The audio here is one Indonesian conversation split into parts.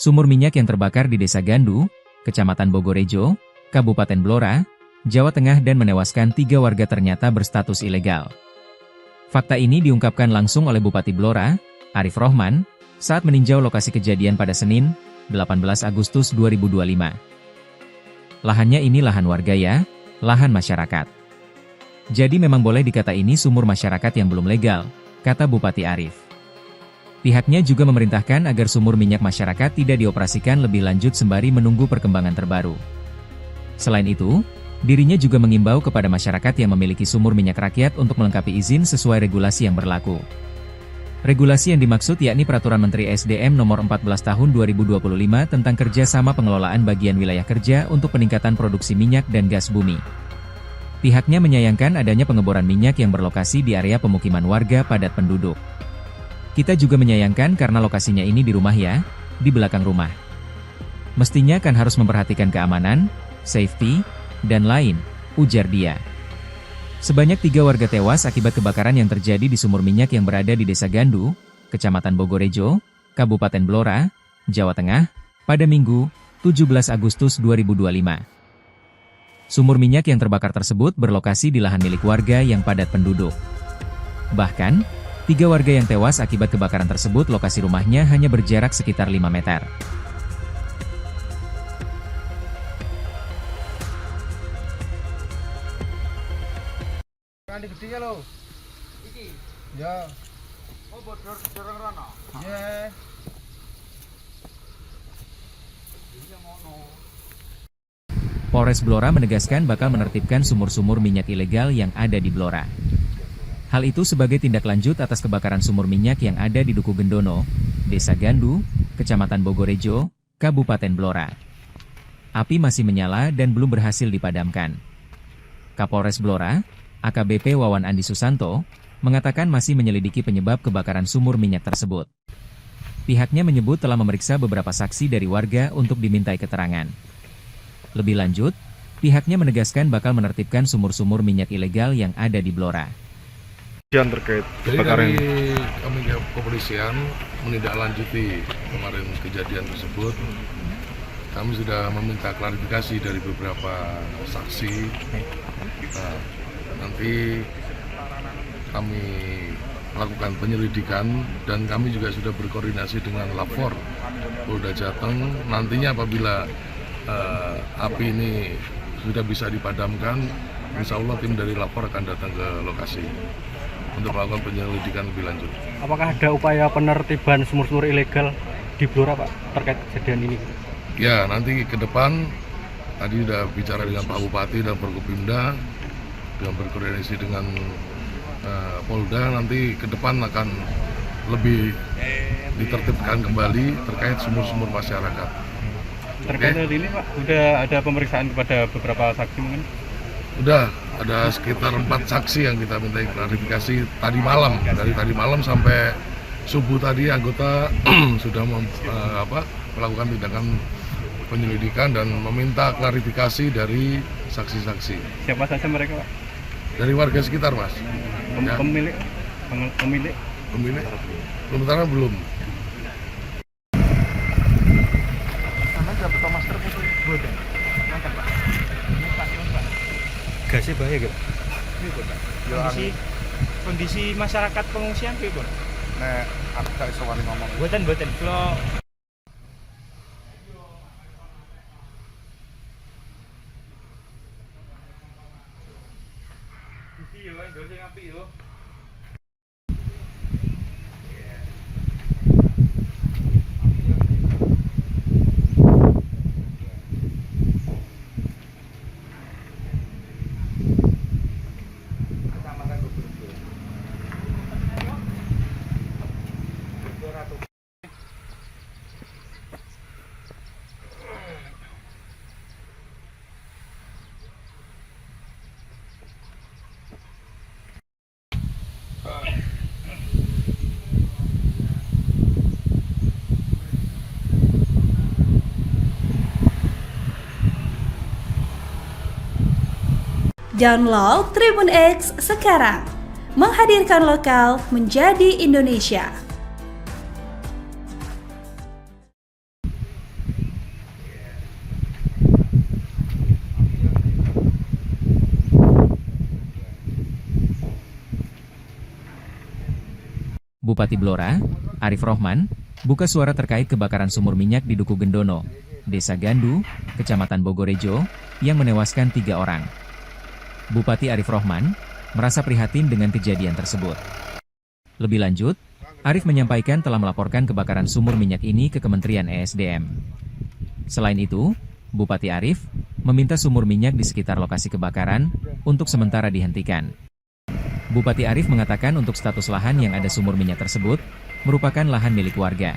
Sumur minyak yang terbakar di Desa Gandu, Kecamatan Bogorejo, Kabupaten Blora, Jawa Tengah dan menewaskan 3 warga ternyata berstatus ilegal. Fakta ini diungkapkan langsung oleh Bupati Blora, Arif Rohman, saat meninjau lokasi kejadian pada Senin, 18 Agustus 2025. Lahannya ini lahan warga ya, lahan masyarakat. Jadi memang boleh dikata ini sumur masyarakat yang belum legal, kata Bupati Arif. Pihaknya juga memerintahkan agar sumur minyak masyarakat tidak dioperasikan lebih lanjut sembari menunggu perkembangan terbaru. Selain itu, dirinya juga mengimbau kepada masyarakat yang memiliki sumur minyak rakyat untuk melengkapi izin sesuai regulasi yang berlaku. Regulasi yang dimaksud yakni Peraturan Menteri SDM Nomor 14 Tahun 2025 tentang kerjasama pengelolaan bagian wilayah kerja untuk peningkatan produksi minyak dan gas bumi. Pihaknya menyayangkan adanya pengeboran minyak yang berlokasi di area pemukiman warga padat penduduk. Kita juga menyayangkan karena lokasinya ini di rumah ya, di belakang rumah. Mestinya kan harus memperhatikan keamanan, safety, dan lain, ujar dia. Sebanyak 3 warga tewas akibat kebakaran yang terjadi di sumur minyak yang berada di Desa Gandu, Kecamatan Bogorejo, Kabupaten Blora, Jawa Tengah, pada Minggu, 17 Agustus 2025. Sumur minyak yang terbakar tersebut berlokasi di lahan milik warga yang padat penduduk. Bahkan, 3 warga yang tewas akibat kebakaran tersebut lokasi rumahnya hanya berjarak sekitar 5 meter. Kan gedenya lo. Iki. Ya. Oh, bodor dorong rono. Iya. Polres Blora menegaskan bakal menertibkan sumur-sumur minyak ilegal yang ada di Blora. Hal itu sebagai tindak lanjut atas kebakaran sumur minyak yang ada di Duku Gendono, Desa Gandu, Kecamatan Bogorejo, Kabupaten Blora. Api masih menyala dan belum berhasil dipadamkan. Kapolres Blora, AKBP Wawan Andi Susanto, mengatakan masih menyelidiki penyebab kebakaran sumur minyak tersebut. Pihaknya menyebut telah memeriksa beberapa saksi dari warga untuk dimintai keterangan. Lebih lanjut, pihaknya menegaskan bakal menertibkan sumur-sumur minyak ilegal yang ada di Blora. Yang terkait kebakaran. Jadi kami kepolisian menindaklanjuti kemarin kejadian tersebut. Kami sudah meminta klarifikasi dari beberapa saksi. Nah, nanti kami melakukan penyelidikan dan kami juga sudah berkoordinasi dengan Lapor Polda Jateng. Nantinya apabila api ini sudah bisa dipadamkan, insya Allah tim dari Lapor akan datang ke lokasi untuk melakukan penyelidikan lebih lanjut. Apakah ada upaya penertiban sumur-sumur ilegal di Blora, Pak, terkait kejadian ini? Ya, nanti ke depan tadi sudah bicara dengan Pak Bupati dan Forkopimda, dengan berkoordinasi dengan Polda, nanti ke depan akan lebih ditertibkan kembali terkait sumur-sumur masyarakat. Terkait hal ini, Pak, sudah ada pemeriksaan kepada beberapa saksi mungkin? Udah, ada sekitar 4 saksi yang kita minta klarifikasi tadi malam. Dari tadi malam sampai subuh tadi anggota sudah melakukan tindakan penyelidikan dan meminta klarifikasi dari saksi-saksi. Siapa saja mereka, Pak? Dari warga sekitar, Mas. Ya. Pemilik? Sementara belum. Gasnya bahaya gak? Kondisi masyarakat pengungsian piye, Bun? nek aku gak iso wani ngomong. Mboten kula iki yo ndol sing apik yo. Download Tribun X sekarang, menghadirkan lokal menjadi Indonesia. Bupati Blora, Arif Rohman, buka suara terkait kebakaran sumur minyak di Duku Gendono, Desa Gandu, Kecamatan Bogorejo, yang menewaskan 3 orang. Bupati Arif Rohman merasa prihatin dengan kejadian tersebut. Lebih lanjut, Arif menyampaikan telah melaporkan kebakaran sumur minyak ini ke Kementerian ESDM. Selain itu, Bupati Arif meminta sumur minyak di sekitar lokasi kebakaran untuk sementara dihentikan. Bupati Arif mengatakan untuk status lahan yang ada sumur minyak tersebut merupakan lahan milik warga.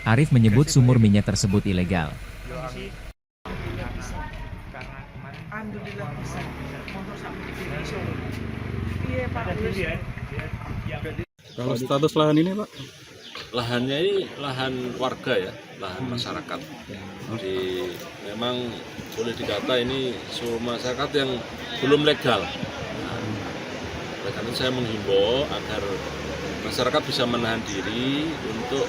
Arif menyebut sumur minyak tersebut ilegal. Kalau status lahan ini Pak? Lahannya ini lahan warga ya, lahan masyarakat. Jadi memang boleh dikata ini sumur masyarakat yang belum legal. Oleh karena itu saya menghimbau agar masyarakat bisa menahan diri untuk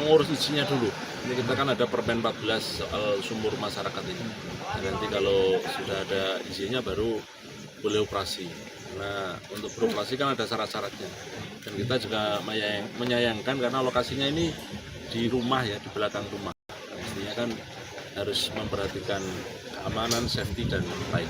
mengurus izinnya dulu. Ini kita kan ada Permen 14 soal sumur masyarakat ini. Nanti kalau sudah ada izinnya baru boleh operasi. Nah, untuk beroperasi kan ada syarat-syaratnya. Dan kita juga menyayangkan karena lokasinya ini di rumah ya, di belakang rumah. Mestinya kan harus memperhatikan keamanan, safety, dan lain.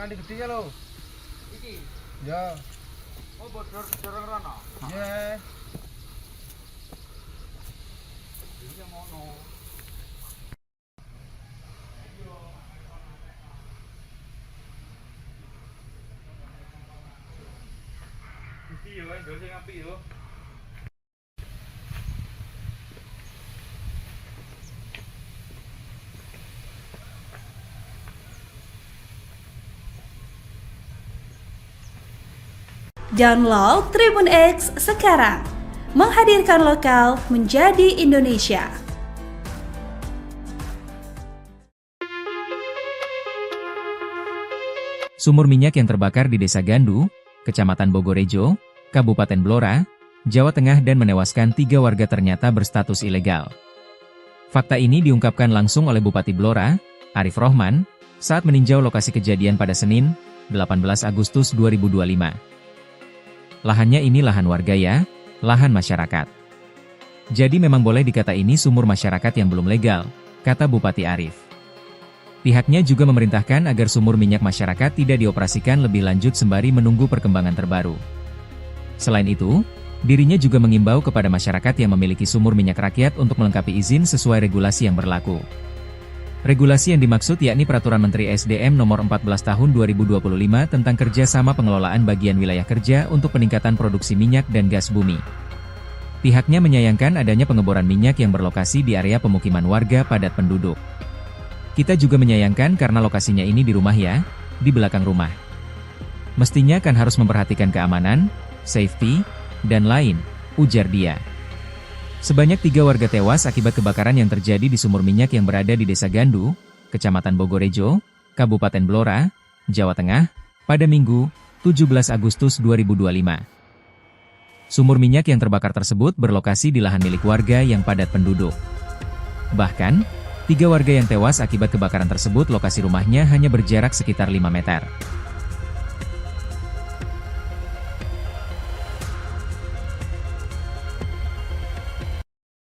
Kali gede lo. Iki. Ya. Oh, bodor dorong rono. Iya. Iki ngono. Iki yo, ndol sing apik yo. Download Tribun X sekarang, menghadirkan lokal menjadi Indonesia. Sumur minyak yang terbakar di Desa Gandu, Kecamatan Bogorejo, Kabupaten Blora, Jawa Tengah dan menewaskan 3 warga ternyata berstatus ilegal. Fakta ini diungkapkan langsung oleh Bupati Blora, Arif Rohman, saat meninjau lokasi kejadian pada Senin, 18 Agustus 2025. Lahannya ini lahan warga ya, lahan masyarakat. Jadi memang boleh dikata ini sumur masyarakat yang belum legal, kata Bupati Arif. Pihaknya juga memerintahkan agar sumur minyak masyarakat tidak dioperasikan lebih lanjut sembari menunggu perkembangan terbaru. Selain itu, dirinya juga mengimbau kepada masyarakat yang memiliki sumur minyak rakyat untuk melengkapi izin sesuai regulasi yang berlaku. Regulasi yang dimaksud yakni Peraturan Menteri SDM Nomor 14 Tahun 2025 tentang kerjasama pengelolaan bagian wilayah kerja untuk peningkatan produksi minyak dan gas bumi. Pihaknya menyayangkan adanya pengeboran minyak yang berlokasi di area pemukiman warga padat penduduk. Kita juga menyayangkan karena lokasinya ini di rumah ya, di belakang rumah. Mestinya kan harus memperhatikan keamanan, safety, dan lain, ujar dia. Sebanyak 3 warga tewas akibat kebakaran yang terjadi di sumur minyak yang berada di Desa Gandu, Kecamatan Bogorejo, Kabupaten Blora, Jawa Tengah, pada Minggu, 17 Agustus 2025. Sumur minyak yang terbakar tersebut berlokasi di lahan milik warga yang padat penduduk. Bahkan, 3 warga yang tewas akibat kebakaran tersebut lokasi rumahnya hanya berjarak sekitar 5 meter.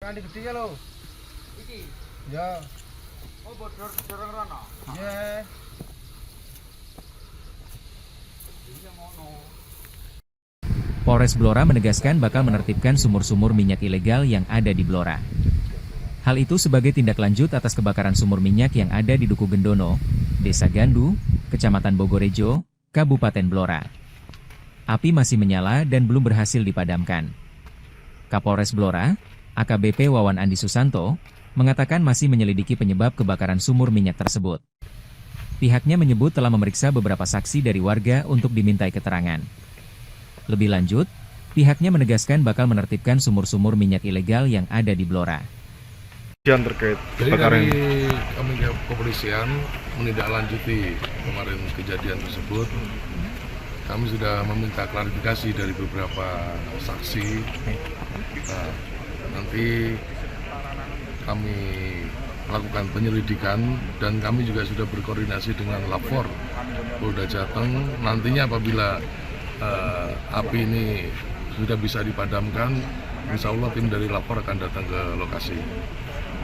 Kali gede lo. Iki. Ya. Oh, bodor dorong rono. Iya. Iki ngono. Polres Blora menegaskan bakal menertibkan sumur-sumur minyak ilegal yang ada di Blora. Hal itu sebagai tindak lanjut atas kebakaran sumur minyak yang ada di Duku Gendono, Desa Gandu, Kecamatan Bogorejo, Kabupaten Blora. Api masih menyala dan belum berhasil dipadamkan. Kapolres Blora, AKBP Wawan Andi Susanto, mengatakan masih menyelidiki penyebab kebakaran sumur minyak tersebut. Pihaknya menyebut telah memeriksa beberapa saksi dari warga untuk dimintai keterangan. Lebih lanjut, pihaknya menegaskan bakal menertibkan sumur-sumur minyak ilegal yang ada di Blora. Terkait Jadi kebakaran dari kami kepolisian menindaklanjuti kemarin kejadian tersebut. kami sudah meminta klarifikasi dari beberapa saksi. Nah, nanti kami melakukan penyelidikan dan kami juga sudah berkoordinasi dengan Lapor Polda Jateng. Nantinya apabila api ini sudah bisa dipadamkan, insya Allah tim dari Lapor akan datang ke lokasi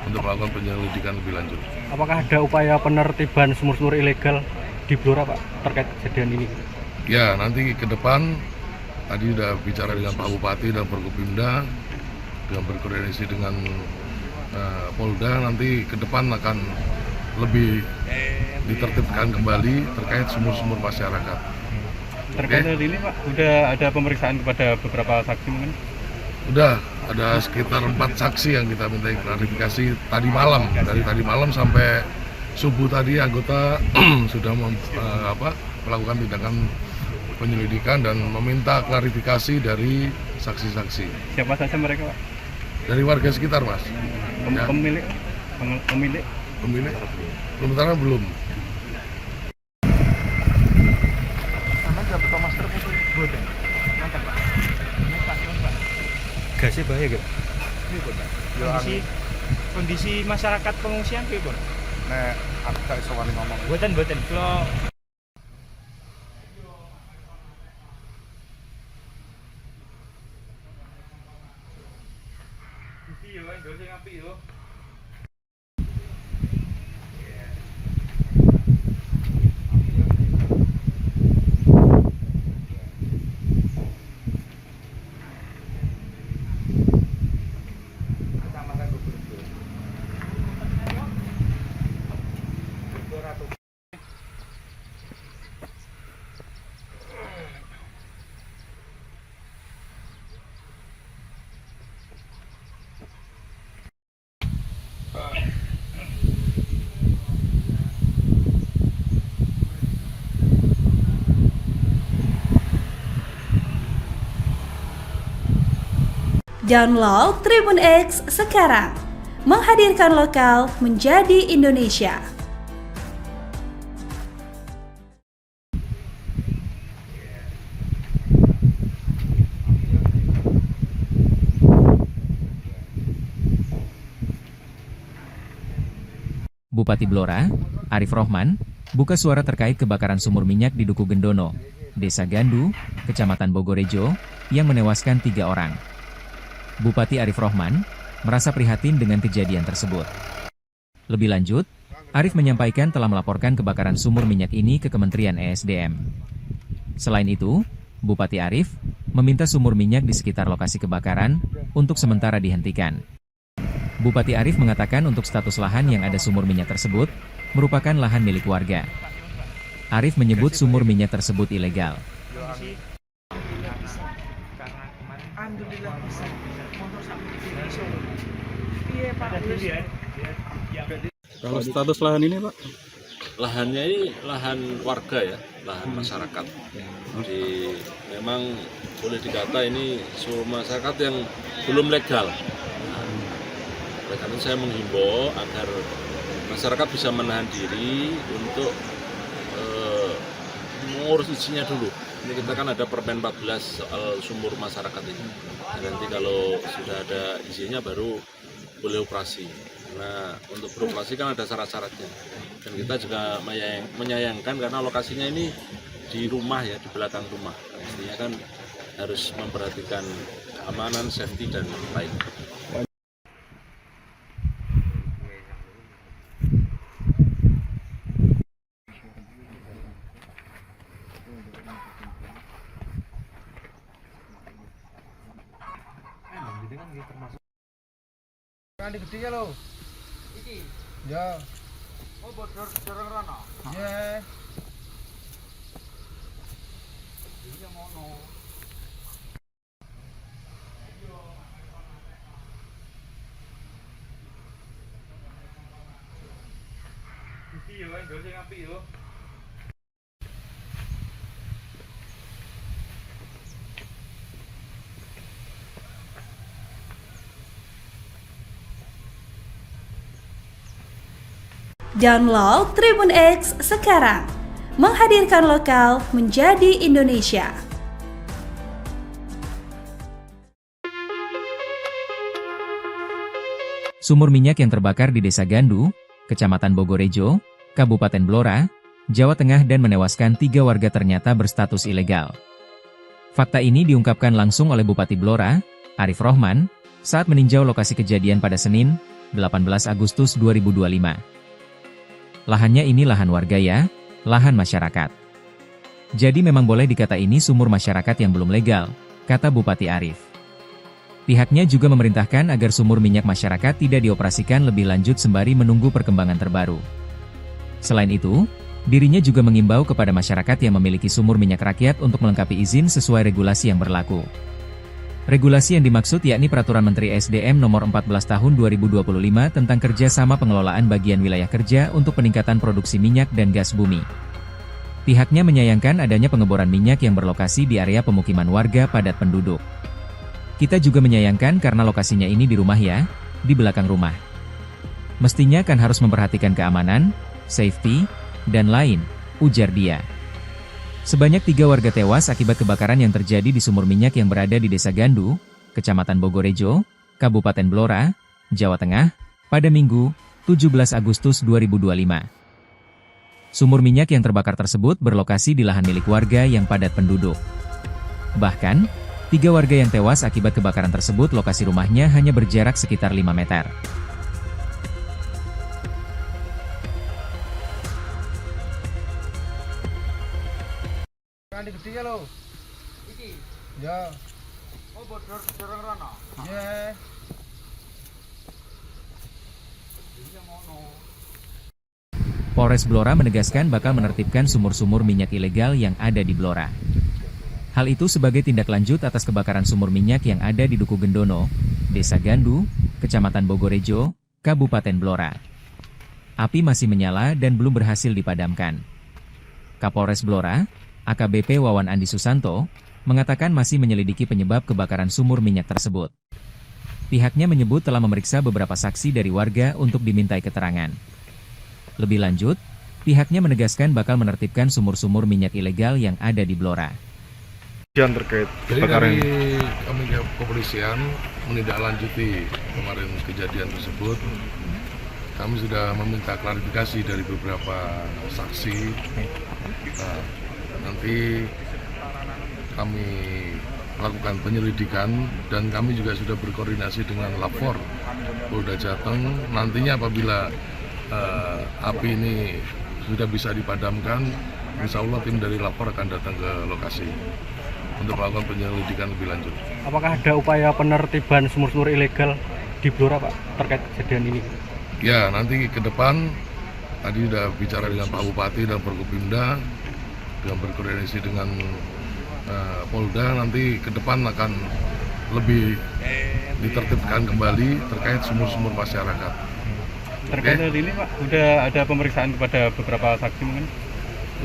untuk melakukan penyelidikan lebih lanjut. Apakah ada upaya penertiban sumur-sumur ilegal di Blora Pak terkait kejadian ini? Ya, nanti ke depan tadi sudah bicara dengan Pak Bupati dan Forkopimda dengan berkoordinasi dengan Polda, nanti ke depan akan lebih ditertibkan kembali terkait sumur-sumur masyarakat. Terkait hal ini Pak, udah ada pemeriksaan kepada beberapa saksi mungkin? Udah ada sekitar 4 saksi yang kita minta klarifikasi tadi malam. Dari tadi malam sampai subuh tadi anggota sudah melakukan tindakan penyelidikan dan meminta klarifikasi dari saksi-saksi. Siapa saja mereka Pak? Dari warga sekitar, Mas. Ya. Pemilik? Sementara belum. Gasnya bahaya gak? Kondisi masyarakat pengungsian piye, Bun? Nek aku gak iso wani ngomong. Mboten kula yo ndol sing apik yo. Download Tribun X sekarang, menghadirkan lokal menjadi Indonesia. Bupati Blora, Arif Rohman, buka suara terkait kebakaran sumur minyak di Duku Gendono, Desa Gandu, Kecamatan Bogorejo, yang menewaskan 3 orang. Bupati Arif Rohman merasa prihatin dengan kejadian tersebut. Lebih lanjut, Arif menyampaikan telah melaporkan kebakaran sumur minyak ini ke Kementerian ESDM. Selain itu, Bupati Arif meminta sumur minyak di sekitar lokasi kebakaran untuk sementara dihentikan. Bupati Arif mengatakan untuk status lahan yang ada sumur minyak tersebut merupakan lahan milik warga. Arif menyebut sumur minyak tersebut ilegal. Kalau status lahan ini Pak? Lahannya ini lahan warga ya, lahan masyarakat. Jadi memang boleh dikata ini sumur masyarakat yang belum legal. Oleh karena itu saya menghimbau agar masyarakat bisa menahan diri untuk mengurus izinnya dulu. Ini kita kan ada Permen 14 soal sumur masyarakat ini. Nanti kalau sudah ada izinnya baru boleh operasi. Nah, untuk beroperasi kan ada syarat-syaratnya. Dan kita juga menyayangkan karena lokasinya ini di rumah ya, di belakang rumah. Pastinya kan harus memperhatikan keamanan, safety dan lain. Kan gede ya lo. Iki. Ya. Oh, bodor rono. Iya. Iya ngono. iki yo ndol sing apik yo. Download Tribun X sekarang, menghadirkan lokal menjadi Indonesia. Sumur minyak yang terbakar di Desa Gandu, Kecamatan Bogorejo, Kabupaten Blora, Jawa Tengah dan menewaskan 3 warga ternyata berstatus ilegal. Fakta ini diungkapkan langsung oleh Bupati Blora, Arif Rohman, saat meninjau lokasi kejadian pada Senin, 18 Agustus 2025. Lahannya ini lahan warga ya, lahan masyarakat. Jadi memang boleh dikata ini sumur masyarakat yang belum legal, kata Bupati Arif. Pihaknya juga memerintahkan agar sumur minyak masyarakat tidak dioperasikan lebih lanjut sembari menunggu perkembangan terbaru. Selain itu, dirinya juga mengimbau kepada masyarakat yang memiliki sumur minyak rakyat untuk melengkapi izin sesuai regulasi yang berlaku. Regulasi yang dimaksud yakni Peraturan Menteri SDM Nomor 14 Tahun 2025 tentang kerjasama pengelolaan bagian wilayah kerja untuk peningkatan produksi minyak dan gas bumi. Pihaknya menyayangkan adanya pengeboran minyak yang berlokasi di area pemukiman warga padat penduduk. Kita juga menyayangkan karena lokasinya ini di rumah ya, di belakang rumah. Mestinya kan harus memperhatikan keamanan, safety, dan lain, ujar dia. Sebanyak 3 warga tewas akibat kebakaran yang terjadi di sumur minyak yang berada di Desa Gandu, Kecamatan Bogorejo, Kabupaten Blora, Jawa Tengah, pada Minggu, 17 Agustus 2025. Sumur minyak yang terbakar tersebut berlokasi di lahan milik warga yang padat penduduk. Bahkan, 3 warga yang tewas akibat kebakaran tersebut lokasi rumahnya hanya berjarak sekitar 5 meter. Kali gede ya lo. Iki. Ya. Oh, bodor dorong rono. Ya. Polres Blora menegaskan bakal menertibkan sumur-sumur minyak ilegal yang ada di Blora. Hal itu sebagai tindak lanjut atas kebakaran sumur minyak yang ada di Duku Gendono, Desa Gandu, Kecamatan Bogorejo, Kabupaten Blora. Api masih menyala dan belum berhasil dipadamkan. Kapolres Blora, AKBP Wawan Andi Susanto, mengatakan masih menyelidiki penyebab kebakaran sumur minyak tersebut. Pihaknya menyebut telah memeriksa beberapa saksi dari warga untuk dimintai keterangan. Lebih lanjut, pihaknya menegaskan bakal menertibkan sumur-sumur minyak ilegal yang ada di Blora. Yang terkait Jadi kebakaran dari kami kepolisian menindaklanjuti kemarin kejadian tersebut, kami sudah meminta klarifikasi dari beberapa saksi. Nah, nanti kami lakukan penyelidikan dan kami juga sudah berkoordinasi dengan Lapor Polda Jateng. Nantinya apabila api ini sudah bisa dipadamkan, insya Allah tim dari Lapor akan datang ke lokasi untuk melakukan penyelidikan lebih lanjut. apakah ada upaya penertiban sumur-sumur ilegal di Blora Pak terkait kejadian ini? Ya, nanti ke depan tadi sudah bicara dengan Pak Bupati dan Forkopimda dengan berkoordinasi dengan Polda, nanti ke depan akan lebih ditertibkan kembali terkait sumur-sumur masyarakat. Terkait hal ini Pak, udah ada pemeriksaan kepada beberapa saksi mungkin?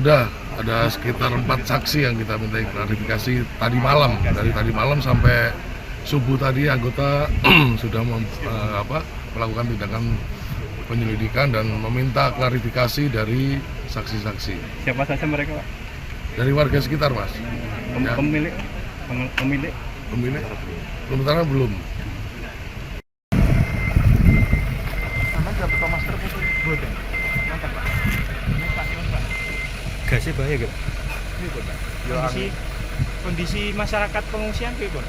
Udah ada sekitar 4 saksi yang kita minta klarifikasi tadi malam. Dari tadi malam sampai subuh tadi anggota sudah melakukan tindakan penyelidikan dan meminta klarifikasi dari saksi-saksi. Siapa saja mereka Pak? Dari warga sekitar, Mas. Ya. Pemilik? Sementara belum. Gasnya bahaya gitu. Kondisi masyarakat pengungsian pripun?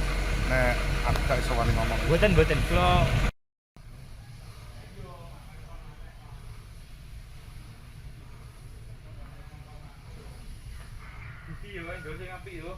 Nek aku gak iso wani ngomong. Mboten kula iki yo ndol sing apik yo.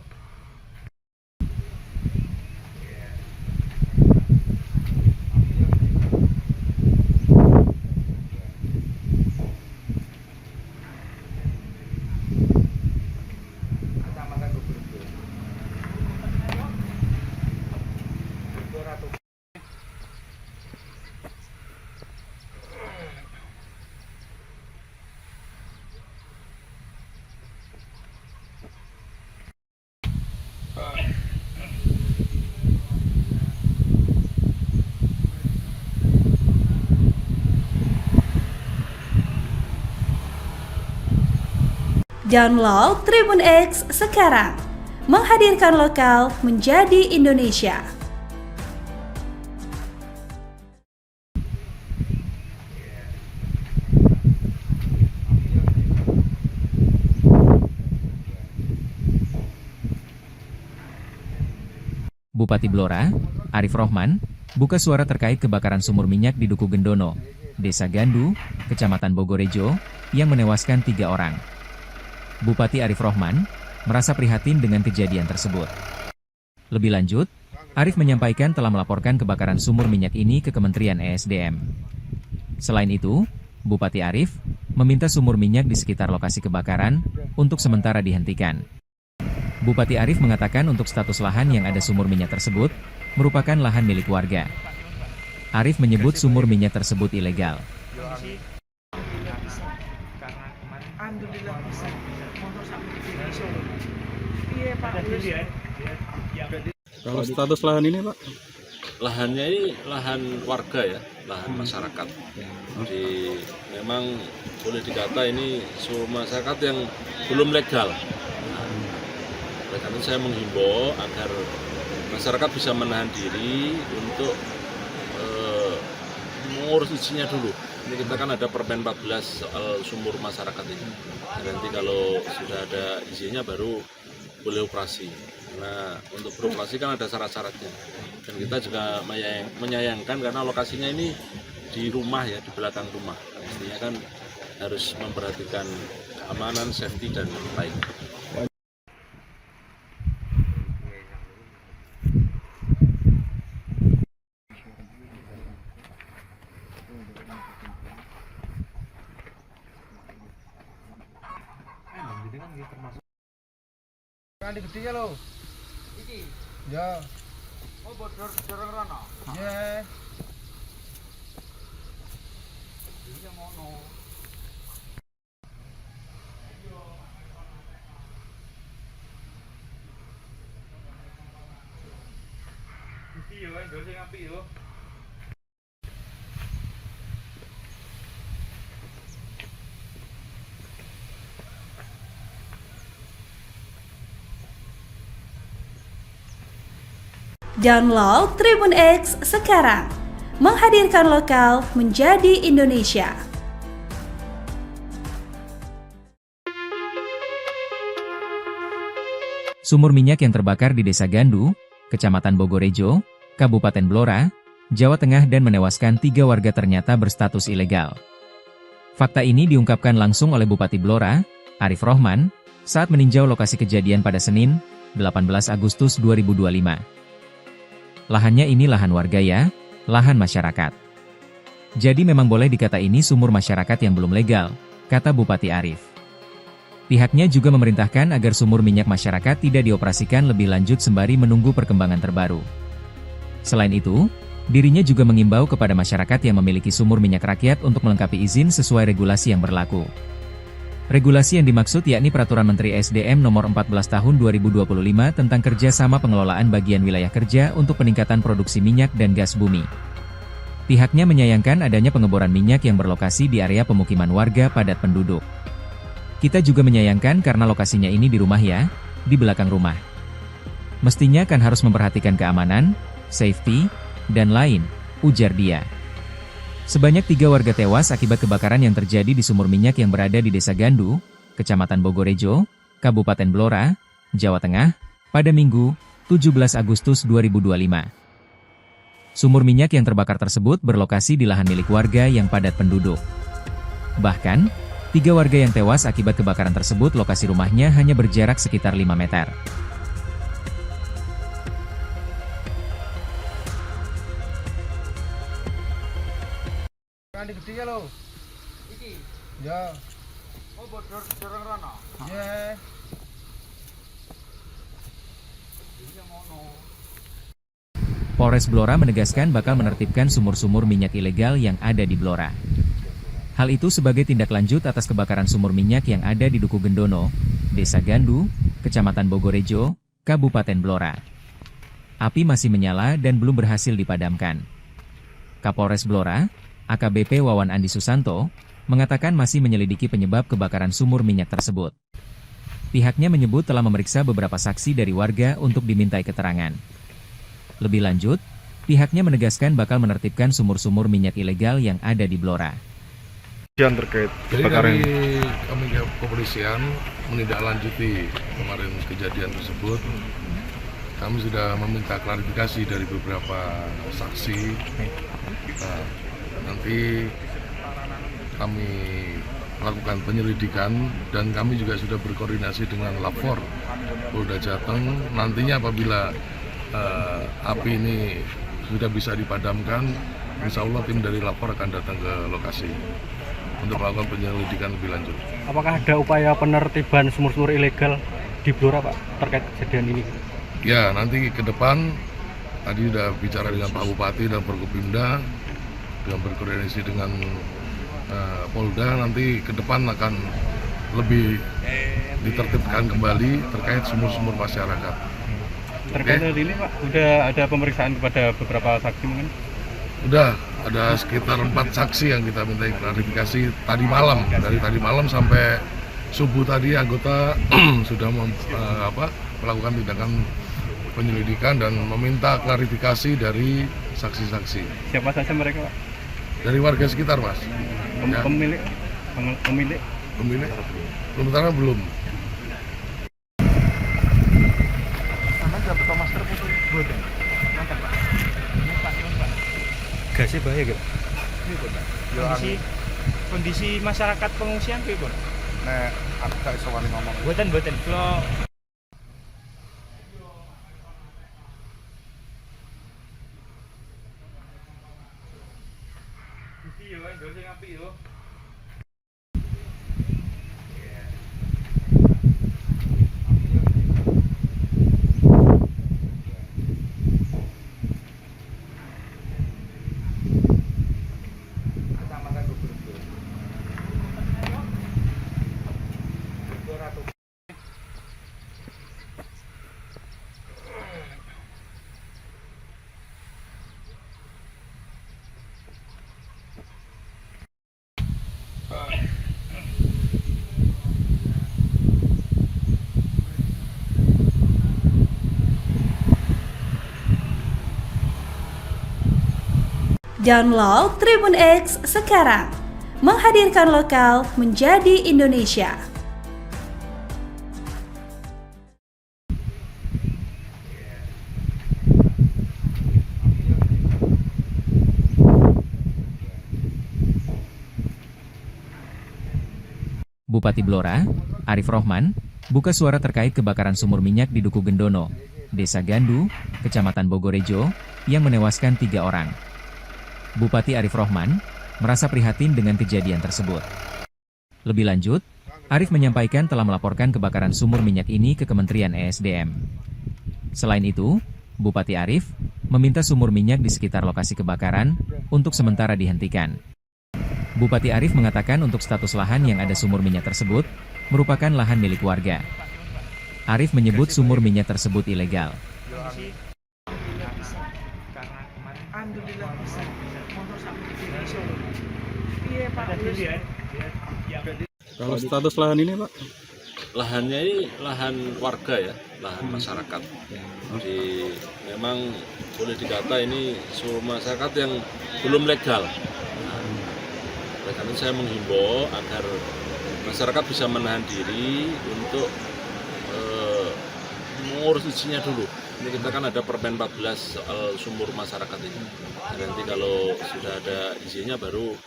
Download Tribun X sekarang. Menghadirkan lokal menjadi Indonesia. Bupati Blora, Arif Rohman, buka suara terkait kebakaran sumur minyak di Duku Gendono, Desa Gandu, Kecamatan Bogorejo, yang menewaskan 3 orang. Bupati Arif Rohman merasa prihatin dengan kejadian tersebut. Lebih lanjut, Arif menyampaikan telah melaporkan kebakaran sumur minyak ini ke Kementerian ESDM. Selain itu, Bupati Arif meminta sumur minyak di sekitar lokasi kebakaran untuk sementara dihentikan. Bupati Arif mengatakan untuk status lahan yang ada sumur minyak tersebut merupakan lahan milik warga. Arif menyebut sumur minyak tersebut ilegal. Kalau status lahan ini, Pak? Lahannya ini lahan warga ya, lahan masyarakat. Jadi memang boleh dikata ini sumur masyarakat yang belum legal. Oleh karena saya menghimbau agar masyarakat bisa menahan diri untuk mengurus izinnya dulu. Ini kita kan ada Permen 14 soal sumur masyarakat ini. Nanti kalau sudah ada izinnya baru boleh operasi. Nah, untuk beroperasi kan ada syarat-syaratnya. Dan kita juga menyayangkan karena lokasinya ini di rumah ya, di belakang rumah. Mestinya kan harus memperhatikan keamanan, safety, dan lain. Kali gede ya lo. Iki. Ya. Oh, bodor dorong rono. Iya. Iya ngono. Iki yo, ndol sing apik yo. Download Tribun X sekarang. Menghadirkan lokal menjadi Indonesia. Sumur minyak yang terbakar di Desa Gandu, Kecamatan Bogorejo, Kabupaten Blora, Jawa Tengah dan menewaskan 3 warga ternyata berstatus ilegal. Fakta ini diungkapkan langsung oleh Bupati Blora, Arif Rohman, saat meninjau lokasi kejadian pada Senin, 18 Agustus 2025. Lahannya ini lahan warga ya, lahan masyarakat. Jadi memang boleh dikata ini sumur masyarakat yang belum legal, kata Bupati Arif. Pihaknya juga memerintahkan agar sumur minyak masyarakat tidak dioperasikan lebih lanjut sembari menunggu perkembangan terbaru. Selain itu, dirinya juga mengimbau kepada masyarakat yang memiliki sumur minyak rakyat untuk melengkapi izin sesuai regulasi yang berlaku. Regulasi yang dimaksud yakni Peraturan Menteri SDM Nomor 14 Tahun 2025 tentang kerjasama pengelolaan bagian wilayah kerja untuk peningkatan produksi minyak dan gas bumi. Pihaknya menyayangkan adanya pengeboran minyak yang berlokasi di area pemukiman warga padat penduduk. Kita juga menyayangkan karena lokasinya ini di rumah ya, di belakang rumah. Mestinya kan harus memperhatikan keamanan, safety, dan lain, ujar dia. Sebanyak 3 warga tewas akibat kebakaran yang terjadi di sumur minyak yang berada di Desa Gandu, Kecamatan Bogorejo, Kabupaten Blora, Jawa Tengah, pada Minggu, 17 Agustus 2025. Sumur minyak yang terbakar tersebut berlokasi di lahan milik warga yang padat penduduk. Bahkan, 3 warga yang tewas akibat kebakaran tersebut lokasi rumahnya hanya berjarak sekitar 5 meter. Kali gede ya lo. Iki. Ya. Oh, bodor dorong rono. Iya. Iya ngono. Polres Blora menegaskan bakal menertibkan sumur-sumur minyak ilegal yang ada di Blora. Hal itu sebagai tindak lanjut atas kebakaran sumur minyak yang ada di Duku Gendono, Desa Gandu, Kecamatan Bogorejo, Kabupaten Blora. Api masih menyala dan belum berhasil dipadamkan. Kapolres Blora, AKBP Wawan Andi Susanto, mengatakan masih menyelidiki penyebab kebakaran sumur minyak tersebut. Pihaknya menyebut telah memeriksa beberapa saksi dari warga untuk dimintai keterangan. Lebih lanjut, pihaknya menegaskan bakal menertibkan sumur-sumur minyak ilegal yang ada di Blora. Yang terkait Jadi kebakaran dari ini. kami kepolisian menindaklanjuti kemarin kejadian tersebut, kami sudah meminta klarifikasi dari beberapa saksi. Nah, nanti kami melakukan penyelidikan dan kami juga sudah berkoordinasi dengan Lapor Polda Jateng. Nantinya apabila api ini sudah bisa dipadamkan, insya Allah tim dari Lapor akan datang ke lokasi untuk melakukan penyelidikan lebih lanjut. Apakah ada upaya penertiban sumur-sumur ilegal di Blora Pak terkait kejadian ini? Ya, nanti ke depan tadi sudah bicara dengan Pak Bupati dan Forkopimda, dengan berkoordinasi dengan Polda, nanti ke depan akan lebih ditertibkan kembali terkait sumur-sumur masyarakat. Terkait hal ini Pak, udah ada pemeriksaan kepada beberapa saksi mungkin? Udah ada sekitar 4 saksi yang kita minta klarifikasi tadi malam. Dari tadi malam sampai subuh tadi anggota sudah melakukan tindakan penyelidikan dan meminta klarifikasi dari saksi-saksi. Siapa saja mereka Pak? Dari warga sekitar, Mas. Ya. Pemilik? Sementara belum. Gasnya bahaya gak? Kondisi masyarakat pengungsian piye, Bun? Nek aku gak iso wani ngomong. Mboten kula iki yo ndol sing apik yo. Download Tribun X sekarang, menghadirkan lokal menjadi Indonesia. Bupati Blora, Arif Rohman, buka suara terkait kebakaran sumur minyak di Duku Gendono, Desa Gandu, Kecamatan Bogorejo, yang menewaskan 3 orang. Bupati Arif Rohman merasa prihatin dengan kejadian tersebut. Lebih lanjut, Arif menyampaikan telah melaporkan kebakaran sumur minyak ini ke Kementerian ESDM. Selain itu, Bupati Arif meminta sumur minyak di sekitar lokasi kebakaran untuk sementara dihentikan. Bupati Arif mengatakan untuk status lahan yang ada sumur minyak tersebut merupakan lahan milik warga. Arif menyebut sumur minyak tersebut ilegal. Kalau status lahan ini Pak? Lahannya ini lahan warga ya, lahan masyarakat. Jadi memang boleh dikata ini sumur masyarakat yang belum legal. Oleh karena itu saya menghimbau agar masyarakat bisa menahan diri untuk mengurus izinnya dulu. Ini kita kan ada Permen 14 soal sumur masyarakat ini. Nanti kalau sudah ada izinnya baru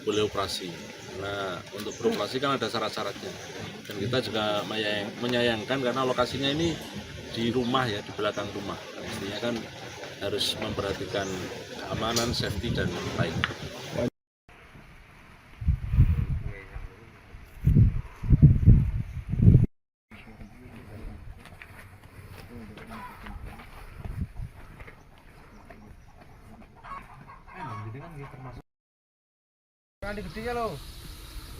boleh operasi. Nah, untuk beroperasi kan ada syarat-syaratnya. Dan kita juga menyayangkan karena lokasinya ini di rumah ya, di belakang rumah. Mestinya kan harus memperhatikan keamanan, safety, dan lain. Kali gede ya lo.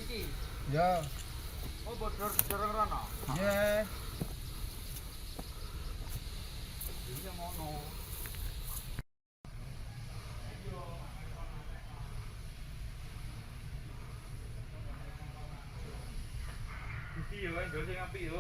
Iki. Ya. Oh, bodor dorong rono. Iya. Iya mono. iki yo ndol sing apik yo.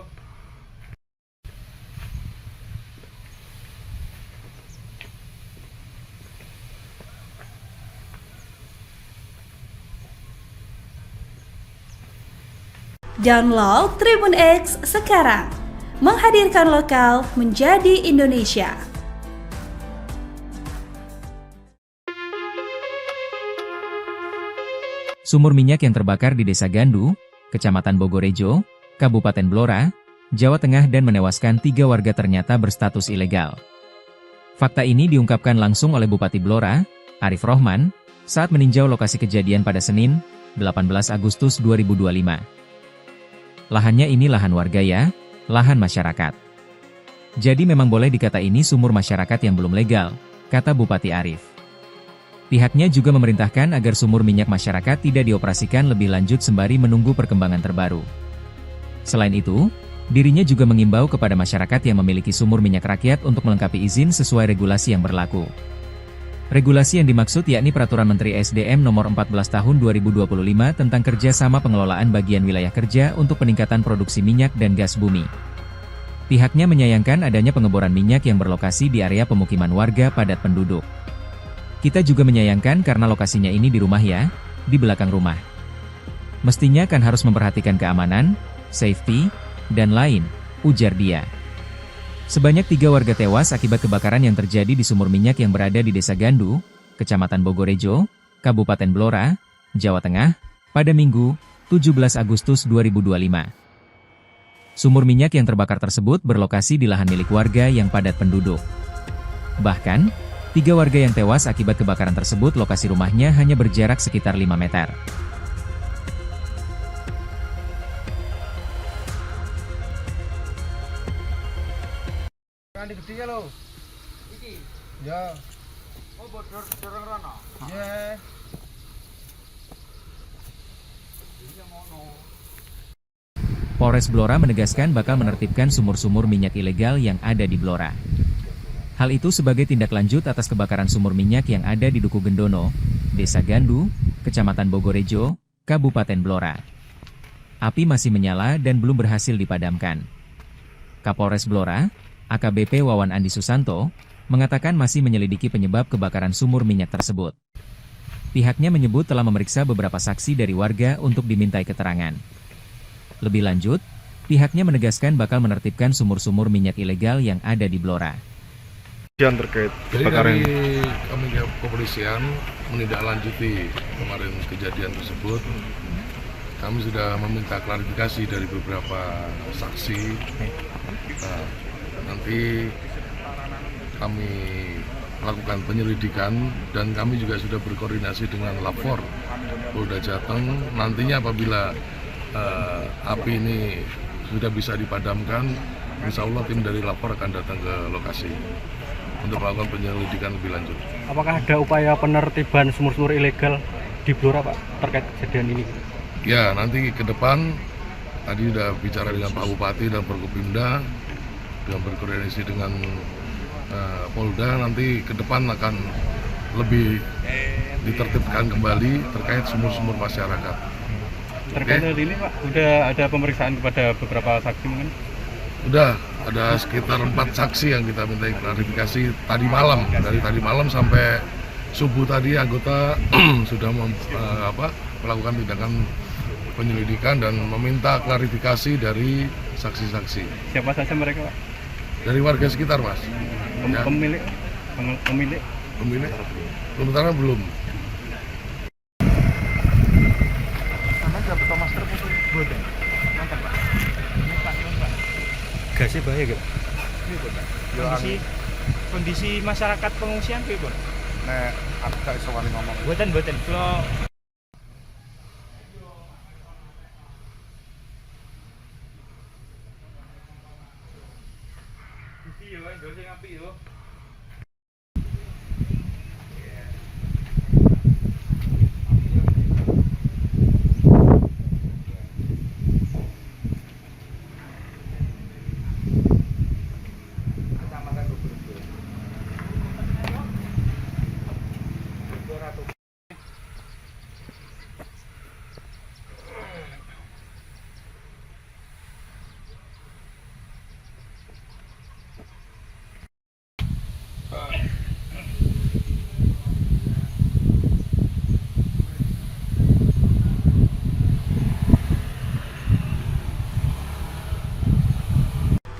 Download Tribun X sekarang. Menghadirkan lokal menjadi Indonesia. Sumur minyak yang terbakar di Desa Gandu, Kecamatan Bogorejo, Kabupaten Blora, Jawa Tengah dan menewaskan 3 warga ternyata berstatus ilegal. Fakta ini diungkapkan langsung oleh Bupati Blora, Arif Rohman, saat meninjau lokasi kejadian pada Senin, 18 Agustus 2025. Lahannya ini lahan warga ya, lahan masyarakat. Jadi memang boleh dikata ini sumur masyarakat yang belum legal, kata Bupati Arif. Pihaknya juga memerintahkan agar sumur minyak masyarakat tidak dioperasikan lebih lanjut sembari menunggu perkembangan terbaru. Selain itu, dirinya juga mengimbau kepada masyarakat yang memiliki sumur minyak rakyat untuk melengkapi izin sesuai regulasi yang berlaku. Regulasi yang dimaksud yakni Peraturan Menteri SDM Nomor 14 Tahun 2025 tentang kerjasama pengelolaan bagian wilayah kerja untuk peningkatan produksi minyak dan gas bumi. Pihaknya menyayangkan adanya pengeboran minyak yang berlokasi di area pemukiman warga padat penduduk. Kita juga menyayangkan karena lokasinya ini di rumah ya, di belakang rumah. Mestinya kan harus memperhatikan keamanan, safety, dan lain, ujar dia. Sebanyak 3 warga tewas akibat kebakaran yang terjadi di sumur minyak yang berada di Desa Gandu, Kecamatan Bogorejo, Kabupaten Blora, Jawa Tengah, pada Minggu, 17 Agustus 2025. Sumur minyak yang terbakar tersebut berlokasi di lahan milik warga yang padat penduduk. Bahkan, 3 warga yang tewas akibat kebakaran tersebut lokasi rumahnya hanya berjarak sekitar 5 meter. Kan gede ya lo. Iki. Ya. Oh, bodor dorong rono. Iya. Polres Blora menegaskan bakal menertibkan sumur-sumur minyak ilegal yang ada di Blora. Hal itu sebagai tindak lanjut atas kebakaran sumur minyak yang ada di Duku Gendono, Desa Gandu, Kecamatan Bogorejo, Kabupaten Blora. Api masih menyala dan belum berhasil dipadamkan. Kapolres Blora, AKBP Wawan Andi Susanto, mengatakan masih menyelidiki penyebab kebakaran sumur minyak tersebut. Pihaknya menyebut telah memeriksa beberapa saksi dari warga untuk dimintai keterangan. Lebih lanjut, pihaknya menegaskan bakal menertibkan sumur-sumur minyak ilegal yang ada di Blora. Yang terkait Jadi kebakaran dari kami kepolisian menindaklanjuti kemarin kejadian tersebut, kami sudah meminta klarifikasi dari beberapa saksi. Nah, nanti kami lakukan penyelidikan dan kami juga sudah berkoordinasi dengan Lapor Polda Jateng. Nantinya apabila api ini sudah bisa dipadamkan, insya Allah tim dari Lapor akan datang ke lokasi untuk melakukan penyelidikan lebih lanjut. apakah ada upaya penertiban sumur-sumur ilegal di Blora Pak terkait kejadian ini? Ya, nanti ke depan tadi sudah bicara dengan Pak Bupati dan Forkopimda dengan berkoordinasi dengan Polda, nanti ke depan akan lebih ditertibkan kembali terkait sumur-sumur masyarakat. Terkait hal ini Pak, udah ada pemeriksaan kepada beberapa saksi mungkin? Udah ada sekitar 4 saksi yang kita minta klarifikasi tadi malam. Dari tadi malam sampai subuh tadi anggota sudah melakukan tindakan penyelidikan dan meminta klarifikasi dari saksi-saksi. Siapa saja mereka Pak? Dari warga sekitar, Mas. Ya. Pemilik? Pemilik? Sementara belum. Gasnya bahaya gak? Kondisi masyarakat pengungsian piye, Bun? Nek aku gak iso wani ngomong. Mboten kula iki yo ndol sing apik yo.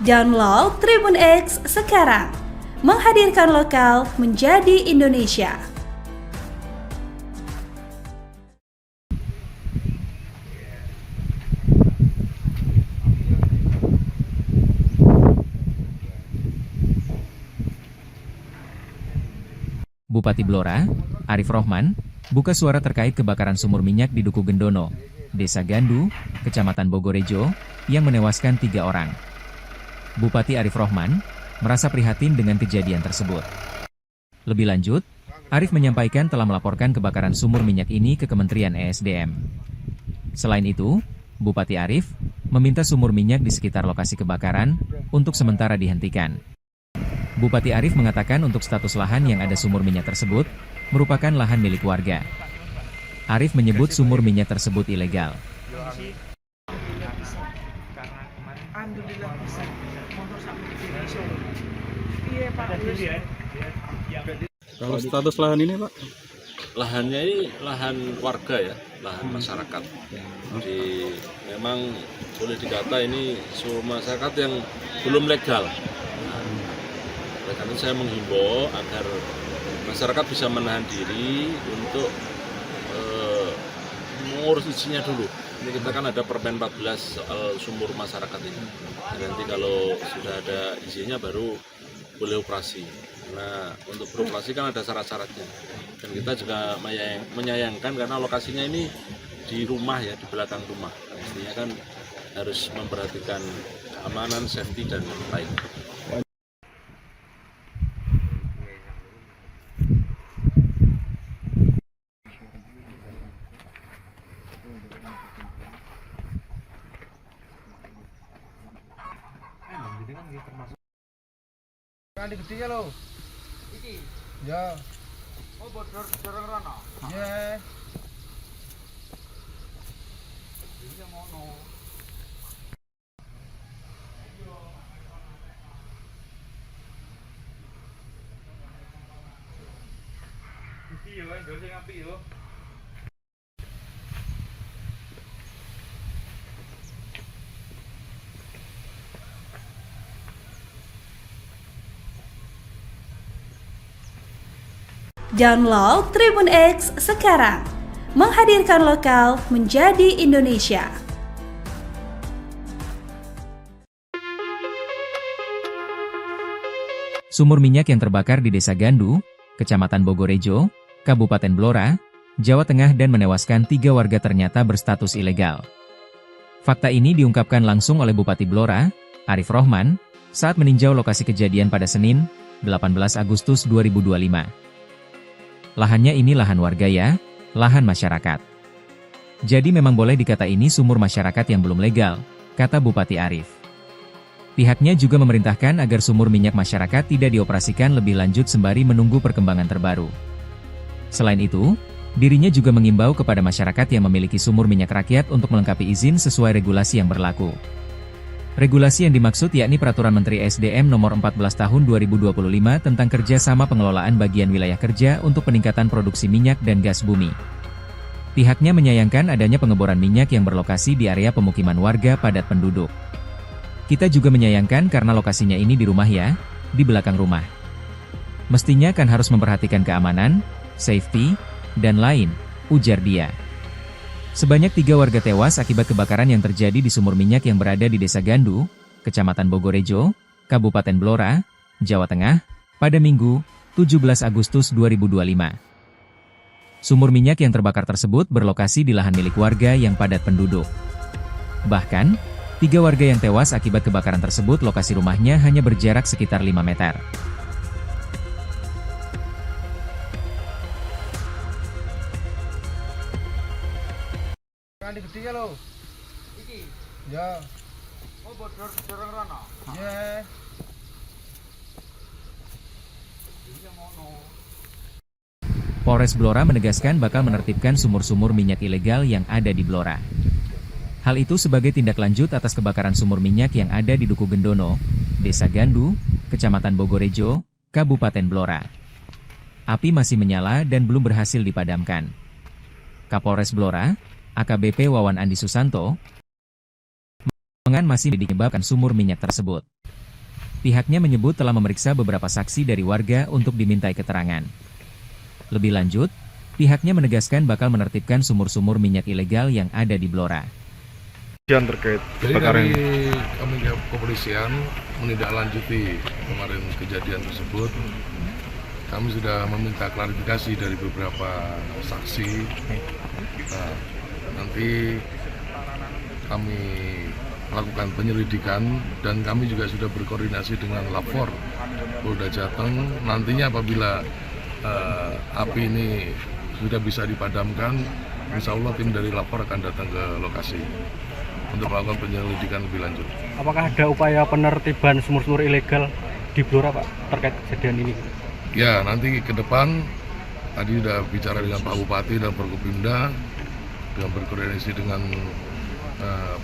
Download Tribun X sekarang. Menghadirkan lokal menjadi Indonesia. Bupati Blora, Arif Rohman, buka suara terkait kebakaran sumur minyak di Duku Gendono, Desa Gandu, Kecamatan Bogorejo, yang menewaskan 3 orang. Bupati Arif Rohman merasa prihatin dengan kejadian tersebut. Lebih lanjut, Arif menyampaikan telah melaporkan kebakaran sumur minyak ini ke Kementerian ESDM. Selain itu, Bupati Arif meminta sumur minyak di sekitar lokasi kebakaran untuk sementara dihentikan. Bupati Arif mengatakan untuk status lahan yang ada sumur minyak tersebut merupakan lahan milik warga. Arif menyebut sumur minyak tersebut ilegal. Kalau status lahan ini Pak? Lahannya ini lahan warga ya, lahan masyarakat. Jadi memang boleh dikata ini sumur masyarakat yang belum legal. Oleh karena itu saya menghimbau agar masyarakat bisa menahan diri untuk mengurus izinnya dulu. Ini kita kan ada Permen 14 soal sumur masyarakat ini. Nanti kalau sudah ada izinnya baru boleh operasi. Nah, untuk beroperasi kan ada syarat-syaratnya. Dan kita juga menyayangkan karena lokasinya ini di rumah ya, di belakang rumah. Mestinya kan harus memperhatikan keamanan, safety, dan lain. Kan gede ya lo. Iki. Ya. Oh, bodor dorong rono. Iya. Iki ngono. Iki yo, ndol sing apik yo. Download Tribun X sekarang. Menghadirkan lokal menjadi Indonesia. Sumur minyak yang terbakar di Desa Gandu, Kecamatan Bogorejo, Kabupaten Blora, Jawa Tengah dan menewaskan 3 warga ternyata berstatus ilegal. Fakta ini diungkapkan langsung oleh Bupati Blora, Arif Rohman, saat meninjau lokasi kejadian pada Senin, 18 Agustus 2025. Lahannya ini lahan warga ya, lahan masyarakat. Jadi memang boleh dikata ini sumur masyarakat yang belum legal, kata Bupati Arif. Pihaknya juga memerintahkan agar sumur minyak masyarakat tidak dioperasikan lebih lanjut sembari menunggu perkembangan terbaru. Selain itu, dirinya juga mengimbau kepada masyarakat yang memiliki sumur minyak rakyat untuk melengkapi izin sesuai regulasi yang berlaku. Regulasi yang dimaksud yakni Peraturan Menteri SDM Nomor 14 Tahun 2025 tentang kerjasama pengelolaan bagian wilayah kerja untuk peningkatan produksi minyak dan gas bumi. Pihaknya menyayangkan adanya pengeboran minyak yang berlokasi di area pemukiman warga padat penduduk. Kita juga menyayangkan karena lokasinya ini di rumah ya, di belakang rumah. Mestinya kan harus memperhatikan keamanan, safety, dan lain, ujar dia. Sebanyak 3 warga tewas akibat kebakaran yang terjadi di sumur minyak yang berada di Desa Gandu, Kecamatan Bogorejo, Kabupaten Blora, Jawa Tengah, pada Minggu, 17 Agustus 2025. Sumur minyak yang terbakar tersebut berlokasi di lahan milik warga yang padat penduduk. Bahkan, 3 warga yang tewas akibat kebakaran tersebut lokasi rumahnya hanya berjarak sekitar 5 meter. Kan gede ya lo. Iki. Ya. Oh, bodor dorong rono. Iya. Iki ngono. Polres Blora menegaskan bakal menertibkan sumur-sumur minyak ilegal yang ada di Blora. Hal itu sebagai tindak lanjut atas kebakaran sumur minyak yang ada di Duku Gendono, Desa Gandu, Kecamatan Bogorejo, Kabupaten Blora. Api masih menyala dan belum berhasil dipadamkan. Kapolres Blora, AKBP Wawan Andi Susanto, masih menyebabkan sumur minyak tersebut. Pihaknya menyebut telah memeriksa beberapa saksi dari warga untuk dimintai keterangan. Lebih lanjut, pihaknya menegaskan bakal menertibkan sumur-sumur minyak ilegal yang ada di Blora. Yang terkait Jadi kebakaran dari kami kepolisian menindaklanjuti kemarin kejadian tersebut, kami sudah meminta klarifikasi dari beberapa saksi. Nah, nanti kami melakukan penyelidikan dan kami juga sudah berkoordinasi dengan Lapor Polda Jateng. Nantinya apabila api ini sudah bisa dipadamkan, insya Allah tim dari Lapor akan datang ke lokasi untuk melakukan penyelidikan lebih lanjut. apakah ada upaya penertiban sumur-sumur ilegal di Blora Pak terkait kejadian ini? Ya, nanti ke depan tadi sudah bicara dengan Pak Bupati dan Forkopimda dengan berkoordinasi dengan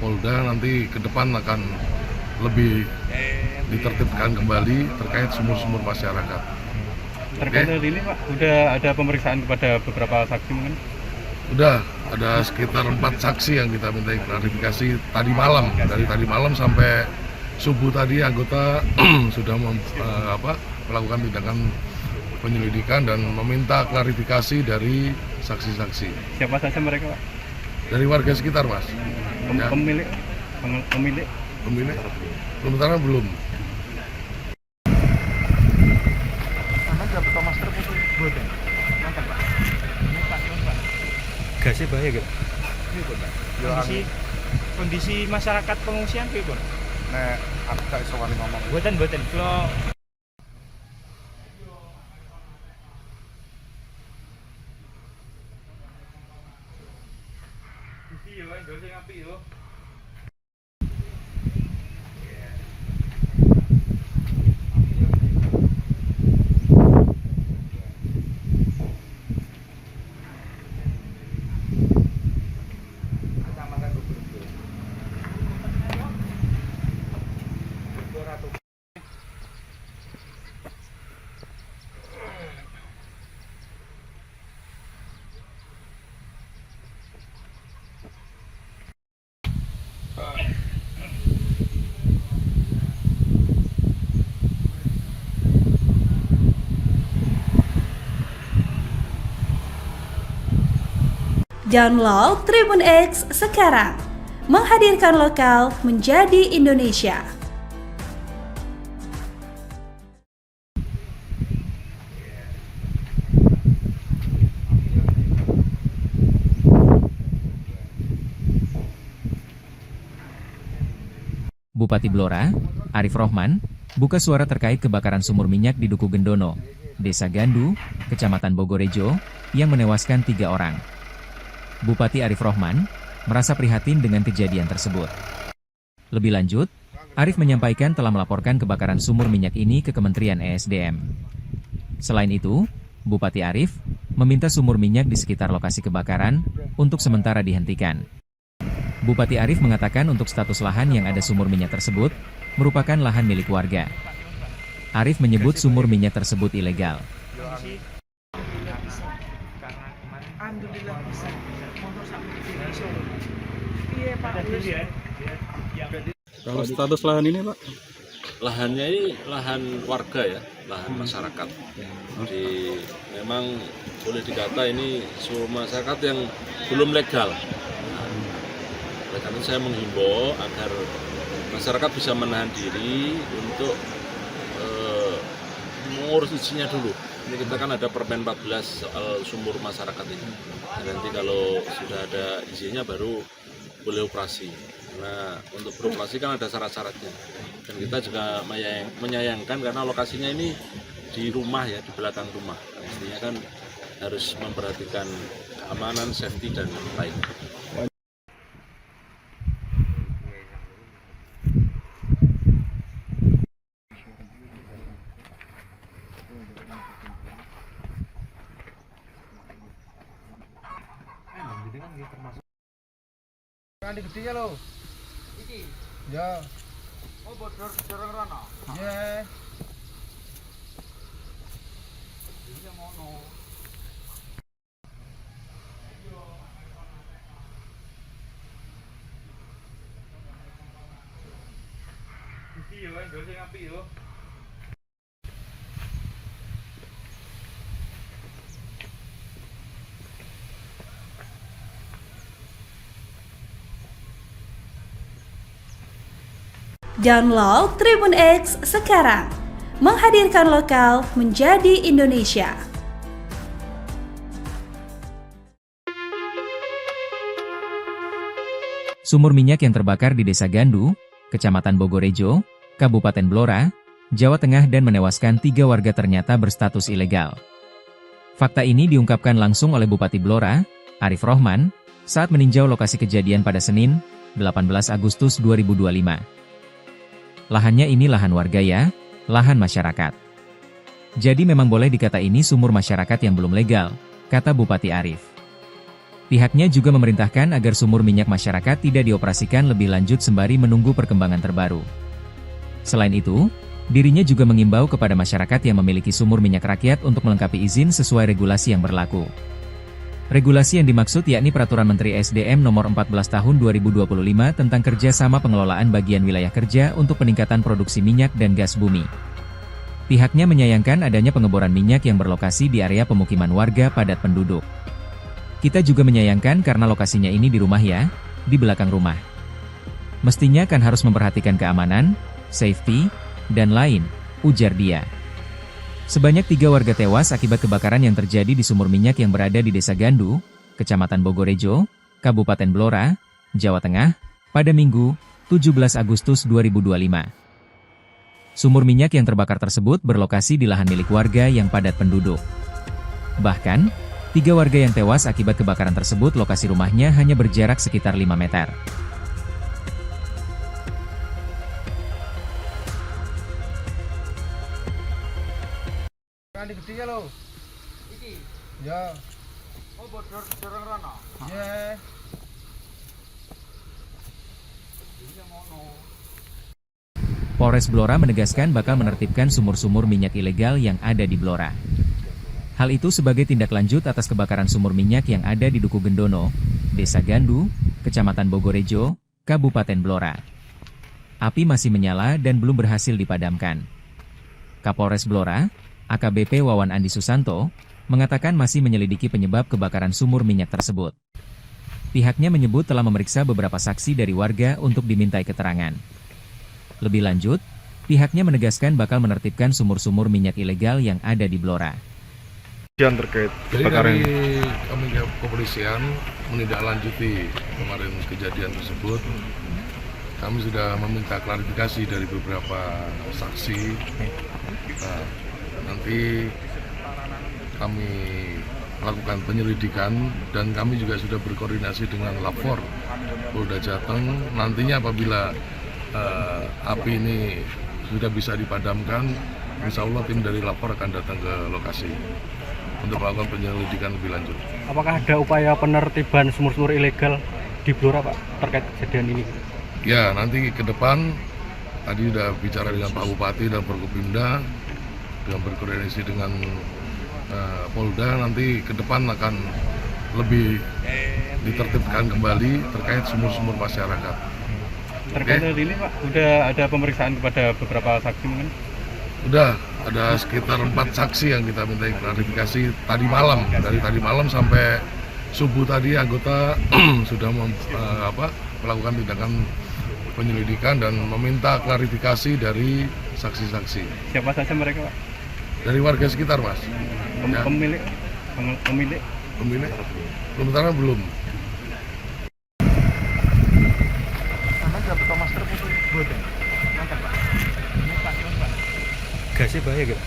Polda, nanti ke depan akan lebih ditertibkan kembali terkait sumur-sumur masyarakat. Terkait hal ini Pak, udah ada pemeriksaan kepada beberapa saksi mungkin? Udah ada sekitar 4 saksi yang kita minta klarifikasi tadi malam. Dari tadi malam sampai subuh tadi anggota sudah melakukan tindakan penyelidikan dan meminta klarifikasi dari saksi-saksi. Siapa saja mereka Pak? Dari warga sekitar, Mas. Ya. Pemilik? Sementara belum. Gasnya bahaya gitu? Kondisi masyarakat pengungsian piye, Bor? Nek aku gak iso wani ngomong. Mboten kula iki yo ndol sing apik yo. Download Tribun X sekarang, menghadirkan lokal menjadi Indonesia. Bupati Blora, Arif Rohman, buka suara terkait kebakaran sumur minyak di Duku Gendono, Desa Gandu, Kecamatan Bogorejo, yang menewaskan 3 orang. Bupati Arif Rohman merasa prihatin dengan kejadian tersebut. Lebih lanjut, Arif menyampaikan telah melaporkan kebakaran sumur minyak ini ke Kementerian ESDM. Selain itu, Bupati Arif meminta sumur minyak di sekitar lokasi kebakaran untuk sementara dihentikan. Bupati Arif mengatakan untuk status lahan yang ada sumur minyak tersebut merupakan lahan milik warga. Arif menyebut sumur minyak tersebut ilegal. Kalau status lahan ini Pak? Lahannya ini lahan warga ya, lahan masyarakat. Jadi memang boleh dikata ini sumur masyarakat yang belum legal. Oleh karena itu saya menghimbau agar masyarakat bisa menahan diri untuk mengurus izinnya dulu. Ini kita kan ada Permen 14 soal sumur masyarakat ini. Nanti kalau sudah ada izinnya baru boleh operasi. Nah, untuk beroperasi kan ada syarat-syaratnya. Dan kita juga menyayangkan karena lokasinya ini di rumah ya, di belakang rumah. Artinya kan harus memperhatikan keamanan, safety dan lain. Kan gede ya lo. Iki. Ya. Oh, bodor dorong rono. Iya. Iki ngono. Iki yo ndol sing apik yo. Download Tribun X sekarang. Menghadirkan lokal menjadi Indonesia. Sumur minyak yang terbakar di Desa Gandu, Kecamatan Bogorejo, Kabupaten Blora, Jawa Tengah dan menewaskan 3 warga ternyata berstatus ilegal. Fakta ini diungkapkan langsung oleh Bupati Blora, Arif Rohman, saat meninjau lokasi kejadian pada Senin, 18 Agustus 2025. Lahannya ini lahan warga ya, lahan masyarakat. Jadi memang boleh dikata ini sumur masyarakat yang belum legal, kata Bupati Arif. Pihaknya juga memerintahkan agar sumur minyak masyarakat tidak dioperasikan lebih lanjut sembari menunggu perkembangan terbaru. Selain itu, dirinya juga mengimbau kepada masyarakat yang memiliki sumur minyak rakyat untuk melengkapi izin sesuai regulasi yang berlaku. Regulasi yang dimaksud yakni Peraturan Menteri SDM Nomor 14 Tahun 2025 tentang kerjasama pengelolaan bagian wilayah kerja untuk peningkatan produksi minyak dan gas bumi. Pihaknya menyayangkan adanya pengeboran minyak yang berlokasi di area pemukiman warga padat penduduk. Kita juga menyayangkan karena lokasinya ini di rumah ya, di belakang rumah. Mestinya kan harus memperhatikan keamanan, safety, dan lain, ujar dia. Sebanyak 3 warga tewas akibat kebakaran yang terjadi di sumur minyak yang berada di Desa Gandu, Kecamatan Bogorejo, Kabupaten Blora, Jawa Tengah, pada Minggu, 17 Agustus 2025. Sumur minyak yang terbakar tersebut berlokasi di lahan milik warga yang padat penduduk. Bahkan, 3 warga yang tewas akibat kebakaran tersebut lokasi rumahnya hanya berjarak sekitar 5 meter. Kali gede lo. Iki. Ya. Oh, bodor dorong rono. Iya. Polres Blora menegaskan bakal menertibkan sumur-sumur minyak ilegal yang ada di Blora. Hal itu sebagai tindak lanjut atas kebakaran sumur minyak yang ada di Duku Gendono, Desa Gandu, Kecamatan Bogorejo, Kabupaten Blora. Api masih menyala dan belum berhasil dipadamkan. Kapolres Blora, AKBP Wawan Andi Susanto, mengatakan masih menyelidiki penyebab kebakaran sumur minyak tersebut. Pihaknya menyebut telah memeriksa beberapa saksi dari warga untuk dimintai keterangan. Lebih lanjut, pihaknya menegaskan bakal menertibkan sumur-sumur minyak ilegal yang ada di Blora. Terkait Jadi kebakaran dari kami kepolisian menindaklanjuti kemarin kejadian tersebut, kami sudah meminta klarifikasi dari beberapa saksi. Nah, nanti kami lakukan penyelidikan dan kami juga sudah berkoordinasi dengan Lapor Polda Jateng. Nantinya apabila api ini sudah bisa dipadamkan, insya Allah tim dari Lapor akan datang ke lokasi untuk melakukan penyelidikan lebih lanjut. apakah ada upaya penertiban sumur-sumur ilegal di Blora Pak terkait kejadian ini? Ya, nanti ke depan tadi sudah bicara dengan Pak Bupati dan Forkopimda dengan berkoordinasi dengan Polda, nanti ke depan akan lebih ditertibkan kembali terkait sumur-sumur masyarakat. Terkait hal ini Pak, udah ada pemeriksaan kepada beberapa saksi mungkin? Udah ada sekitar 4 saksi yang kita minta klarifikasi tadi malam. Dari tadi malam sampai subuh tadi anggota sudah melakukan tindakan penyelidikan dan meminta klarifikasi dari saksi-saksi. Siapa saja mereka Pak? Dari warga sekitar, Mas. Ya. Pemilik? Sementara belum. Gasnya bahaya gitu?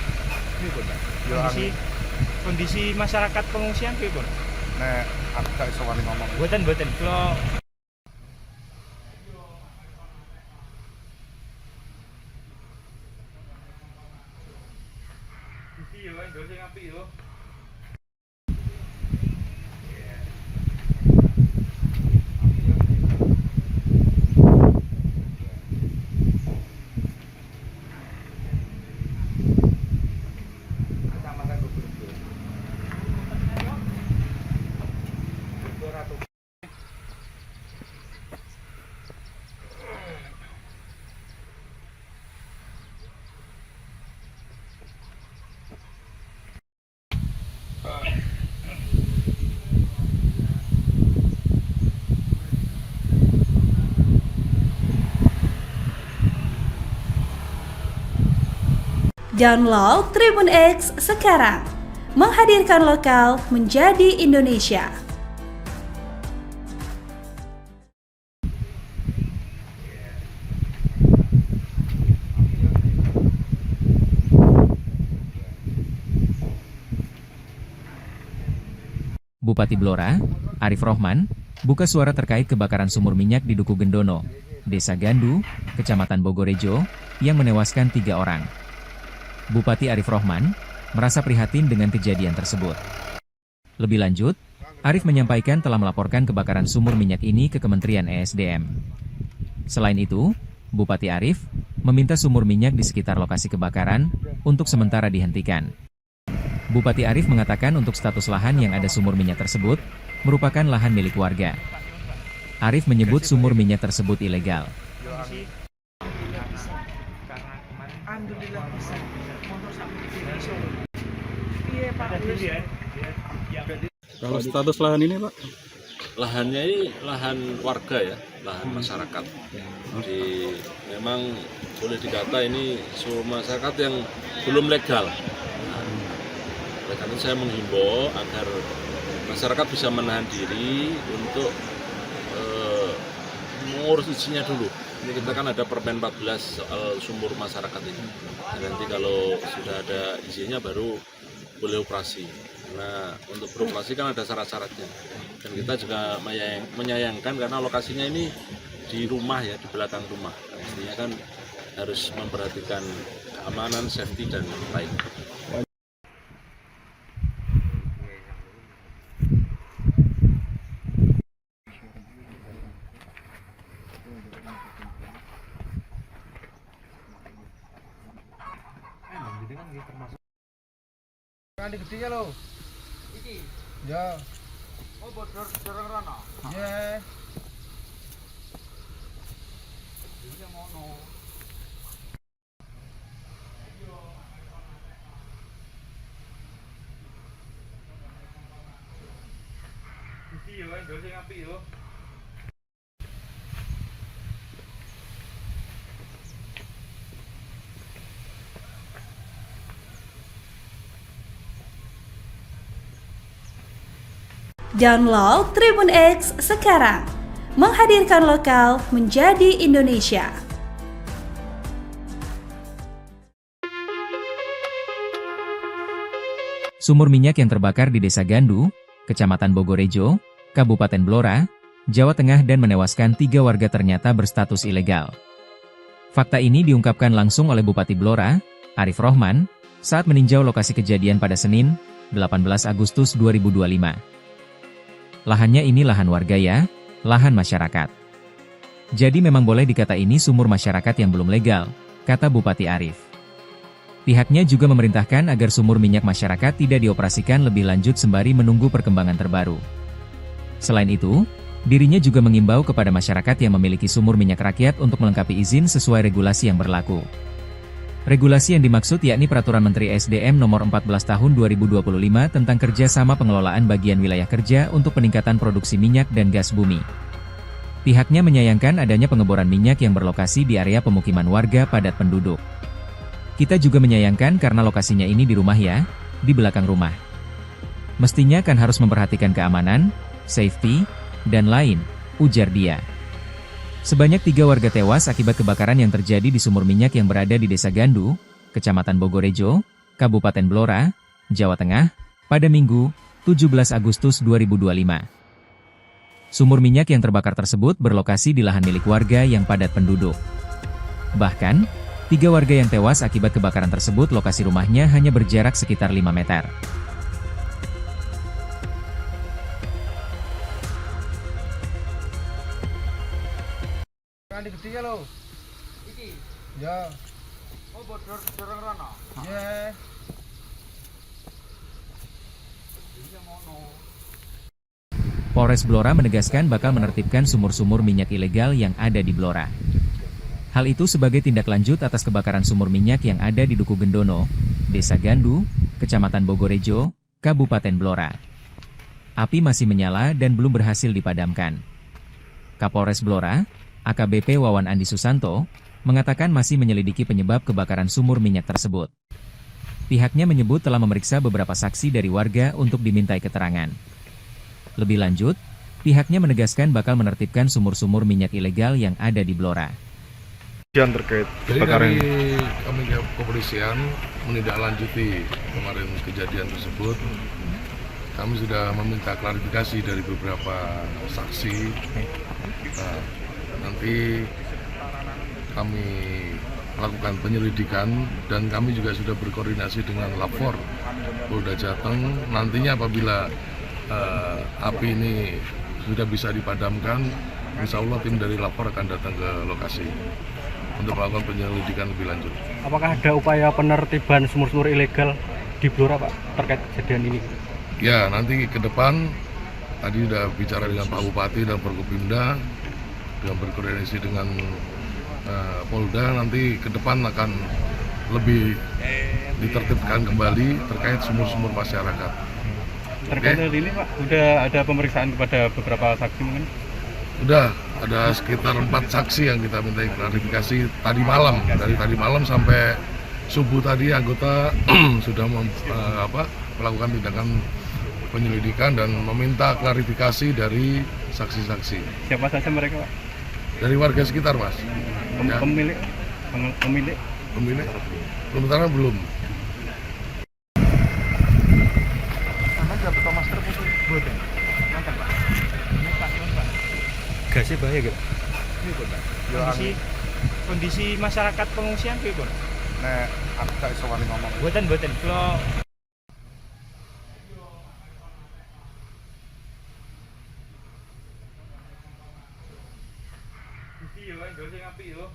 Kondisi masyarakat pengungsian piye, Bor? Nek aku gak iso wani ngomong. Mboten kula iki yo ndol sing apik yo. Download Tribun X sekarang. Menghadirkan lokal menjadi Indonesia. Bupati Blora, Arif Rohman, buka suara terkait kebakaran sumur minyak di Duku Gendono, Desa Gandu, Kecamatan Bogorejo, yang menewaskan 3 orang. Bupati Arif Rohman merasa prihatin dengan kejadian tersebut. Lebih lanjut, Arif menyampaikan telah melaporkan kebakaran sumur minyak ini ke Kementerian ESDM. Selain itu, Bupati Arif meminta sumur minyak di sekitar lokasi kebakaran untuk sementara dihentikan. Bupati Arif mengatakan untuk status lahan yang ada sumur minyak tersebut merupakan lahan milik warga. Arif menyebut sumur minyak tersebut ilegal. Kalau status lahan ini Pak? Lahannya ini lahan warga ya, lahan masyarakat. Jadi memang boleh dikata ini sumur masyarakat yang belum legal. Oleh karena saya menghimbau agar masyarakat bisa menahan diri untuk mengurus izinnya dulu. Ini kita kan ada Permen 14 soal sumur masyarakat ini. Nanti kalau sudah ada izinnya baru boleh operasi. Karena untuk beroperasi kan ada syarat-syaratnya. Dan kita juga menyayangkan karena lokasinya ini di rumah ya, di belakang rumah. Mestinya kan harus memperhatikan keamanan, safety dan lain. Kali gede lo. Iki. Ya. Oh, bodor dorong rono. Iya. Iki ngono. Iki yo, ndol sing apik yo. Download Tribun X sekarang. Menghadirkan lokal menjadi Indonesia. Sumur minyak yang terbakar di Desa Gandu, Kecamatan Bogorejo, Kabupaten Blora, Jawa Tengah dan menewaskan 3 warga ternyata berstatus ilegal. Fakta ini diungkapkan langsung oleh Bupati Blora, Arif Rohman, saat meninjau lokasi kejadian pada Senin, 18 Agustus 2025. Lahannya ini lahan warga ya, lahan masyarakat. Jadi memang boleh dikata ini sumur masyarakat yang belum legal, kata Bupati Arif. Pihaknya juga memerintahkan agar sumur minyak masyarakat tidak dioperasikan lebih lanjut sembari menunggu perkembangan terbaru. Selain itu, dirinya juga mengimbau kepada masyarakat yang memiliki sumur minyak rakyat untuk melengkapi izin sesuai regulasi yang berlaku. Regulasi yang dimaksud yakni Peraturan Menteri SDM Nomor 14 Tahun 2025 tentang kerjasama pengelolaan bagian wilayah kerja untuk peningkatan produksi minyak dan gas bumi. Pihaknya menyayangkan adanya pengeboran minyak yang berlokasi di area pemukiman warga padat penduduk. Kita juga menyayangkan karena lokasinya ini di rumah ya, di belakang rumah. Mestinya kan harus memperhatikan keamanan, safety, dan lain, ujar dia. Sebanyak 3 warga tewas akibat kebakaran yang terjadi di sumur minyak yang berada di Desa Gandu, Kecamatan Bogorejo, Kabupaten Blora, Jawa Tengah, pada Minggu, 17 Agustus 2025. Sumur minyak yang terbakar tersebut berlokasi di lahan milik warga yang padat penduduk. Bahkan, 3 warga yang tewas akibat kebakaran tersebut lokasi rumahnya hanya berjarak sekitar 5 meter. Kali gede lo. Iki. Ya. Oh, bodor dorong rono. Iya. Iki ngono. Polres Blora menegaskan bakal menertibkan sumur-sumur minyak ilegal yang ada di Blora. Hal itu sebagai tindak lanjut atas kebakaran sumur minyak yang ada di Duku Gendono, Desa Gandu, Kecamatan Bogorejo, Kabupaten Blora. Api masih menyala dan belum berhasil dipadamkan. Kapolres Blora, AKBP Wawan Andi Susanto, mengatakan masih menyelidiki penyebab kebakaran sumur minyak tersebut. Pihaknya menyebut telah memeriksa beberapa saksi dari warga untuk dimintai keterangan. Lebih lanjut, pihaknya menegaskan bakal menertibkan sumur-sumur minyak ilegal yang ada di Blora. Yang terkait Jadi perkara dari ini. kami kepolisian menindaklanjuti kemarin kejadian tersebut, kami sudah meminta klarifikasi dari beberapa saksi. Nah, nanti kami melakukan penyelidikan dan kami juga sudah berkoordinasi dengan Lapor Polda Jateng. Nantinya apabila api ini sudah bisa dipadamkan, insya Allah tim dari Lapor akan datang ke lokasi untuk melakukan penyelidikan lebih lanjut. Apakah ada upaya penertiban sumur-sumur ilegal di Blora Pak terkait kejadian ini? Ya, nanti ke depan tadi sudah bicara dengan Pak Bupati dan Forkopimda, dengan berkoordinasi dengan Polda, nanti ke depan akan lebih ditertibkan kembali terkait sumur-sumur masyarakat. Terkait hal ini Pak, udah ada pemeriksaan kepada beberapa saksi mungkin? Udah ada sekitar 4 saksi yang kita minta klarifikasi tadi malam. Dari tadi malam sampai subuh tadi anggota sudah melakukan tindakan penyelidikan dan meminta klarifikasi dari saksi-saksi. Siapa saja mereka Pak? Dari warga sekitar, Mas. Ya. Pemilik? Sementara belum. Gasnya bahaya gitu. Kondisi masyarakat pengungsian piye, Bun? Nek aku gak iso wani ngomong. Mboten kula iki yo ndol sing apik yo.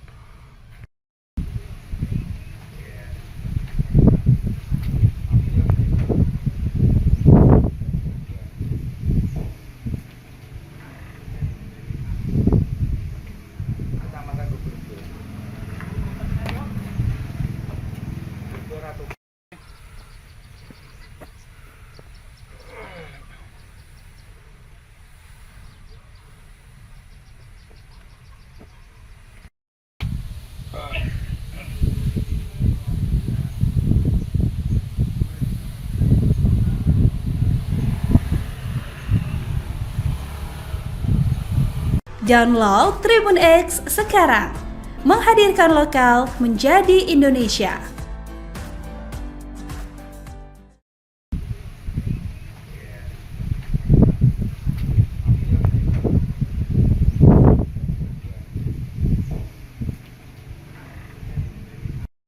Download Tribun X sekarang, menghadirkan lokal menjadi Indonesia.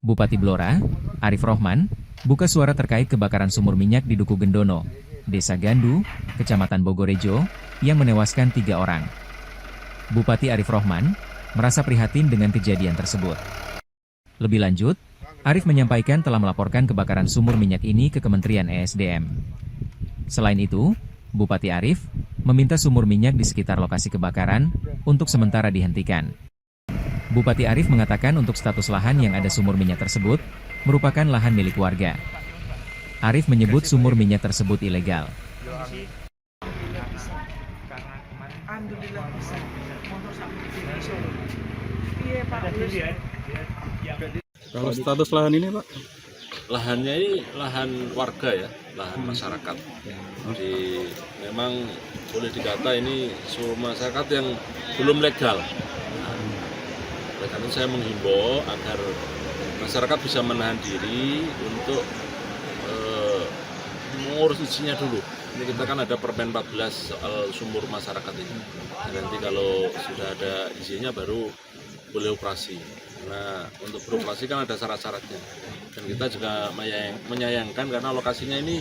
Bupati Blora, Arif Rohman, buka suara terkait kebakaran sumur minyak di Duku Gendono, Desa Gandu, Kecamatan Bogorejo, yang menewaskan 3 orang. Bupati Arif Rohman merasa prihatin dengan kejadian tersebut. Lebih lanjut, Arif menyampaikan telah melaporkan kebakaran sumur minyak ini ke Kementerian ESDM. Selain itu, Bupati Arif meminta sumur minyak di sekitar lokasi kebakaran untuk sementara dihentikan. Bupati Arif mengatakan untuk status lahan yang ada sumur minyak tersebut merupakan lahan milik warga. Arif menyebut sumur minyak tersebut ilegal. Kalau status lahan ini Pak? Lahannya ini lahan warga ya, lahan masyarakat. Jadi memang boleh dikata ini sumur masyarakat yang belum legal. Oleh karena itu saya menghimbau agar masyarakat bisa menahan diri untuk mengurus izinnya dulu. Ini kita kan ada Permen 14 soal sumur masyarakat ini. Nanti kalau sudah ada izinnya baru boleh operasi. Nah, untuk beroperasi kan ada syarat-syaratnya. Dan kita juga menyayangkan karena lokasinya ini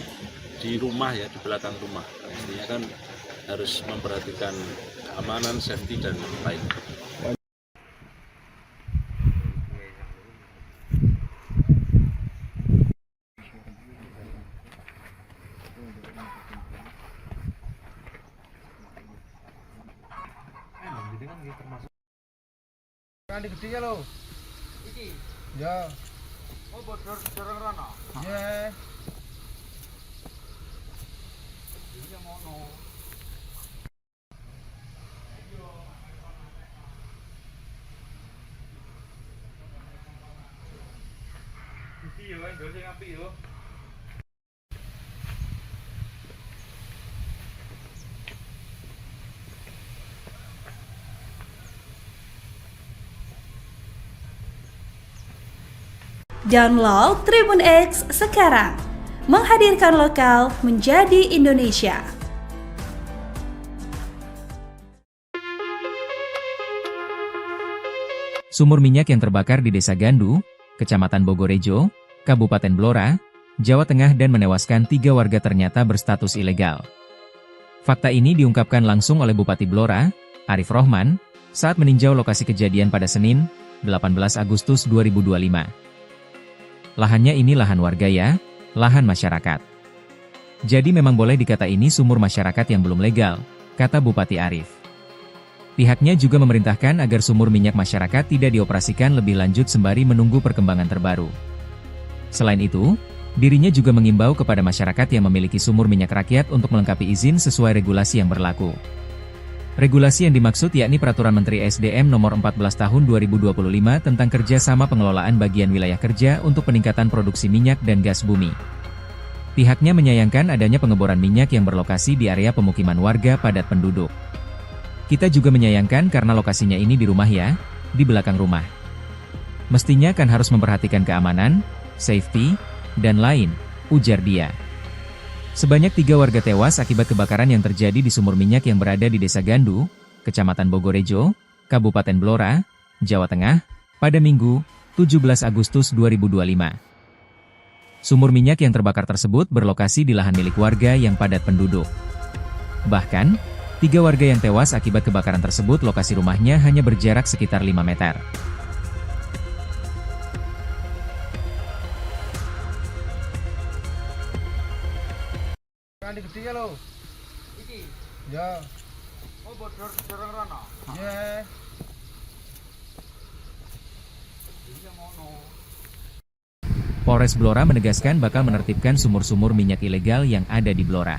di rumah ya, di belakang rumah. Pastinya kan harus memperhatikan keamanan, safety dan lain. Kan gede ya lo. Iki. Ya. Oh, bodor dorong rono. Iya. Iya mono. iki yo ndol sing apik yo. Download Tribun X sekarang, menghadirkan lokal menjadi Indonesia. Sumur minyak yang terbakar di Desa Gandu, Kecamatan Bogorejo, Kabupaten Blora, Jawa Tengah dan menewaskan 3 warga ternyata berstatus ilegal. Fakta ini diungkapkan langsung oleh Bupati Blora, Arif Rohman, saat meninjau lokasi kejadian pada Senin, 18 Agustus 2025. Lahannya ini lahan warga ya, lahan masyarakat. Jadi memang boleh dikata ini sumur masyarakat yang belum legal, kata Bupati Arif. Pihaknya juga memerintahkan agar sumur minyak masyarakat tidak dioperasikan lebih lanjut sembari menunggu perkembangan terbaru. Selain itu, dirinya juga mengimbau kepada masyarakat yang memiliki sumur minyak rakyat untuk melengkapi izin sesuai regulasi yang berlaku. Regulasi yang dimaksud yakni Peraturan Menteri SDM Nomor 14 Tahun 2025 tentang kerjasama pengelolaan bagian wilayah kerja untuk peningkatan produksi minyak dan gas bumi. Pihaknya menyayangkan adanya pengeboran minyak yang berlokasi di area pemukiman warga padat penduduk. Kita juga menyayangkan karena lokasinya ini di rumah ya, di belakang rumah. Mestinya kan harus memperhatikan keamanan, safety, dan lain, ujar dia. Sebanyak 3 warga tewas akibat kebakaran yang terjadi di sumur minyak yang berada di Desa Gandu, Kecamatan Bogorejo, Kabupaten Blora, Jawa Tengah, pada Minggu, 17 Agustus 2025. Sumur minyak yang terbakar tersebut berlokasi di lahan milik warga yang padat penduduk. Bahkan, 3 warga yang tewas akibat kebakaran tersebut lokasi rumahnya hanya berjarak sekitar 5 meter. Kan gede ya lo. Iki. Ya. Oh, bodor dorong rono. Iya. Polres Blora menegaskan bakal menertibkan sumur-sumur minyak ilegal yang ada di Blora.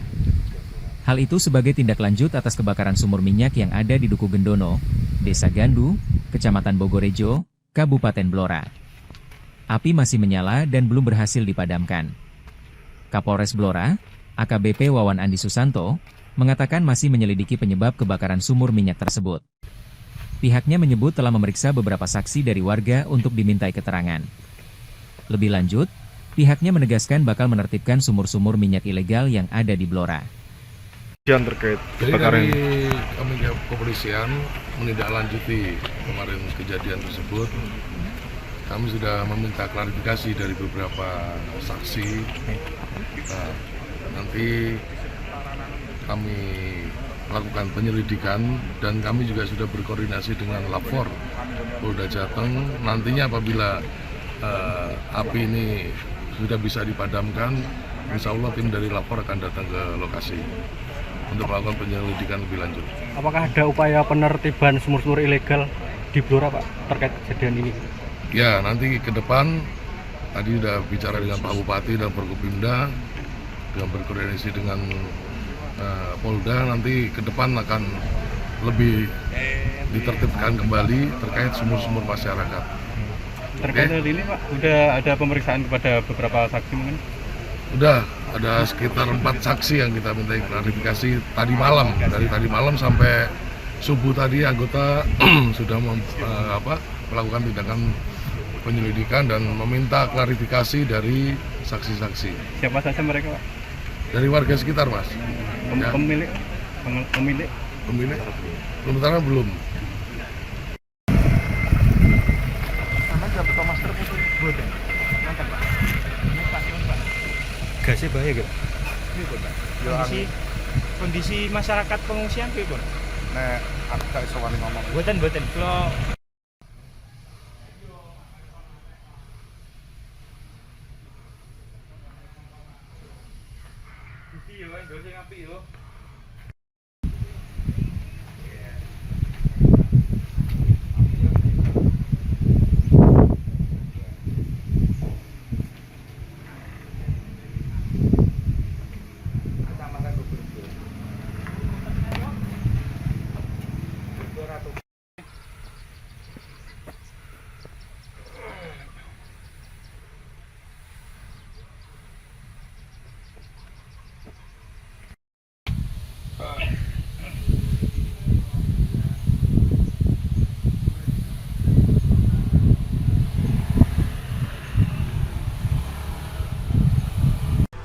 Hal itu sebagai tindak lanjut atas kebakaran sumur minyak yang ada di Duku Gendono, Desa Gandu, Kecamatan Bogorejo, Kabupaten Blora. Api masih menyala dan belum berhasil dipadamkan. Kapolres Blora, AKBP Wawan Andi Susanto, mengatakan masih menyelidiki penyebab kebakaran sumur minyak tersebut. Pihaknya menyebut telah memeriksa beberapa saksi dari warga untuk dimintai keterangan. Lebih lanjut, pihaknya menegaskan bakal menertibkan sumur-sumur minyak ilegal yang ada di Blora. Yang terkait Jadi kebakaran dari kami kepolisian menindaklanjuti kemarin kejadian tersebut, kami sudah meminta klarifikasi dari beberapa saksi. Nah, nanti kami lakukan penyelidikan dan kami juga sudah berkoordinasi dengan Lapor Polda Jateng. Nantinya apabila api ini sudah bisa dipadamkan, insya Allah tim dari Lapor akan datang ke lokasi untuk melakukan penyelidikan lebih lanjut. apakah ada upaya penertiban sumur-sumur ilegal di Blora Pak terkait kejadian ini? Ya, nanti ke depan tadi sudah bicara dengan Pak Bupati dan Forkopimda dengan berkoordinasi dengan Polda, nanti ke depan akan lebih ditertibkan kembali terkait sumur-sumur masyarakat. Terkait hal ini Pak, udah ada pemeriksaan kepada beberapa saksi mungkin? Udah ada sekitar 4 saksi yang kita minta klarifikasi tadi malam. Dari tadi malam sampai subuh tadi anggota sudah melakukan tindakan penyelidikan dan meminta klarifikasi dari saksi-saksi. Siapa saja mereka Pak? Dari warga sekitar, Mas. Ya. Pemilik? Sementara belum. Gasnya bahaya gitu. Kondisi masyarakat pengungsian piye, Bun? Nek aku gak iso wani ngomong. Mboten kula iki yo ndol sing apik yo.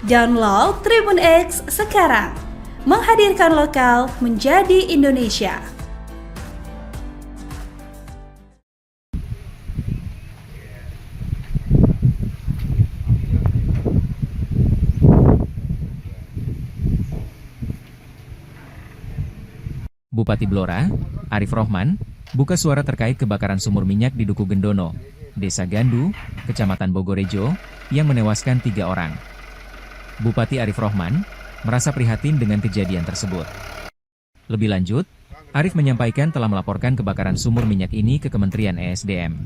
Download Tribun X sekarang. Menghadirkan lokal menjadi Indonesia. Bupati Blora, Arif Rohman, buka suara terkait kebakaran sumur minyak di Duku Gendono, Desa Gandu, Kecamatan Bogorejo, yang menewaskan 3 orang. Bupati Arif Rohman merasa prihatin dengan kejadian tersebut. Lebih lanjut, Arif menyampaikan telah melaporkan kebakaran sumur minyak ini ke Kementerian ESDM.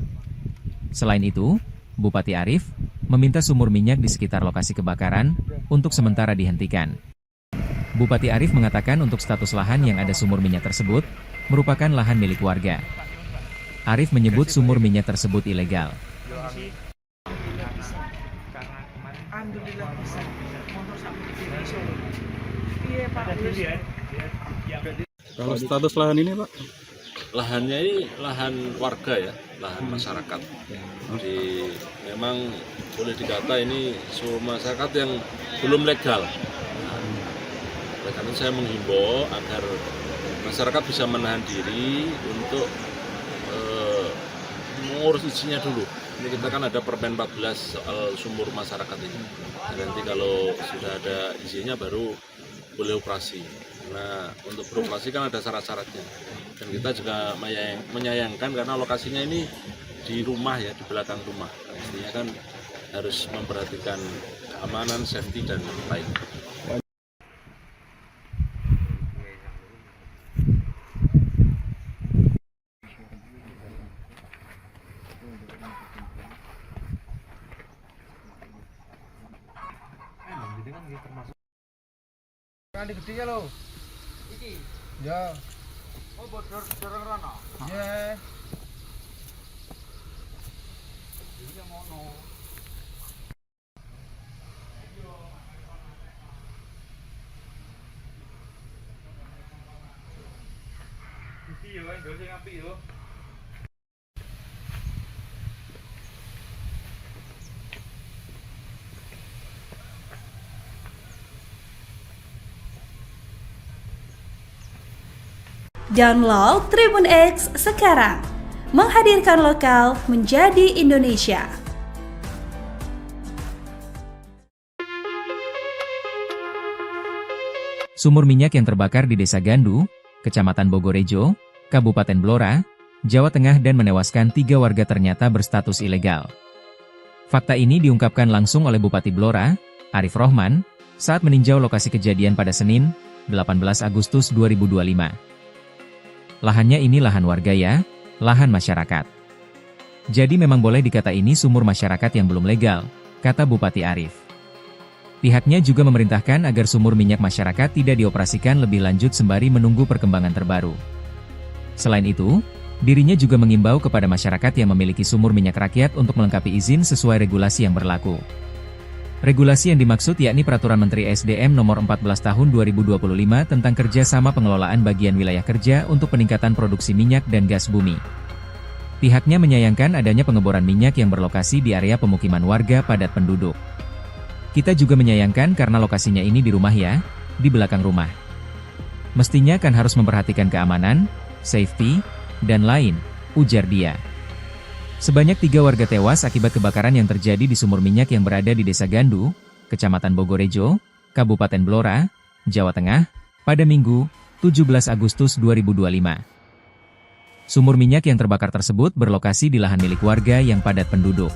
Selain itu, Bupati Arif meminta sumur minyak di sekitar lokasi kebakaran untuk sementara dihentikan. Bupati Arif mengatakan untuk status lahan yang ada sumur minyak tersebut merupakan lahan milik warga. Arif menyebut sumur minyak tersebut ilegal. Kalau status lahan ini Pak? Lahannya ini lahan warga ya, lahan masyarakat. Jadi memang boleh dikata ini sumur masyarakat yang belum legal. Oleh karena saya menghimbau agar masyarakat bisa menahan diri untuk mengurus izinnya dulu. Ini kita kan ada Permen 14 soal sumur masyarakat ini. Nanti kalau sudah ada izinnya baru boleh operasi. Nah, untuk beroperasi kan ada syarat-syaratnya. Dan kita juga menyayangkan karena lokasinya ini di rumah ya, di belakang rumah. Mestinya kan harus memperhatikan keamanan, safety, dan lain. Kan gede ya lo. Iki. Ya. Oh, bodor dorong rono. Iya. Iki ngono. Iki yo, ndol sing apik yo. Download Tribun X sekarang. Menghadirkan lokal menjadi Indonesia. Sumur minyak yang terbakar di Desa Gandu, Kecamatan Bogorejo, Kabupaten Blora, Jawa Tengah dan menewaskan 3 warga ternyata berstatus ilegal. Fakta ini diungkapkan langsung oleh Bupati Blora, Arif Rohman, saat meninjau lokasi kejadian pada Senin, 18 Agustus 2025. Lahannya ini lahan warga ya, lahan masyarakat. Jadi memang boleh dikata ini sumur masyarakat yang belum legal, kata Bupati Arif. Pihaknya juga memerintahkan agar sumur minyak masyarakat tidak dioperasikan lebih lanjut sembari menunggu perkembangan terbaru. Selain itu, dirinya juga mengimbau kepada masyarakat yang memiliki sumur minyak rakyat untuk melengkapi izin sesuai regulasi yang berlaku. Regulasi yang dimaksud yakni Peraturan Menteri SDM Nomor 14 Tahun 2025 tentang kerjasama pengelolaan bagian wilayah kerja untuk peningkatan produksi minyak dan gas bumi. Pihaknya menyayangkan adanya pengeboran minyak yang berlokasi di area pemukiman warga padat penduduk. Kita juga menyayangkan karena lokasinya ini di rumah ya, di belakang rumah. Mestinya kan harus memperhatikan keamanan, safety, dan lain, ujar dia. Sebanyak 3 warga tewas akibat kebakaran yang terjadi di sumur minyak yang berada di Desa Gandu, Kecamatan Bogorejo, Kabupaten Blora, Jawa Tengah, pada Minggu, 17 Agustus 2025. Sumur minyak yang terbakar tersebut berlokasi di lahan milik warga yang padat penduduk.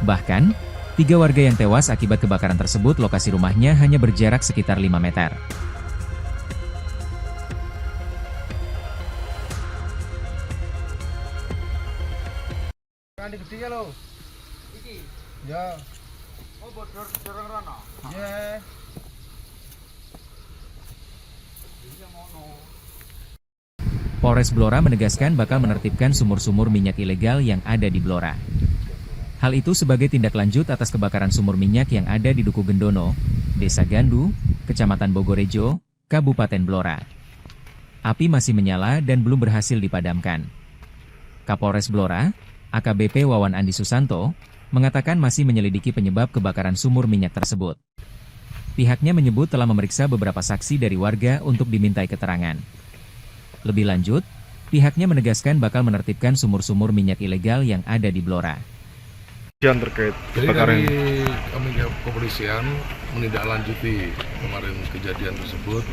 Bahkan, 3 warga yang tewas akibat kebakaran tersebut lokasi rumahnya hanya berjarak sekitar 5 meter. Kan gede ya lo. Iki. Ya. Oh, bodor dorong rono. Iya. Iki ngono. Polres Blora menegaskan bakal menertibkan sumur-sumur minyak ilegal yang ada di Blora. Hal itu sebagai tindak lanjut atas kebakaran sumur minyak yang ada di Duku Gendono, Desa Gandu, Kecamatan Bogorejo, Kabupaten Blora. Api masih menyala dan belum berhasil dipadamkan. Kapolres Blora, AKBP Wawan Andi Susanto, mengatakan masih menyelidiki penyebab kebakaran sumur minyak tersebut. Pihaknya menyebut telah memeriksa beberapa saksi dari warga untuk dimintai keterangan. Lebih lanjut, pihaknya menegaskan bakal menertibkan sumur-sumur minyak ilegal yang ada di Blora. Yang terkait Jadi kebakaran dari kami kepolisian menindaklanjuti kemarin kejadian tersebut,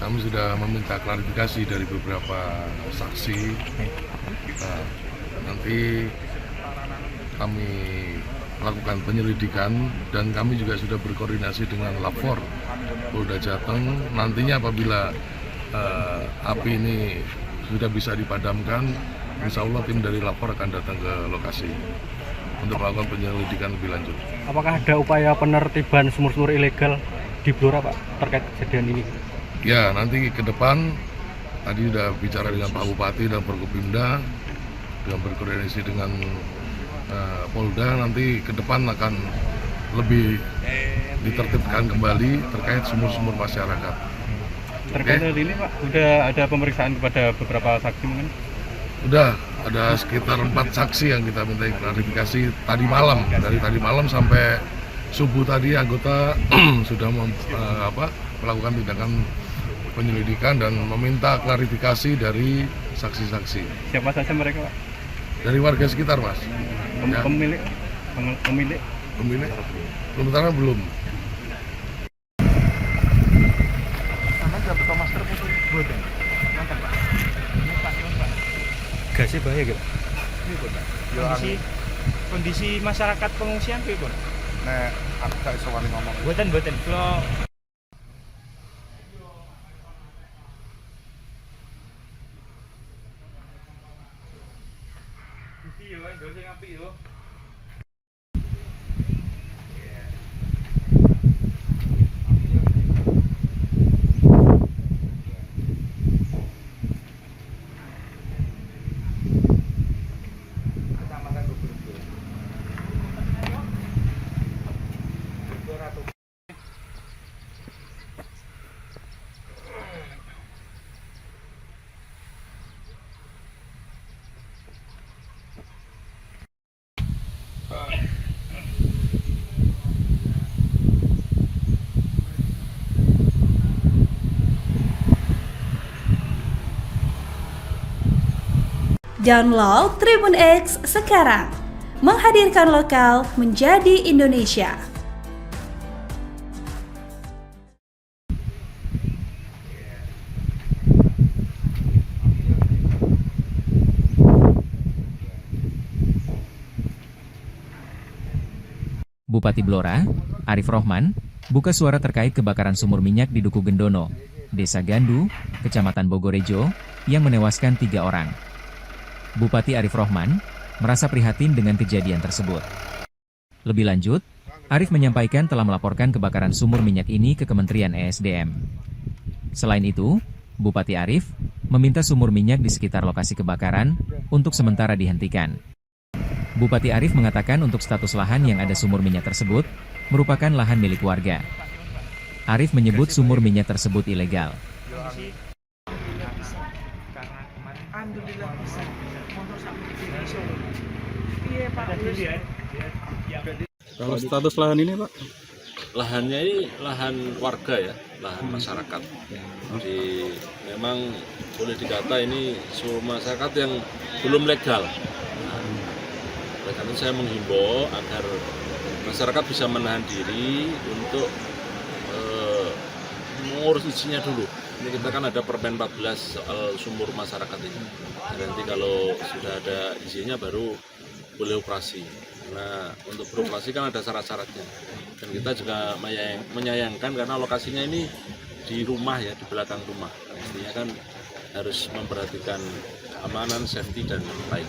kami sudah meminta klarifikasi dari beberapa saksi. Nah, nanti kami melakukan penyelidikan dan kami juga sudah berkoordinasi dengan Lapor Polda Jateng. Nantinya apabila api ini sudah bisa dipadamkan, insya Allah tim dari Lapor akan datang ke lokasi untuk melakukan penyelidikan lebih lanjut. apakah ada upaya penertiban sumur-sumur ilegal di Blora Pak terkait kejadian ini? Ya, nanti ke depan tadi sudah bicara dengan Pak Bupati dan Forkopimda, dengan berkoordinasi dengan Polda, nanti ke depan akan lebih ditertibkan kembali terkait sumur-sumur masyarakat. Terkait hal ini Pak, udah ada pemeriksaan kepada beberapa saksi mungkin? Udah ada sekitar 4 saksi yang kita minta klarifikasi tadi malam. Dari tadi malam sampai subuh tadi anggota sudah melakukan tindakan penyelidikan dan meminta klarifikasi dari saksi-saksi. Siapa saja mereka Pak? Dari warga sekitar, Mas. Ya. Pemilik? Sementara belum. Gasnya bahaya gitu. Kondisi masyarakat pengungsian pripun? Nek aku gak iso wani ngomong. Mboten kula Iki yo ndol sing apik yo. Download Tribun X sekarang, menghadirkan lokal menjadi Indonesia. Bupati Blora, Arif Rohman, buka suara terkait kebakaran sumur minyak di Duku Gendono, Desa Gandu, Kecamatan Bogorejo, yang menewaskan 3 orang. Bupati Arif Rohman merasa prihatin dengan kejadian tersebut. Lebih lanjut, Arif menyampaikan telah melaporkan kebakaran sumur minyak ini ke Kementerian ESDM. Selain itu, Bupati Arif meminta sumur minyak di sekitar lokasi kebakaran untuk sementara dihentikan. Bupati Arif mengatakan untuk status lahan yang ada sumur minyak tersebut merupakan lahan milik warga. Arif menyebut sumur minyak tersebut ilegal. Kalau status lahan ini Pak? Lahannya ini lahan warga ya, lahan masyarakat. Jadi memang boleh dikata ini sumur masyarakat yang belum legal. Oleh karena itu saya menghimbau agar masyarakat bisa menahan diri untuk mengurus izinnya dulu. Ini kita kan ada Permen 14 soal sumur masyarakat ini. Nanti kalau sudah ada izinnya baru boleh operasi. Karena untuk beroperasi kan ada syarat-syaratnya. Dan kita juga menyayangkan karena lokasinya ini di rumah ya, di belakang rumah. Mestinya kan harus memperhatikan keamanan, safety dan lain.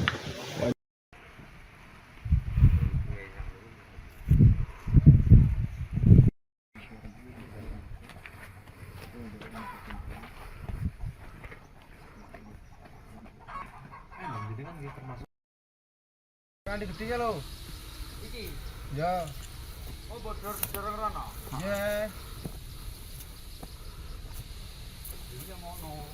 Kan gede ya lo. Iki. Ya. Oh, bodor dorong rono. Iya. Iya ngono.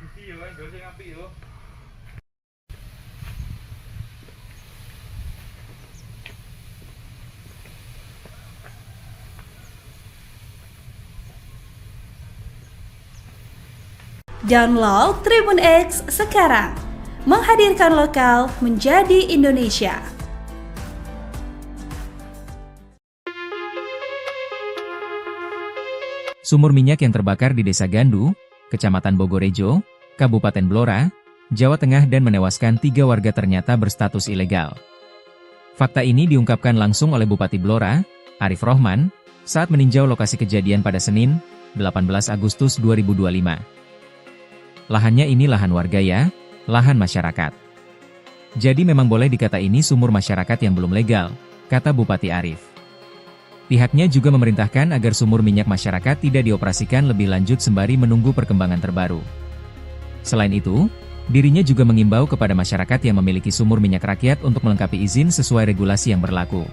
Iki Kondisi yo, ndo sing apik yo. Download Tribun X sekarang, menghadirkan lokal menjadi Indonesia. Sumur minyak yang terbakar di Desa Gandu, Kecamatan Bogorejo, Kabupaten Blora, Jawa Tengah dan menewaskan 3 warga ternyata berstatus ilegal. Fakta ini diungkapkan langsung oleh Bupati Blora, Arif Rohman, saat meninjau lokasi kejadian pada Senin, 18 Agustus 2025. Lahannya ini lahan warga ya, lahan masyarakat. Jadi memang boleh dikata ini sumur masyarakat yang belum legal, kata Bupati Arif. Pihaknya juga memerintahkan agar sumur minyak masyarakat tidak dioperasikan lebih lanjut sembari menunggu perkembangan terbaru. Selain itu, dirinya juga mengimbau kepada masyarakat yang memiliki sumur minyak rakyat untuk melengkapi izin sesuai regulasi yang berlaku.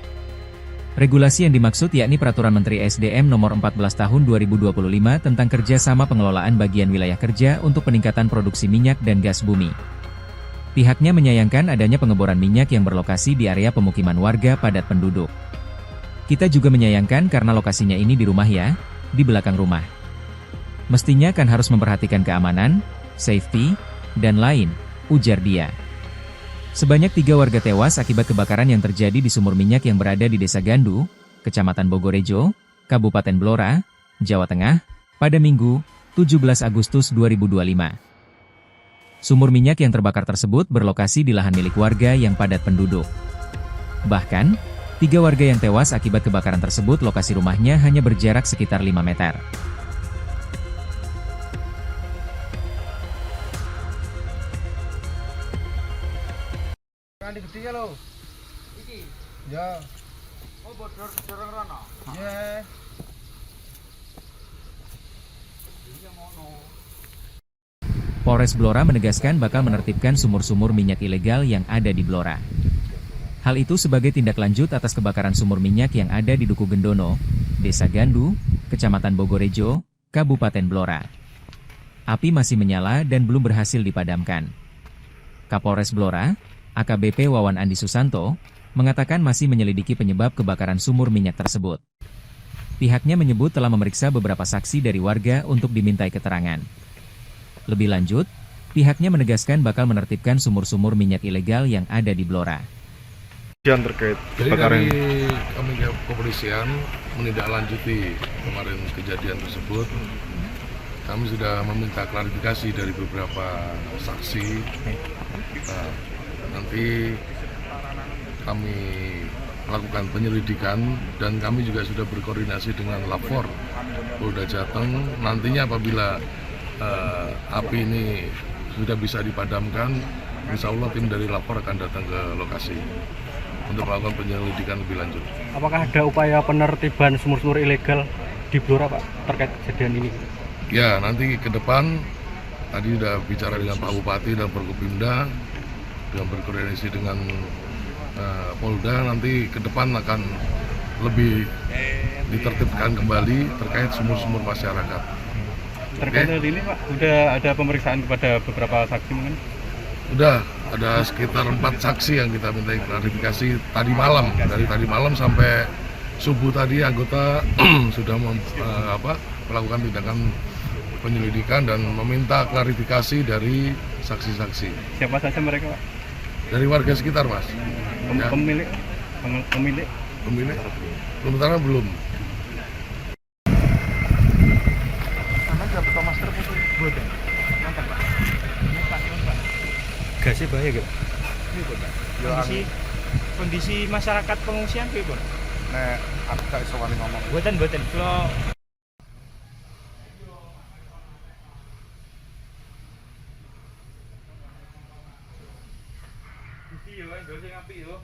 Regulasi yang dimaksud yakni Peraturan Menteri SDM Nomor 14 Tahun 2025 tentang kerjasama pengelolaan bagian wilayah kerja untuk peningkatan produksi minyak dan gas bumi. Pihaknya menyayangkan adanya pengeboran minyak yang berlokasi di area pemukiman warga padat penduduk. Kita juga menyayangkan karena lokasinya ini di rumah ya, di belakang rumah. Mestinya kan harus memperhatikan keamanan, safety, dan lain, ujar dia. Sebanyak 3 warga tewas akibat kebakaran yang terjadi di sumur minyak yang berada di Desa Gandu, Kecamatan Bogorejo, Kabupaten Blora, Jawa Tengah, pada Minggu, 17 Agustus 2025. Sumur minyak yang terbakar tersebut berlokasi di lahan milik warga yang padat penduduk. Bahkan, 3 warga yang tewas akibat kebakaran tersebut lokasi rumahnya hanya berjarak sekitar 5 meter. Kali gede lo. Iki. Ya. Oh, bodor dorong rono. Iya. Polres Blora menegaskan bakal menertibkan sumur-sumur minyak ilegal yang ada di Blora. Hal itu sebagai tindak lanjut atas kebakaran sumur minyak yang ada di Duku Gendono, Desa Gandu, Kecamatan Bogorejo, Kabupaten Blora. Api masih menyala dan belum berhasil dipadamkan. Kapolres Blora, AKBP Wawan Andi Susanto, mengatakan masih menyelidiki penyebab kebakaran sumur minyak tersebut. Pihaknya menyebut telah memeriksa beberapa saksi dari warga untuk dimintai keterangan. Lebih lanjut, pihaknya menegaskan bakal menertibkan sumur-sumur minyak ilegal yang ada di Blora. Terkait Jadi kebakaran dari kami kepolisian menindaklanjuti kemarin kejadian tersebut, kami sudah meminta klarifikasi dari beberapa saksi. Nah, nanti kami lakukan penyelidikan dan kami juga sudah berkoordinasi dengan Lapor Polda Jateng. Nantinya apabila api ini sudah bisa dipadamkan, insya Allah tim dari Lapor akan datang ke lokasi untuk melakukan penyelidikan lebih lanjut. apakah ada upaya penertiban sumur-sumur ilegal di Blora Pak terkait kejadian ini? Ya, nanti ke depan tadi sudah bicara dengan Pak Bupati dan Forkopimda dan berkoordinasi dengan Polda, nanti ke depan akan lebih ditertibkan kembali terkait sumur-sumur masyarakat. Terkait hal ini Pak, udah ada pemeriksaan kepada beberapa saksi mungkin? Udah ada sekitar 4 saksi yang kita minta klarifikasi tadi malam. Dari tadi malam sampai subuh tadi anggota sudah melakukan tindakan penyelidikan dan meminta klarifikasi dari saksi-saksi. Siapa saja mereka Pak? Dari warga sekitar, Mas. Ya. Pemilik? Sementara belum. Gasnya bahaya gitu. Kondisi masyarakat pengungsian piye, Pun? Nek aku gak iso wani ngomong. Mboten kula Iki yo, ndo sing apik yo.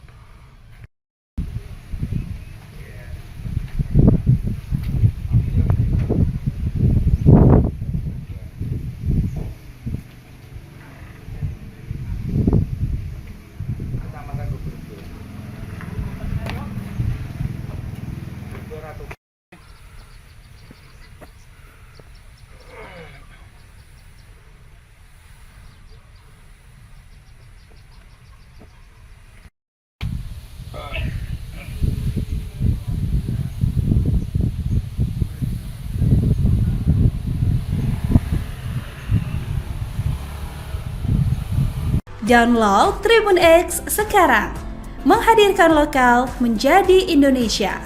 Download Tribun X sekarang, menghadirkan lokal menjadi Indonesia.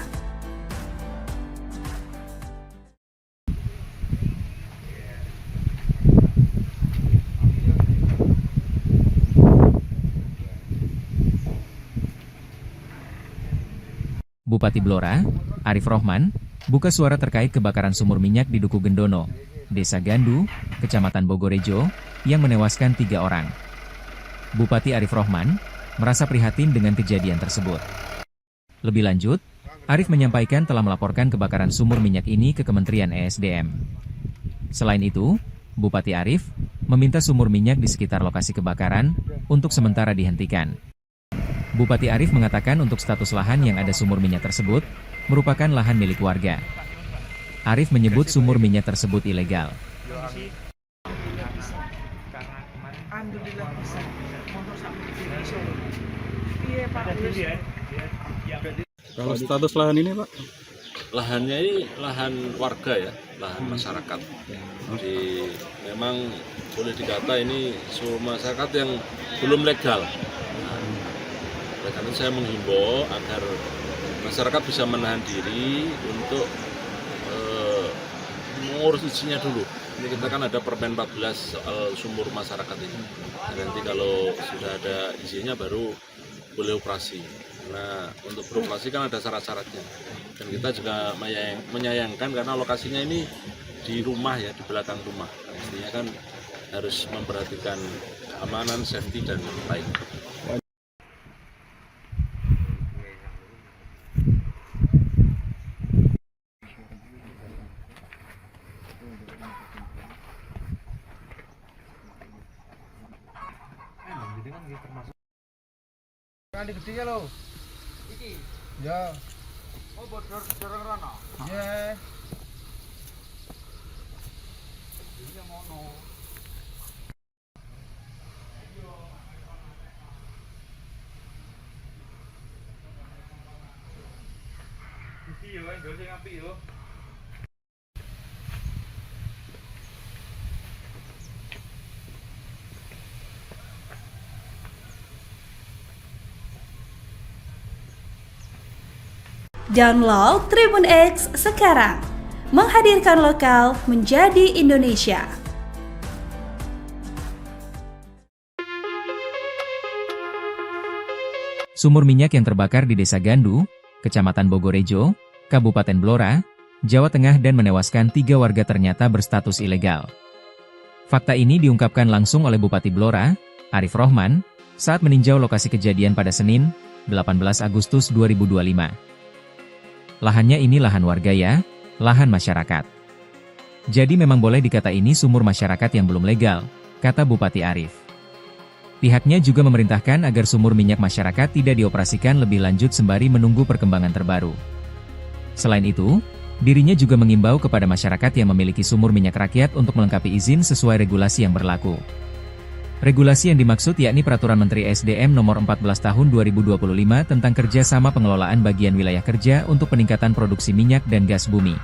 Bupati Blora, Arif Rohman, buka suara terkait kebakaran sumur minyak di Duku Gendono, Desa Gandu, Kecamatan Bogorejo, yang menewaskan 3 orang. Bupati Arif Rohman merasa prihatin dengan kejadian tersebut. Lebih lanjut, Arif menyampaikan telah melaporkan kebakaran sumur minyak ini ke Kementerian ESDM. Selain itu, Bupati Arif meminta sumur minyak di sekitar lokasi kebakaran untuk sementara dihentikan. Bupati Arif mengatakan untuk status lahan yang ada sumur minyak tersebut merupakan lahan milik warga. Arif menyebut sumur minyak tersebut ilegal. Kalau status lahan ini Pak? Lahannya ini lahan warga ya, lahan masyarakat. Jadi memang boleh dikata ini sumur masyarakat yang belum legal. Oleh karena saya menghimbau agar masyarakat bisa menahan diri untuk mengurus izinnya dulu. Ini kita kan ada Permen 14 soal sumur masyarakat ini. Nanti kalau sudah ada izinnya baru boleh operasi. Nah, untuk beroperasi kan ada syarat-syaratnya. Dan kita juga menyayangkan karena lokasinya ini di rumah ya, di belakang rumah. Mestinya kan harus memperhatikan keamanan, safety, dan lain. Kali gede lo. Iki. Ya. Oh, bodor dorong rono. Iya. Iya ngono. Iki yo, ndol sing apik yo. Download Tribun X sekarang, menghadirkan lokal menjadi Indonesia. Sumur minyak yang terbakar di Desa Gandu, Kecamatan Bogorejo, Kabupaten Blora, Jawa Tengah dan menewaskan 3 warga ternyata berstatus ilegal. Fakta ini diungkapkan langsung oleh Bupati Blora, Arif Rohman, saat meninjau lokasi kejadian pada Senin, 18 Agustus 2025. Lahannya ini lahan warga ya, lahan masyarakat. Jadi memang boleh dikata ini sumur masyarakat yang belum legal, kata Bupati Arif. Pihaknya juga memerintahkan agar sumur minyak masyarakat tidak dioperasikan lebih lanjut sembari menunggu perkembangan terbaru. Selain itu, dirinya juga mengimbau kepada masyarakat yang memiliki sumur minyak rakyat untuk melengkapi izin sesuai regulasi yang berlaku. Regulasi yang dimaksud yakni Peraturan Menteri SDM Nomor 14 Tahun 2025 tentang kerjasama pengelolaan bagian wilayah kerja untuk peningkatan produksi minyak dan gas bumi.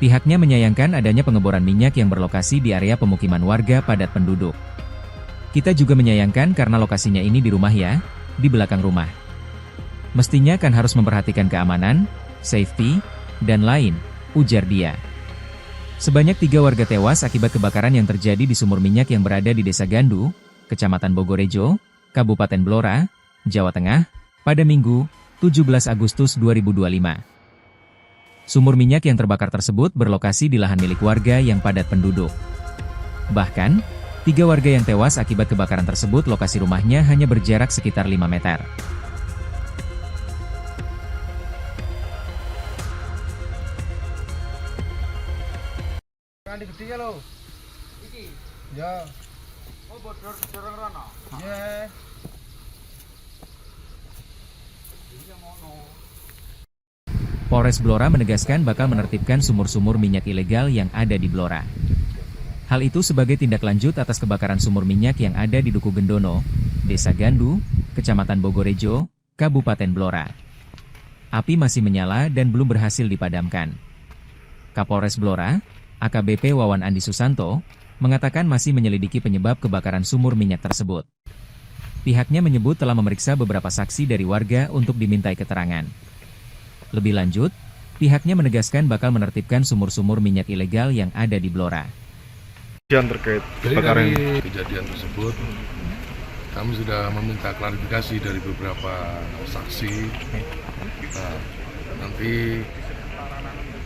Pihaknya menyayangkan adanya pengeboran minyak yang berlokasi di area pemukiman warga padat penduduk. Kita juga menyayangkan karena lokasinya ini di rumah ya, di belakang rumah. Mestinya kan harus memperhatikan keamanan, safety, dan lain, ujar dia. Sebanyak 3 warga tewas akibat kebakaran yang terjadi di sumur minyak yang berada di Desa Gandu, Kecamatan Bogorejo, Kabupaten Blora, Jawa Tengah, pada Minggu, 17 Agustus 2025. Sumur minyak yang terbakar tersebut berlokasi di lahan milik warga yang padat penduduk. Bahkan, 3 warga yang tewas akibat kebakaran tersebut lokasi rumahnya hanya berjarak sekitar 5 meter. Kali gede lo. Iki. Ya. Oh, bodor dorong rono. Iya. Iya ngono. Polres Blora menegaskan bakal menertibkan sumur-sumur minyak ilegal yang ada di Blora. Hal itu sebagai tindak lanjut atas kebakaran sumur minyak yang ada di Duku Gendono, Desa Gandu, Kecamatan Bogorejo, Kabupaten Blora. Api masih menyala dan belum berhasil dipadamkan. Kapolres Blora, AKBP Wawan Andi Susanto, mengatakan masih menyelidiki penyebab kebakaran sumur minyak tersebut. Pihaknya menyebut telah memeriksa beberapa saksi dari warga untuk dimintai keterangan. Lebih lanjut, pihaknya menegaskan bakal menertibkan sumur-sumur minyak ilegal yang ada di Blora. Terkait Jadi dari kejadian tersebut, kami sudah meminta klarifikasi dari beberapa saksi. Nah, nanti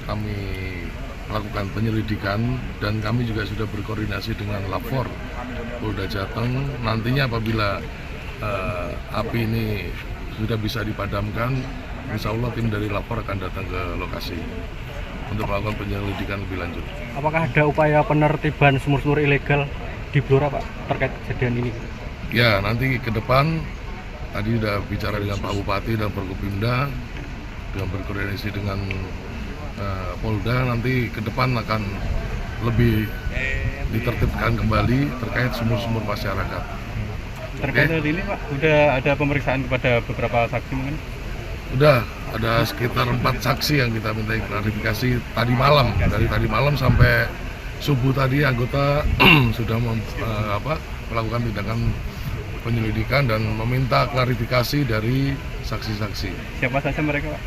kami melakukan penyelidikan dan kami juga sudah berkoordinasi dengan Lapor Polda Jateng. Nantinya apabila api ini sudah bisa dipadamkan, insya Allah tim dari Lapor akan datang ke lokasi untuk melakukan penyelidikan lebih lanjut. apakah ada upaya penertiban sumur-sumur ilegal di Blora Pak terkait kejadian ini? Ya, nanti ke depan tadi sudah bicara dengan Pak Bupati dan Forkopimda dengan berkoordinasi dengan Polda, nanti ke depan akan lebih ditertibkan kembali terkait sumur-sumur masyarakat. Terkait hal ini Pak, udah ada pemeriksaan kepada beberapa saksi mungkin? Udah ada sekitar 4 saksi yang kita minta klarifikasi tadi malam. Dari tadi malam sampai subuh tadi anggota sudah melakukan tindakan penyelidikan dan meminta klarifikasi dari saksi-saksi. Siapa saja mereka Pak?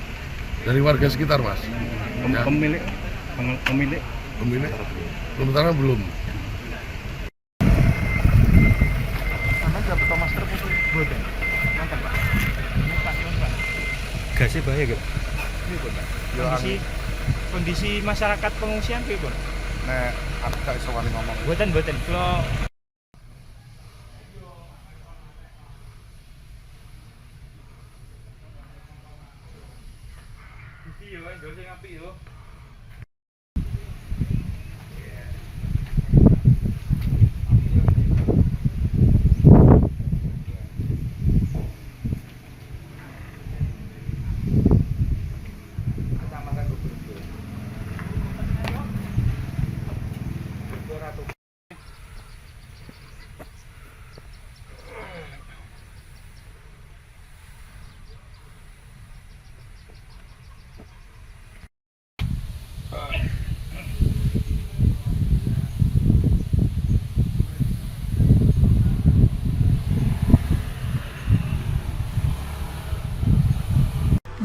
Dari warga sekitar, Mas. Ya. Pemilik? Sementara belum. Gasnya bahaya gak? Kondisi masyarakat pengungsian piye, Nek aku gak iso wani ngomong. Mboten kula iki yo ndol sing apik yo.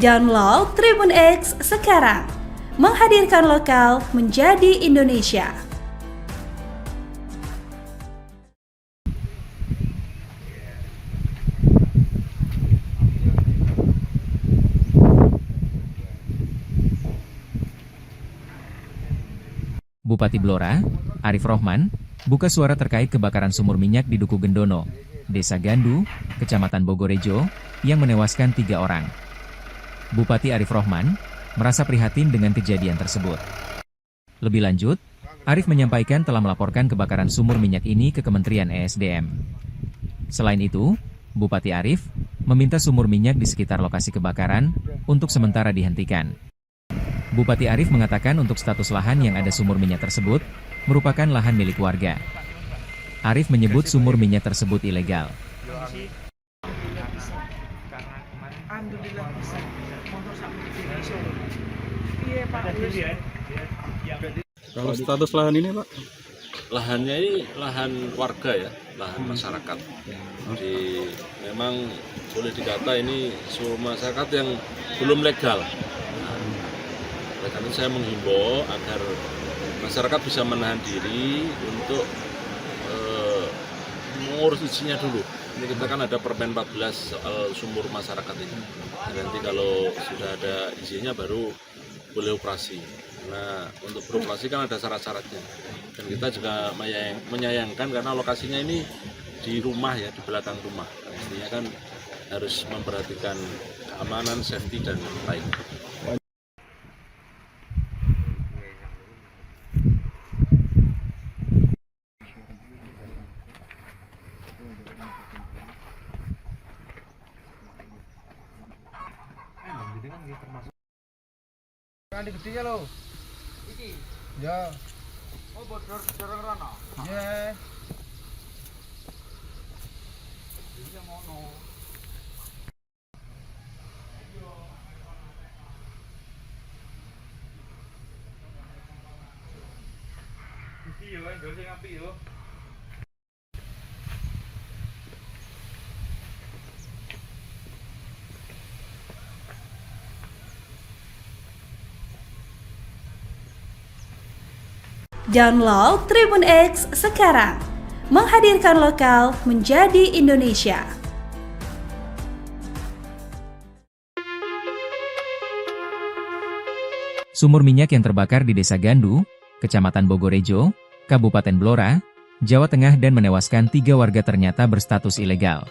Download Tribun X sekarang, menghadirkan lokal menjadi Indonesia. Bupati Blora, Arif Rohman, buka suara terkait kebakaran sumur minyak di Duku Gendono, Desa Gandu, Kecamatan Bogorejo, yang menewaskan 3 orang. Bupati Arif Rohman merasa prihatin dengan kejadian tersebut. Lebih lanjut, Arif menyampaikan telah melaporkan kebakaran sumur minyak ini ke Kementerian ESDM. Selain itu, Bupati Arif meminta sumur minyak di sekitar lokasi kebakaran untuk sementara dihentikan. Bupati Arif mengatakan untuk status lahan yang ada sumur minyak tersebut merupakan lahan milik warga. Arif menyebut sumur minyak tersebut ilegal. Kalau status lahan ini Pak? Lahannya ini lahan warga ya, lahan masyarakat. Jadi memang boleh dikata ini sumur masyarakat yang belum legal. Oleh karena itu saya menghimbau agar masyarakat bisa menahan diri untuk mengurus izinnya dulu. Ini kita kan ada Permen 14 soal sumur masyarakat ini. Nanti kalau sudah ada izinnya baru boleh operasi. Nah, untuk beroperasi kan ada syarat-syaratnya. Dan kita juga menyayangkan karena lokasinya ini di rumah ya, di belakang rumah. Artinya kan harus memperhatikan keamanan, safety dan lain. Kan gede ya lo. Iki. Ya. Oh, bodor dorong rono. Iya. Iki ngono. iki yo ndol sing apik yo. Download Tribun X sekarang. Menghadirkan lokal menjadi Indonesia. Sumur minyak yang terbakar di Desa Gandu, Kecamatan Bogorejo, Kabupaten Blora, Jawa Tengah dan menewaskan 3 warga ternyata berstatus ilegal.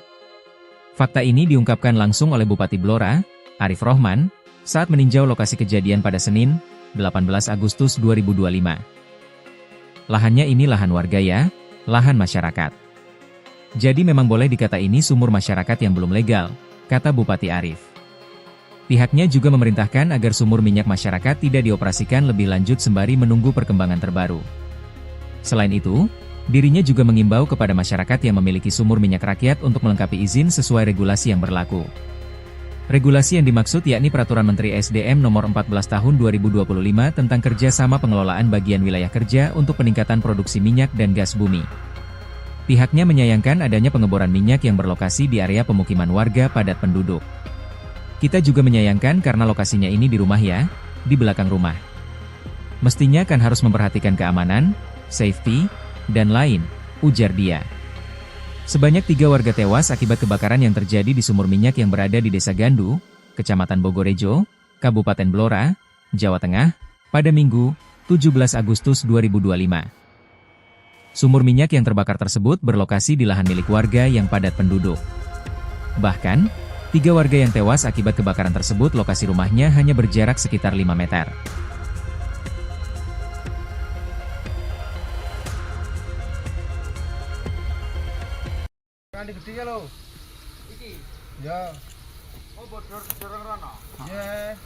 Fakta ini diungkapkan langsung oleh Bupati Blora, Arif Rohman, saat meninjau lokasi kejadian pada Senin, 18 Agustus 2025. Lahannya ini lahan warga ya, lahan masyarakat. Jadi memang boleh dikata ini sumur masyarakat yang belum legal, kata Bupati Arif. Pihaknya juga memerintahkan agar sumur minyak masyarakat tidak dioperasikan lebih lanjut sembari menunggu perkembangan terbaru. Selain itu, dirinya juga mengimbau kepada masyarakat yang memiliki sumur minyak rakyat untuk melengkapi izin sesuai regulasi yang berlaku. Regulasi yang dimaksud yakni Peraturan Menteri SDM Nomor 14 Tahun 2025 tentang kerjasama pengelolaan bagian wilayah kerja untuk peningkatan produksi minyak dan gas bumi. Pihaknya menyayangkan adanya pengeboran minyak yang berlokasi di area pemukiman warga padat penduduk. Kita juga menyayangkan karena lokasinya ini di rumah ya, di belakang rumah. Mestinya kan harus memperhatikan keamanan, safety, dan lain, ujar dia. Sebanyak 3 warga tewas akibat kebakaran yang terjadi di sumur minyak yang berada di Desa Gandu, Kecamatan Bogorejo, Kabupaten Blora, Jawa Tengah, pada Minggu, 17 Agustus 2025. Sumur minyak yang terbakar tersebut berlokasi di lahan milik warga yang padat penduduk. Bahkan, 3 warga yang tewas akibat kebakaran tersebut lokasi rumahnya hanya berjarak sekitar 5 meter. Kali gede lo. Iki. Ya. Oh, bodor dorong rono. Iya.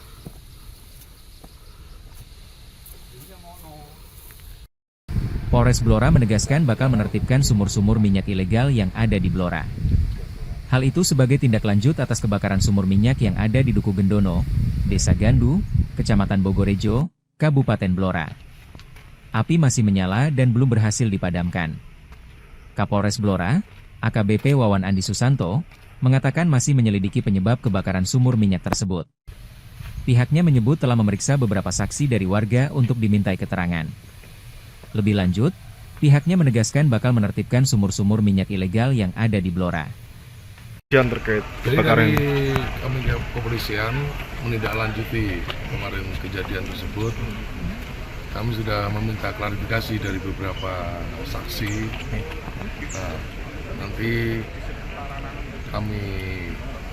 Polres Blora menegaskan bakal menertibkan sumur-sumur minyak ilegal yang ada di Blora. Hal itu sebagai tindak lanjut atas kebakaran sumur minyak yang ada di Duku Gendono, Desa Gandu, Kecamatan Bogorejo, Kabupaten Blora. Api masih menyala dan belum berhasil dipadamkan. Kapolres Blora, AKBP Wawan Andi Susanto, mengatakan masih menyelidiki penyebab kebakaran sumur minyak tersebut. Pihaknya menyebut telah memeriksa beberapa saksi dari warga untuk dimintai keterangan. Lebih lanjut, pihaknya menegaskan bakal menertibkan sumur-sumur minyak ilegal yang ada di Blora. Terkait Jadi dari kami kepolisian menindaklanjuti kemarin kejadian tersebut, kami sudah meminta klarifikasi dari beberapa saksi. Nah, nanti kami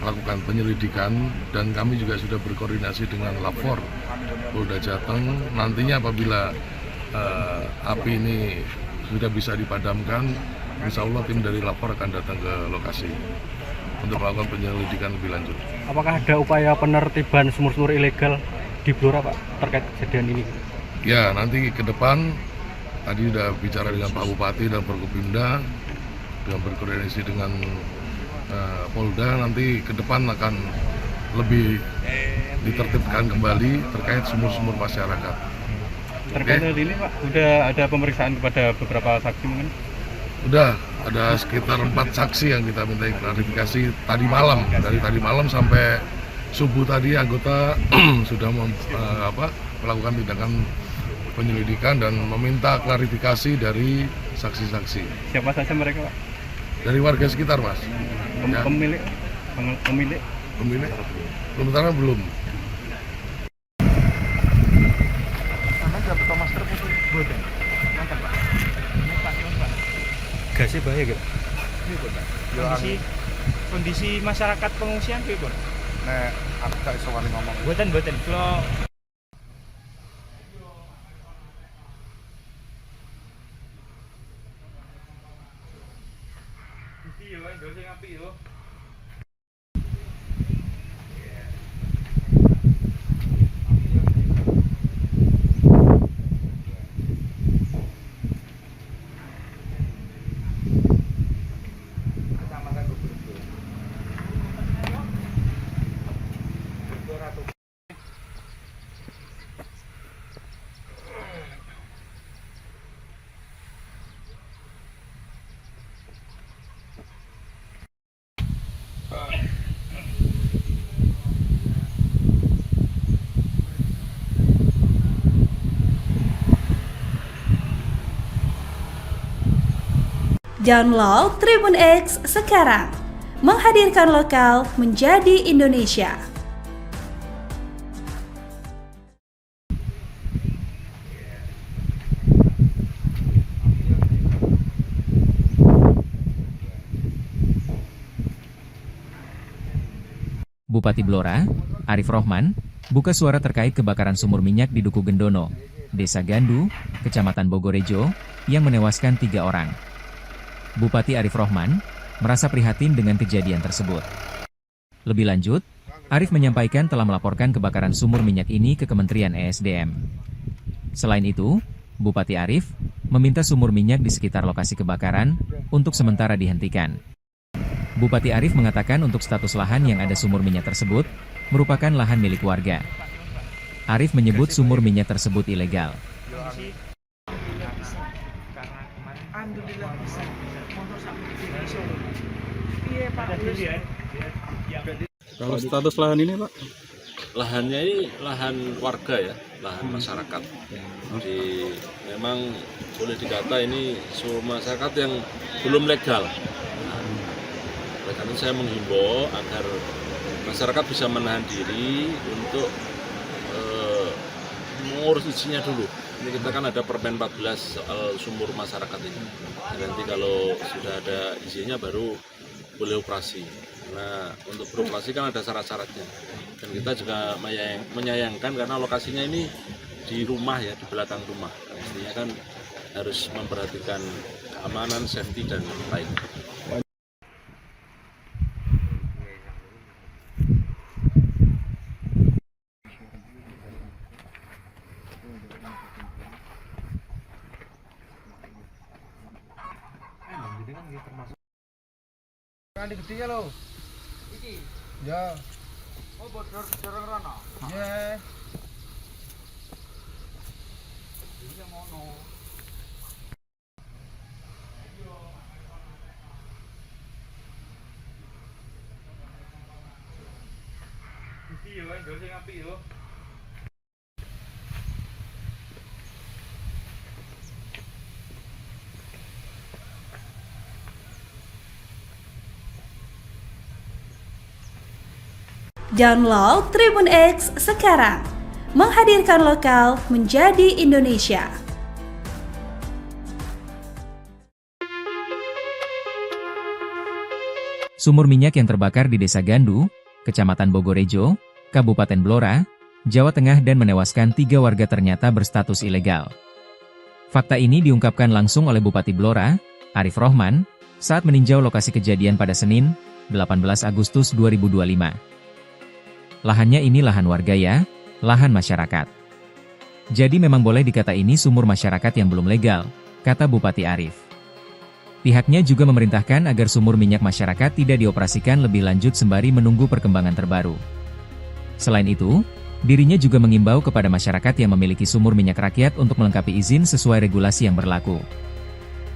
melakukan penyelidikan dan kami juga sudah berkoordinasi dengan Lapor Polda Jateng. Nantinya apabila api ini sudah bisa dipadamkan, insya Allah tim dari Lapor akan datang ke lokasi untuk melakukan penyelidikan lebih lanjut. Apakah ada upaya penertiban sumur-sumur ilegal di Blora Pak terkait kejadian ini? Ya, nanti ke depan tadi sudah bicara dengan Pak Bupati dan Forkopimda, dengan berkoordinasi dengan Polda, nanti ke depan akan lebih ditertibkan kembali terkait sumur-sumur masyarakat. Terkait hal ini Pak, udah ada pemeriksaan kepada beberapa saksi mungkin? Udah, ada sekitar 4 saksi yang kita minta klarifikasi tadi malam. Dari tadi malam sampai subuh tadi anggota sudah melakukan tindakan penyelidikan dan meminta klarifikasi dari saksi-saksi. Siapa saja mereka Pak? Dari warga sekitar, Mas. Ya. Pemilik? Sementara belum. Gasnya bahaya gitu? Kondisi masyarakat pengungsian piye, Bor? Nek aku gak iso wani ngomong. Mboten kula Iki yo ndol sing apik yo. Download Tribun X sekarang. Menghadirkan lokal menjadi Indonesia. Bupati Blora, Arif Rohman, buka suara terkait kebakaran sumur minyak di Duku Gendono, Desa Gandu, Kecamatan Bogorejo, yang menewaskan 3 orang. Bupati Arif Rohman merasa prihatin dengan kejadian tersebut. Lebih lanjut, Arif menyampaikan telah melaporkan kebakaran sumur minyak ini ke Kementerian ESDM. Selain itu, Bupati Arif meminta sumur minyak di sekitar lokasi kebakaran untuk sementara dihentikan. Bupati Arif mengatakan untuk status lahan yang ada sumur minyak tersebut merupakan lahan milik warga. Arif menyebut sumur minyak tersebut ilegal. Kalau status lahan ini Pak? Lahannya ini lahan warga ya, lahan masyarakat. Jadi memang boleh dikata ini sumur masyarakat yang belum legal. Oleh karena saya menghimbau agar masyarakat bisa menahan diri untuk mengurus izinnya dulu. Ini kita kan ada Permen 14 soal sumur masyarakat ini. Nanti kalau sudah ada izinnya baru boleh operasi. Nah, untuk beroperasi kan ada syarat-syaratnya. Dan kita juga menyayangkan karena lokasinya ini di rumah ya, di belakang rumah. Mestinya kan harus memperhatikan keamanan, safety dan lain. Kali gede lo. Iki. Ya. Oh, bodor dorong rono. Iya. Iki ngono. Iki yo, ndol sing apik yo. Download Tribun X sekarang. Menghadirkan lokal menjadi Indonesia. Sumur minyak yang terbakar di Desa Gandu, Kecamatan Bogorejo, Kabupaten Blora, Jawa Tengah dan menewaskan 3 warga ternyata berstatus ilegal. Fakta ini diungkapkan langsung oleh Bupati Blora, Arif Rohman, saat meninjau lokasi kejadian pada Senin, 18 Agustus 2025. Lahannya ini lahan warga ya, lahan masyarakat. Jadi memang boleh dikata ini sumur masyarakat yang belum legal, kata Bupati Arif. Pihaknya juga memerintahkan agar sumur minyak masyarakat tidak dioperasikan lebih lanjut sembari menunggu perkembangan terbaru. Selain itu, dirinya juga mengimbau kepada masyarakat yang memiliki sumur minyak rakyat untuk melengkapi izin sesuai regulasi yang berlaku.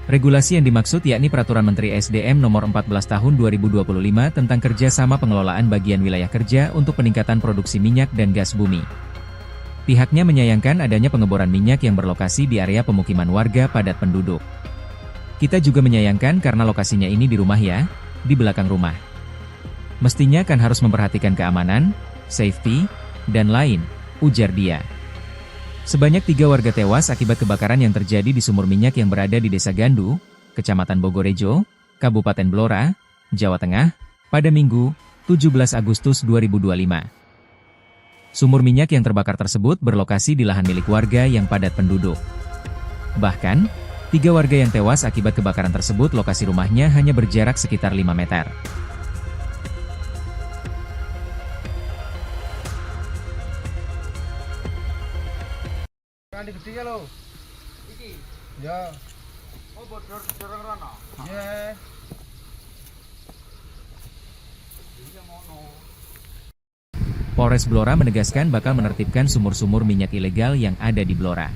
Regulasi yang dimaksud yakni Peraturan Menteri SDM Nomor 14 Tahun 2025 tentang kerjasama pengelolaan bagian wilayah kerja untuk peningkatan produksi minyak dan gas bumi. Pihaknya menyayangkan adanya pengeboran minyak yang berlokasi di area pemukiman warga padat penduduk. Kita juga menyayangkan karena lokasinya ini di rumah ya, di belakang rumah. Mestinya kan harus memperhatikan keamanan, safety, dan lain, ujar dia. Sebanyak 3 warga tewas akibat kebakaran yang terjadi di sumur minyak yang berada di Desa Gandu, Kecamatan Bogorejo, Kabupaten Blora, Jawa Tengah, pada Minggu, 17 Agustus 2025. Sumur minyak yang terbakar tersebut berlokasi di lahan milik warga yang padat penduduk. Bahkan, 3 warga yang tewas akibat kebakaran tersebut lokasi rumahnya hanya berjarak sekitar 5 meter. Kali gede lo. Iki. Ya. Oh, bodor dorong rono. Iya. Iki ngono. Polres Blora menegaskan bakal menertibkan sumur-sumur minyak ilegal yang ada di Blora.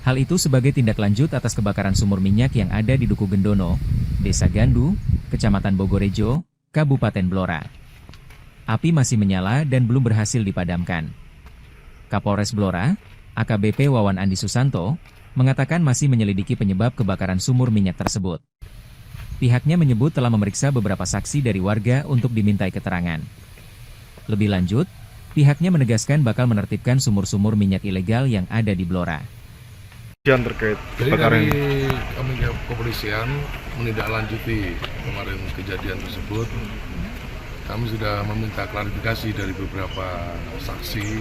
Hal itu sebagai tindak lanjut atas kebakaran sumur minyak yang ada di Duku Gendono, Desa Gandu, Kecamatan Bogorejo, Kabupaten Blora. Api masih menyala dan belum berhasil dipadamkan. Kapolres Blora, AKBP Wawan Andi Susanto, mengatakan masih menyelidiki penyebab kebakaran sumur minyak tersebut. Pihaknya menyebut telah memeriksa beberapa saksi dari warga untuk dimintai keterangan. Lebih lanjut, pihaknya menegaskan bakal menertibkan sumur-sumur minyak ilegal yang ada di Blora. Yang terkait Jadi kebakaran dari kami kepolisian menindaklanjuti kemarin kejadian tersebut, kami sudah meminta klarifikasi dari beberapa saksi.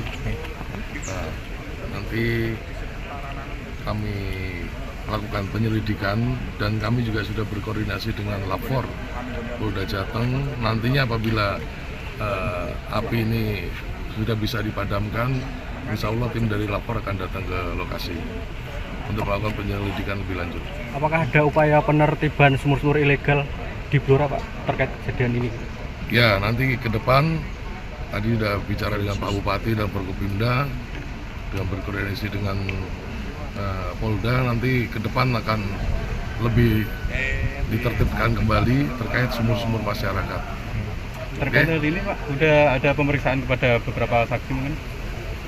Nah, nanti kami melakukan penyelidikan dan kami juga sudah berkoordinasi dengan Lapor Polda Jateng. Nantinya apabila api ini sudah bisa dipadamkan, insya Allah tim dari Lapor akan datang ke lokasi untuk melakukan penyelidikan lebih lanjut. apakah ada upaya penertiban sumur-sumur ilegal di Blora Pak terkait kejadian ini? Ya, nanti ke depan tadi sudah bicara dengan Pak Bupati dan Forkopimda dengan berkoordinasi dengan Polda, nanti ke depan akan lebih ditertibkan kembali terkait sumur-sumur masyarakat. Terkait hal ini Pak, udah ada pemeriksaan kepada beberapa saksi mungkin?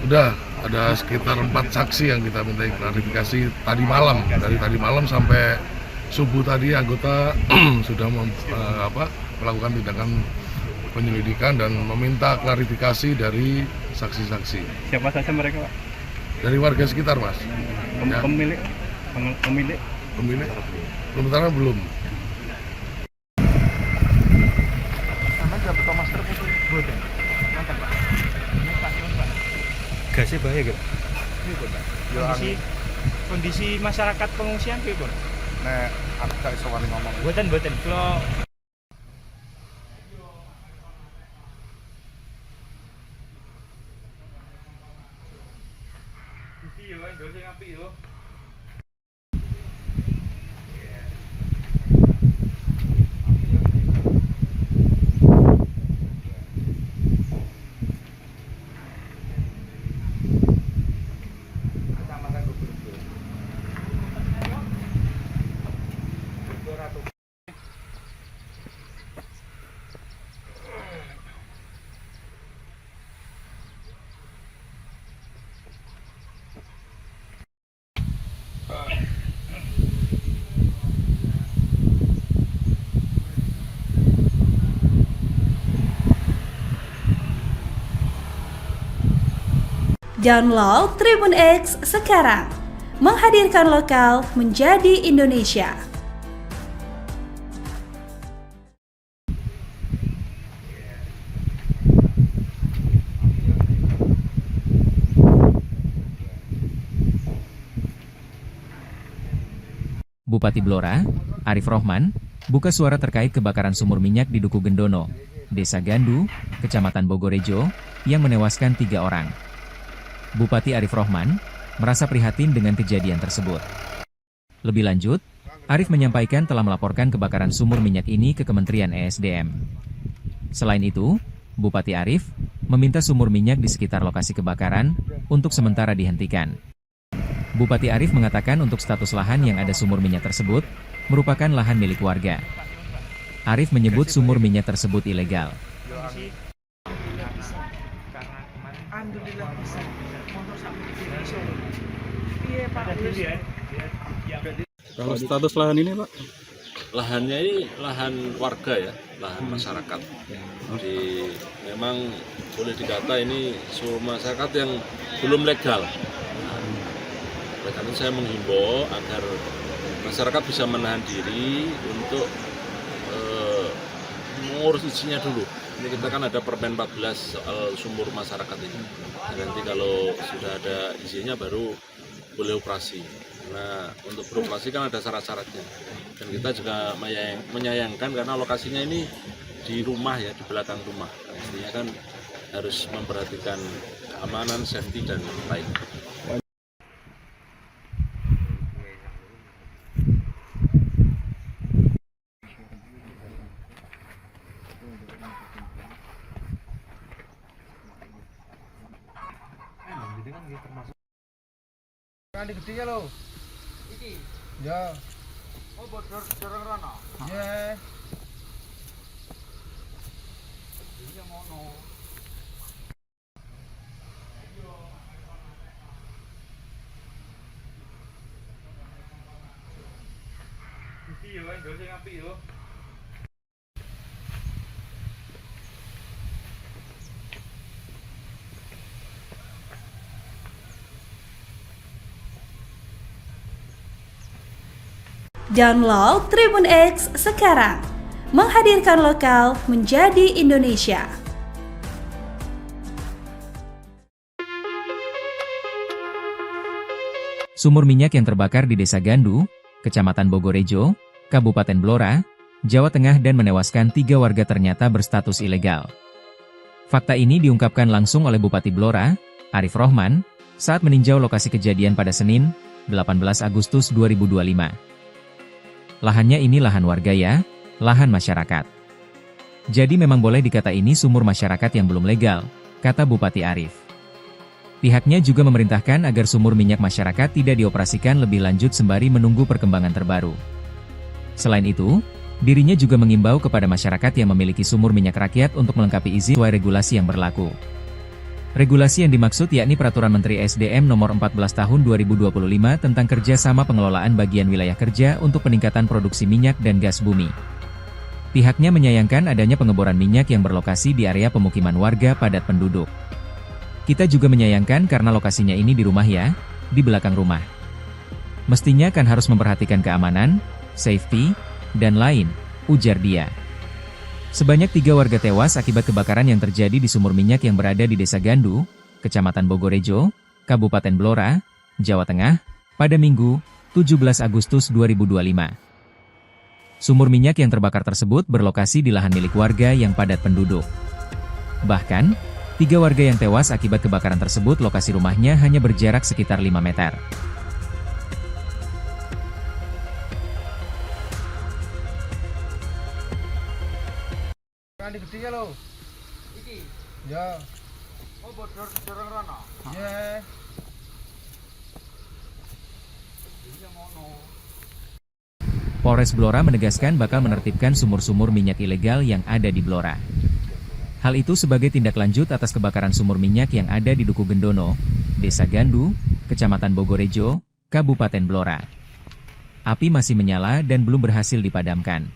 Udah ada sekitar 4 saksi yang kita minta klarifikasi tadi malam. Dari tadi malam sampai subuh tadi anggota sudah melakukan tindakan penyelidikan dan meminta klarifikasi dari saksi-saksi. Siapa saja mereka Pak? Dari warga sekitar, Mas. Ya. Pemilik? Sementara belum. Gasnya bahaya gitu? Kondisi masyarakat pengungsian piye, Bun? Nek aku gak iso wani ngomong. Mboten kula Iki yo ndol sing apik yo. Download Tribun X sekarang, menghadirkan lokal menjadi Indonesia. Bupati Blora, Arif Rohman, buka suara terkait kebakaran sumur minyak di Duku Gendono, Desa Gandu, Kecamatan Bogorejo, yang menewaskan 3 orang. Bupati Arif Rohman merasa prihatin dengan kejadian tersebut. Lebih lanjut, Arif menyampaikan telah melaporkan kebakaran sumur minyak ini ke Kementerian ESDM. Selain itu, Bupati Arif meminta sumur minyak di sekitar lokasi kebakaran untuk sementara dihentikan. Bupati Arif mengatakan untuk status lahan yang ada sumur minyak tersebut merupakan lahan milik warga. Arif menyebut sumur minyak tersebut ilegal. Kalau status lahan ini Pak? Lahannya ini lahan warga ya, lahan masyarakat. Jadi memang boleh dikata ini sumur masyarakat yang belum legal. Oleh karena itu saya menghimbau agar masyarakat bisa menahan diri untuk mengurus izinnya dulu. Ini kita kan ada Permen 14 soal sumur masyarakat ini. Nanti kalau sudah ada izinnya baru boleh operasi. Nah, untuk beroperasi kan ada syarat-syaratnya. Dan kita juga menyayangkan karena lokasinya ini di rumah ya, di belakang rumah. Pastinya kan harus memperhatikan keamanan, safety dan lain. Kan gede ya lo. Iki. Ya. Oh, bodor rono. Ya. Iya ngono. Iki yo ndol sing apik yo. Download Tribun X sekarang, menghadirkan lokal menjadi Indonesia. Sumur minyak yang terbakar di Desa Gandu, Kecamatan Bogorejo, Kabupaten Blora, Jawa Tengah dan menewaskan 3 warga ternyata berstatus ilegal. Fakta ini diungkapkan langsung oleh Bupati Blora, Arif Rohman, saat meninjau lokasi kejadian pada Senin, 18 Agustus 2025. Lahannya ini lahan warga ya, lahan masyarakat. Jadi memang boleh dikata ini sumur masyarakat yang belum legal, kata Bupati Arif. Pihaknya juga memerintahkan agar sumur minyak masyarakat tidak dioperasikan lebih lanjut sembari menunggu perkembangan terbaru. Selain itu, dirinya juga mengimbau kepada masyarakat yang memiliki sumur minyak rakyat untuk melengkapi izin sesuai regulasi yang berlaku. Regulasi yang dimaksud yakni Peraturan Menteri SDM Nomor 14 Tahun 2025 tentang kerjasama pengelolaan bagian wilayah kerja untuk peningkatan produksi minyak dan gas bumi. Pihaknya menyayangkan adanya pengeboran minyak yang berlokasi di area pemukiman warga padat penduduk. Kita juga menyayangkan karena lokasinya ini di rumah ya, di belakang rumah. Mestinya kan harus memperhatikan keamanan, safety, dan lain, ujar dia. Sebanyak 3 warga tewas akibat kebakaran yang terjadi di sumur minyak yang berada di Desa Gandu, Kecamatan Bogorejo, Kabupaten Blora, Jawa Tengah, pada Minggu, 17 Agustus 2025. Sumur minyak yang terbakar tersebut berlokasi di lahan milik warga yang padat penduduk. Bahkan, 3 warga yang tewas akibat kebakaran tersebut lokasi rumahnya hanya berjarak sekitar 5 meter. Kali gede lo. Iki. Ya. Oh, bodor dorong rono. Iya. Polres Blora menegaskan bakal menertibkan sumur-sumur minyak ilegal yang ada di Blora. Hal itu sebagai tindak lanjut atas kebakaran sumur minyak yang ada di Duku Gendono, Desa Gandu, Kecamatan Bogorejo, Kabupaten Blora. Api masih menyala dan belum berhasil dipadamkan.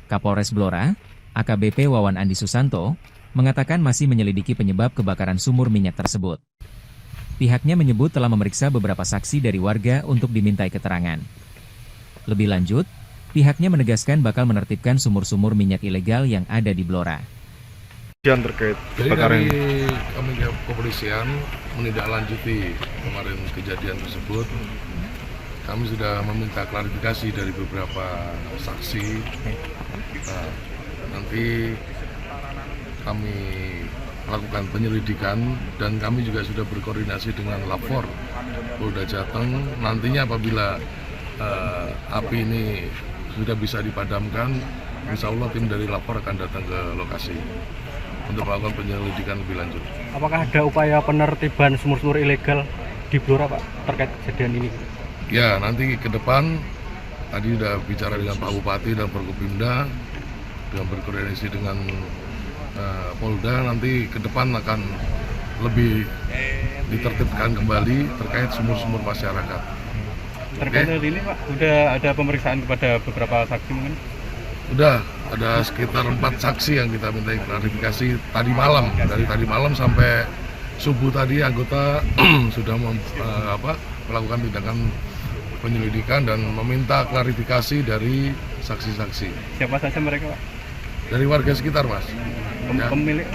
Kapolres Blora, AKBP Wawan Andi Susanto, mengatakan masih menyelidiki penyebab kebakaran sumur minyak tersebut. Pihaknya menyebut telah memeriksa beberapa saksi dari warga untuk dimintai keterangan. Lebih lanjut, pihaknya menegaskan bakal menertibkan sumur-sumur minyak ilegal yang ada di Blora. Terkait Jadi kebakaran dari kami kepolisian menindaklanjuti kemarin kejadian tersebut, kami sudah meminta klarifikasi dari beberapa saksi. Nah, nanti kami melakukan penyelidikan dan kami juga sudah berkoordinasi dengan Lapor Polda Jateng. Nantinya apabila api ini sudah bisa dipadamkan, insya Allah tim dari Lapor akan datang ke lokasi untuk melakukan penyelidikan lebih lanjut. apakah ada upaya penertiban sumur-sumur ilegal di Blora Pak terkait kejadian ini? Ya, nanti ke depan tadi sudah bicara dengan Pak Bupati dan Forkopimda dengan berkoordinasi dengan Polda, nanti ke depan akan lebih ditertibkan kembali terkait sumur-sumur masyarakat. Terkait hal ini Pak, udah ada pemeriksaan kepada beberapa saksi mungkin? Udah ada sekitar 4 saksi yang kita minta klarifikasi tadi malam. Dari tadi malam sampai subuh tadi anggota sudah melakukan tindakan penyelidikan dan meminta klarifikasi dari saksi-saksi. Siapa saja mereka Pak? Dari warga sekitar, Mas. Ya. Pemilik?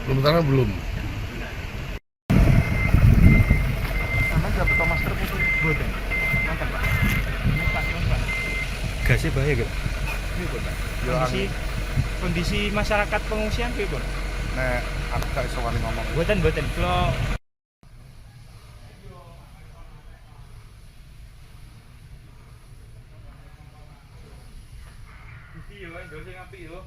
Sementara belum. Gasnya bahaya gitu? Kondisi masyarakat pengungsian pripun? Nek aku gak iso wani ngomong. Mboten kula iki yo ndol sing apik yo.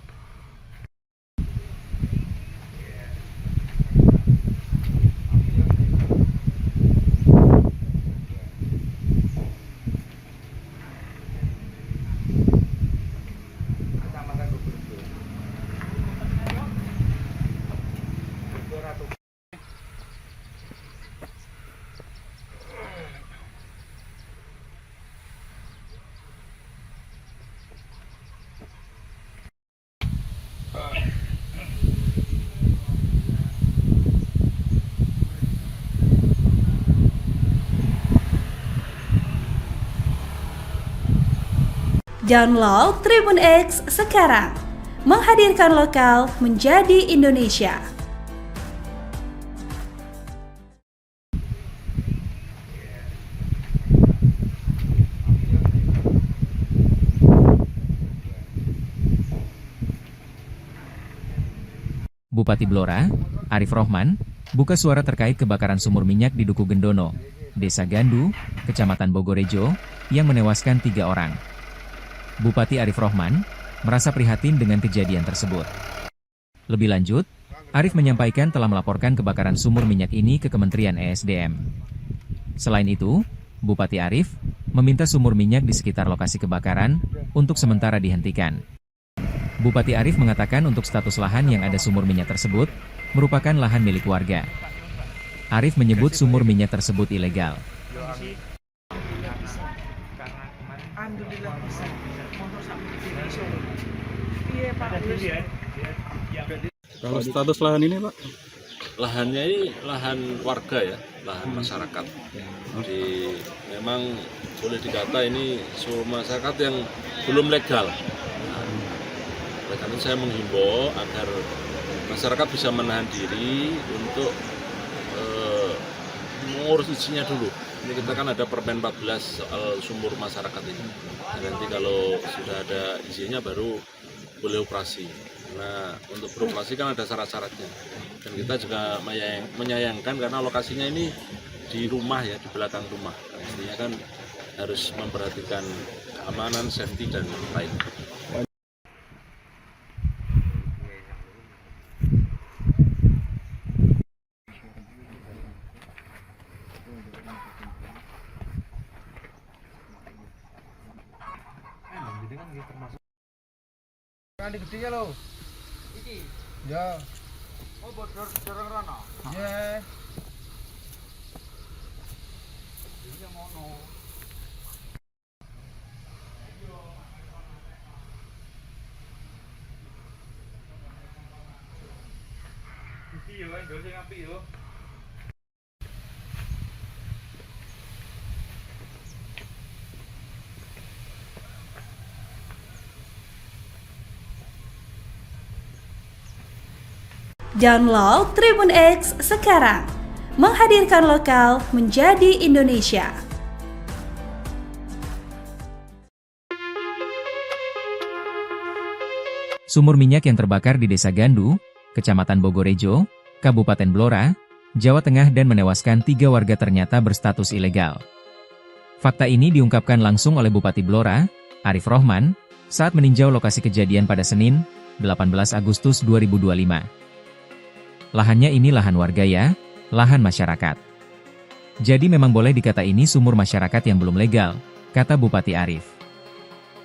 Download Tribun X sekarang, menghadirkan lokal menjadi Indonesia. Bupati Blora, Arif Rohman, buka suara terkait kebakaran sumur minyak di Duku Gendono, Desa Gandu, Kecamatan Bogorejo, yang menewaskan 3 orang. Bupati Arif Rohman merasa prihatin dengan kejadian tersebut. Lebih lanjut, Arif menyampaikan telah melaporkan kebakaran sumur minyak ini ke Kementerian ESDM. Selain itu, Bupati Arif meminta sumur minyak di sekitar lokasi kebakaran untuk sementara dihentikan. Bupati Arif mengatakan untuk status lahan yang ada sumur minyak tersebut merupakan lahan milik warga. Arif menyebut sumur minyak tersebut ilegal. Kalau status lahan ini Pak? Lahannya ini lahan warga ya, lahan masyarakat. Jadi memang boleh dikata ini sumur masyarakat yang belum legal. Oleh karena itu saya menghimbau agar masyarakat bisa menahan diri untuk mengurus izinnya dulu. Ini kita kan ada Permen 14 soal sumur masyarakat ini. Nanti kalau sudah ada izinnya baru boleh operasi. Nah, untuk beroperasi kan ada syarat-syaratnya. Dan kita juga menyayangkan karena lokasinya ini di rumah ya, di belakang rumah. Mestinya kan harus memperhatikan keamanan, safety dan lain. Kan gede lo. Iki. Ya. Oh, bodor dorong rono. Iya. Iya ngono. Iki yo, ndol sing apik yo. Download Tribun X sekarang, menghadirkan lokal menjadi Indonesia. Sumur minyak yang terbakar di Desa Gandu, Kecamatan Bogorejo, Kabupaten Blora, Jawa Tengah dan menewaskan 3 warga ternyata berstatus ilegal. Fakta ini diungkapkan langsung oleh Bupati Blora, Arif Rohman, saat meninjau lokasi kejadian pada Senin, 18 Agustus 2025. Lahannya ini lahan warga ya, lahan masyarakat. Jadi memang boleh dikata ini sumur masyarakat yang belum legal, kata Bupati Arif.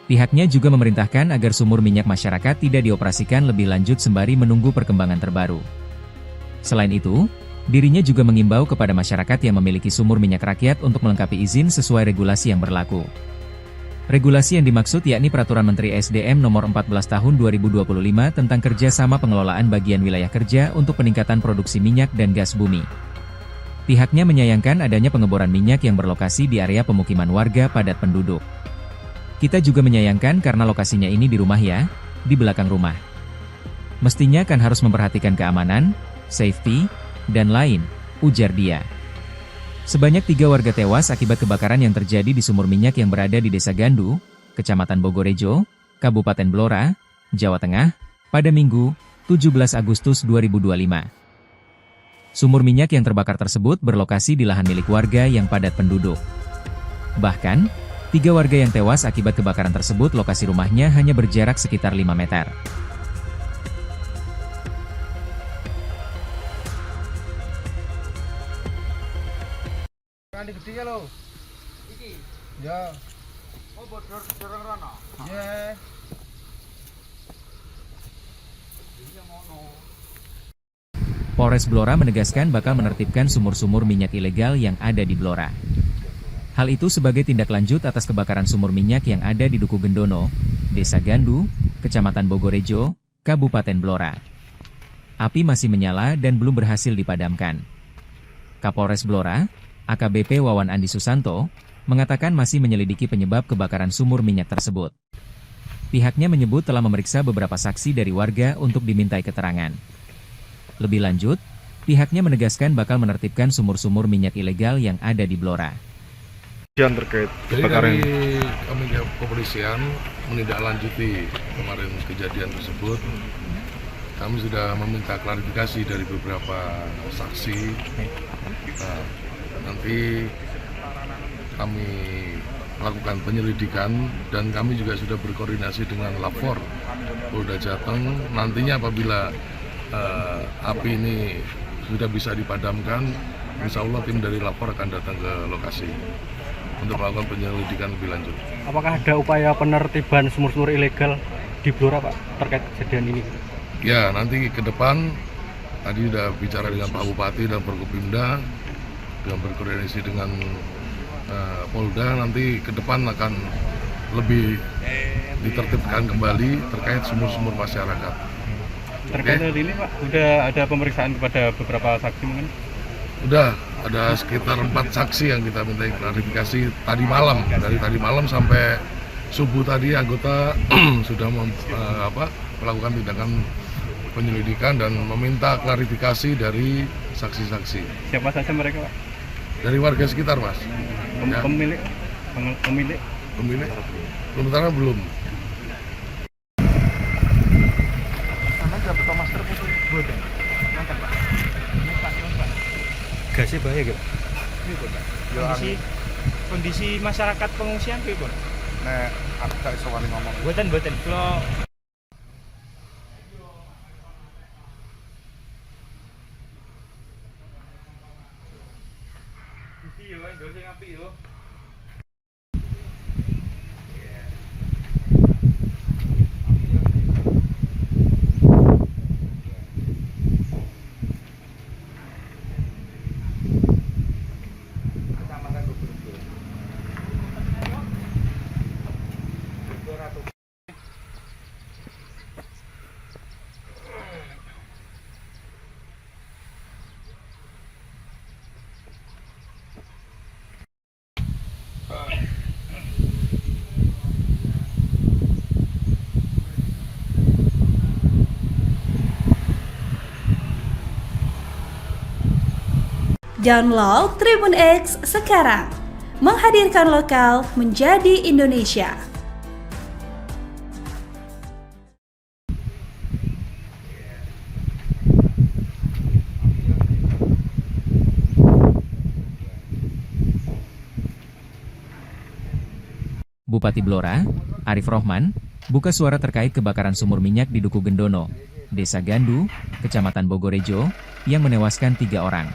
Pihaknya juga memerintahkan agar sumur minyak masyarakat tidak dioperasikan lebih lanjut sembari menunggu perkembangan terbaru. Selain itu, dirinya juga mengimbau kepada masyarakat yang memiliki sumur minyak rakyat untuk melengkapi izin sesuai regulasi yang berlaku. Regulasi yang dimaksud yakni Peraturan Menteri SDM Nomor 14 Tahun 2025 tentang kerjasama pengelolaan bagian wilayah kerja untuk peningkatan produksi minyak dan gas bumi. Pihaknya menyayangkan adanya pengeboran minyak yang berlokasi di area pemukiman warga padat penduduk. Kita juga menyayangkan karena lokasinya ini di rumah ya, di belakang rumah. Mestinya kan harus memperhatikan keamanan, safety, dan lain, ujar dia. Sebanyak 3 warga tewas akibat kebakaran yang terjadi di sumur minyak yang berada di Desa Gandu, Kecamatan Bogorejo, Kabupaten Blora, Jawa Tengah, pada Minggu, 17 Agustus 2025. Sumur minyak yang terbakar tersebut berlokasi di lahan milik warga yang padat penduduk. Bahkan, 3 warga yang tewas akibat kebakaran tersebut lokasi rumahnya hanya berjarak sekitar 5 meter. Kan gede lo. Iki. Ya. Oh, bodor dorong rono. Iya. Iya ngono. Polres Blora menegaskan bakal menertibkan sumur-sumur minyak ilegal yang ada di Blora. Hal itu sebagai tindak lanjut atas kebakaran sumur minyak yang ada di Duku Gendono, Desa Gandu, Kecamatan Bogorejo, Kabupaten Blora. Api masih menyala dan belum berhasil dipadamkan. Kapolres Blora, AKBP Wawan Andi Susanto, mengatakan masih menyelidiki penyebab kebakaran sumur minyak tersebut. Pihaknya menyebut telah memeriksa beberapa saksi dari warga untuk dimintai keterangan. Lebih lanjut, pihaknya menegaskan bakal menertibkan sumur-sumur minyak ilegal yang ada di Blora. Yang terkait Jadi kebakaran dari kami kepolisian menindaklanjuti kemarin kejadian tersebut, kami sudah meminta klarifikasi dari beberapa saksi. Nah, nanti kami melakukan penyelidikan dan kami juga sudah berkoordinasi dengan Lapor Polda Jateng. Nantinya apabila api ini sudah bisa dipadamkan, insya Allah tim dari Lapor akan datang ke lokasi untuk melakukan penyelidikan lebih lanjut. apakah ada upaya penertiban sumur-sumur ilegal di Blora Pak terkait kejadian ini? Ya, nanti ke depan tadi sudah bicara dengan Pak Bupati dan Forkopimda dengan berkoordinasi dengan Polda, nanti ke depan akan lebih ditertibkan kembali terkait sumur-sumur masyarakat. Terkait hal ini Pak, udah ada pemeriksaan kepada beberapa saksi mungkin? Udah ada sekitar 4 saksi yang kita minta klarifikasi tadi malam. Dari tadi malam sampai subuh tadi anggota sudah melakukan tindakan penyelidikan dan meminta klarifikasi dari saksi-saksi. Siapa saja mereka Pak? Dari warga sekitar, Mas. Ya. Pemilik? Sementara belum. Gasnya bahaya gitu. Kondisi masyarakat pengungsian pripun? Nek aku gak iso wani ngomong. Mboten kula iki yo ndol sing apik yo. Download Tribun X sekarang, menghadirkan lokal menjadi Indonesia. Bupati Blora, Arif Rohman, buka suara terkait kebakaran sumur minyak di Duku Gendono, Desa Gandu, Kecamatan Bogorejo, yang menewaskan 3 orang.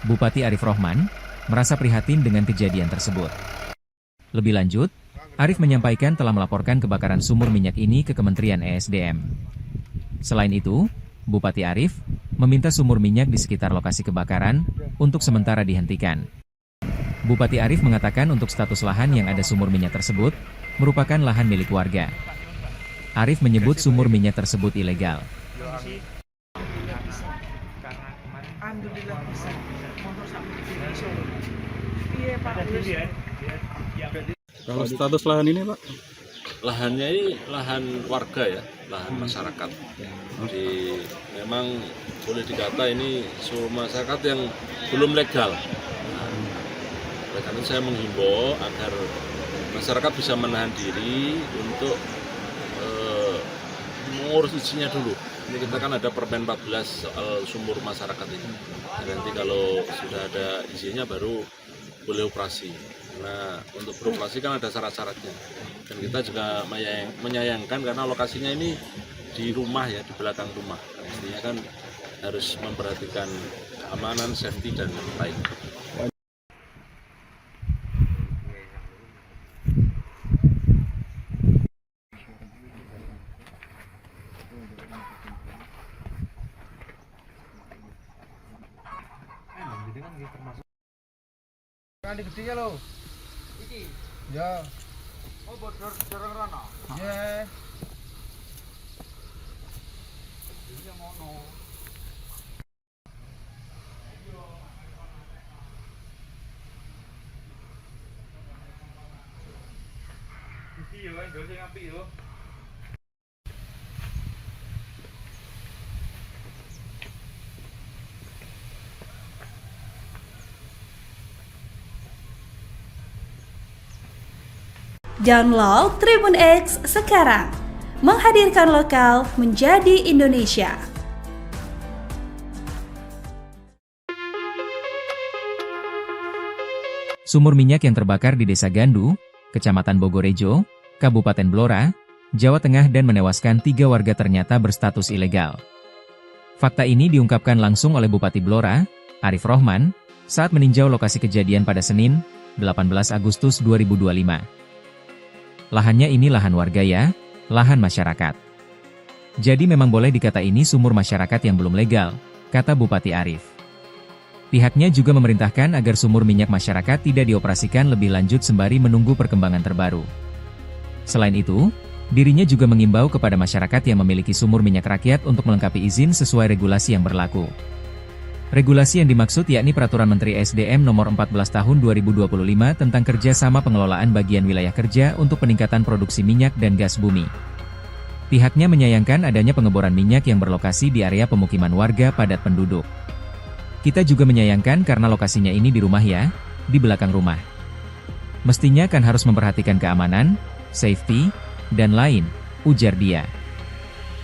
Bupati Arif Rohman merasa prihatin dengan kejadian tersebut. Lebih lanjut, Arif menyampaikan telah melaporkan kebakaran sumur minyak ini ke Kementerian ESDM. Selain itu, Bupati Arif meminta sumur minyak di sekitar lokasi kebakaran untuk sementara dihentikan. Bupati Arif mengatakan untuk status lahan yang ada sumur minyak tersebut merupakan lahan milik warga. Arif menyebut sumur minyak tersebut ilegal. Kalau status lahan ini Pak? Lahannya ini lahan warga ya, lahan masyarakat. Jadi memang boleh dikata ini sumur masyarakat yang belum legal. Oleh karena itu saya menghimbau agar masyarakat bisa menahan diri untuk mengurus izinnya dulu. Ini kita kan ada Permen 14 soal sumur masyarakat ini. Nanti kalau sudah ada izinnya baru boleh operasi. Karena untuk beroperasi kan ada syarat-syaratnya. Dan kita juga menyayangkan karena lokasinya ini di rumah ya, di belakang rumah. Mestinya kan harus memperhatikan keamanan, safety dan lain. Kan gede ya lo. Iki. Ya. Oh, bodor dereng rono. Iya. Iki ngono. Iki yo ndol sing apik yo. Download Tribun X sekarang. Menghadirkan lokal menjadi Indonesia. Sumur minyak yang terbakar di Desa Gandu, Kecamatan Bogorejo, Kabupaten Blora, Jawa Tengah dan menewaskan 3 warga ternyata berstatus ilegal. Fakta ini diungkapkan langsung oleh Bupati Blora, Arif Rohman, saat meninjau lokasi kejadian pada Senin, 18 Agustus 2025. Lahannya ini lahan warga ya, lahan masyarakat. Jadi memang boleh dikata ini sumur masyarakat yang belum legal, kata Bupati Arif. Pihaknya juga memerintahkan agar sumur minyak masyarakat tidak dioperasikan lebih lanjut sembari menunggu perkembangan terbaru. Selain itu, dirinya juga mengimbau kepada masyarakat yang memiliki sumur minyak rakyat untuk melengkapi izin sesuai regulasi yang berlaku. Regulasi yang dimaksud yakni Peraturan Menteri SDM Nomor 14 Tahun 2025 tentang kerjasama pengelolaan bagian wilayah kerja untuk peningkatan produksi minyak dan gas bumi. Pihaknya menyayangkan adanya pengeboran minyak yang berlokasi di area pemukiman warga padat penduduk. Kita juga menyayangkan karena lokasinya ini di rumah ya, di belakang rumah. Mestinya kan harus memperhatikan keamanan, safety, dan lain, ujar dia.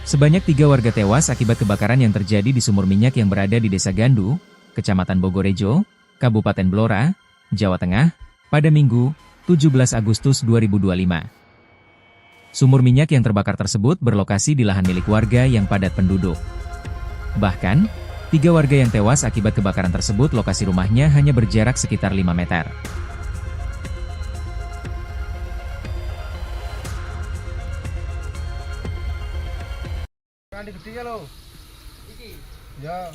Sebanyak 3 warga tewas akibat kebakaran yang terjadi di sumur minyak yang berada di Desa Gandu, Kecamatan Bogorejo, Kabupaten Blora, Jawa Tengah, pada Minggu, 17 Agustus 2025. Sumur minyak yang terbakar tersebut berlokasi di lahan milik warga yang padat penduduk. Bahkan, 3 warga yang tewas akibat kebakaran tersebut lokasi rumahnya hanya berjarak sekitar 5 meter. Kan gede ya lo. Iki. Ya.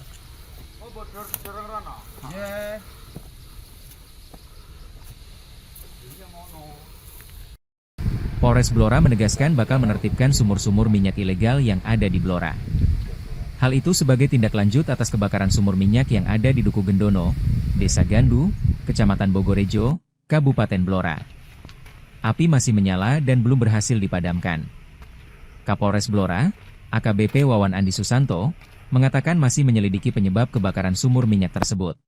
Oh, bodor dorong rono. Ya. Polres Blora menegaskan bakal menertibkan sumur-sumur minyak ilegal yang ada di Blora. Hal itu sebagai tindak lanjut atas kebakaran sumur minyak yang ada di Duku Gendono, Desa Gandu, Kecamatan Bogorejo, Kabupaten Blora. Api masih menyala dan belum berhasil dipadamkan. Kapolres Blora, AKBP Wawan Andi Susanto, mengatakan masih menyelidiki penyebab kebakaran sumur minyak tersebut.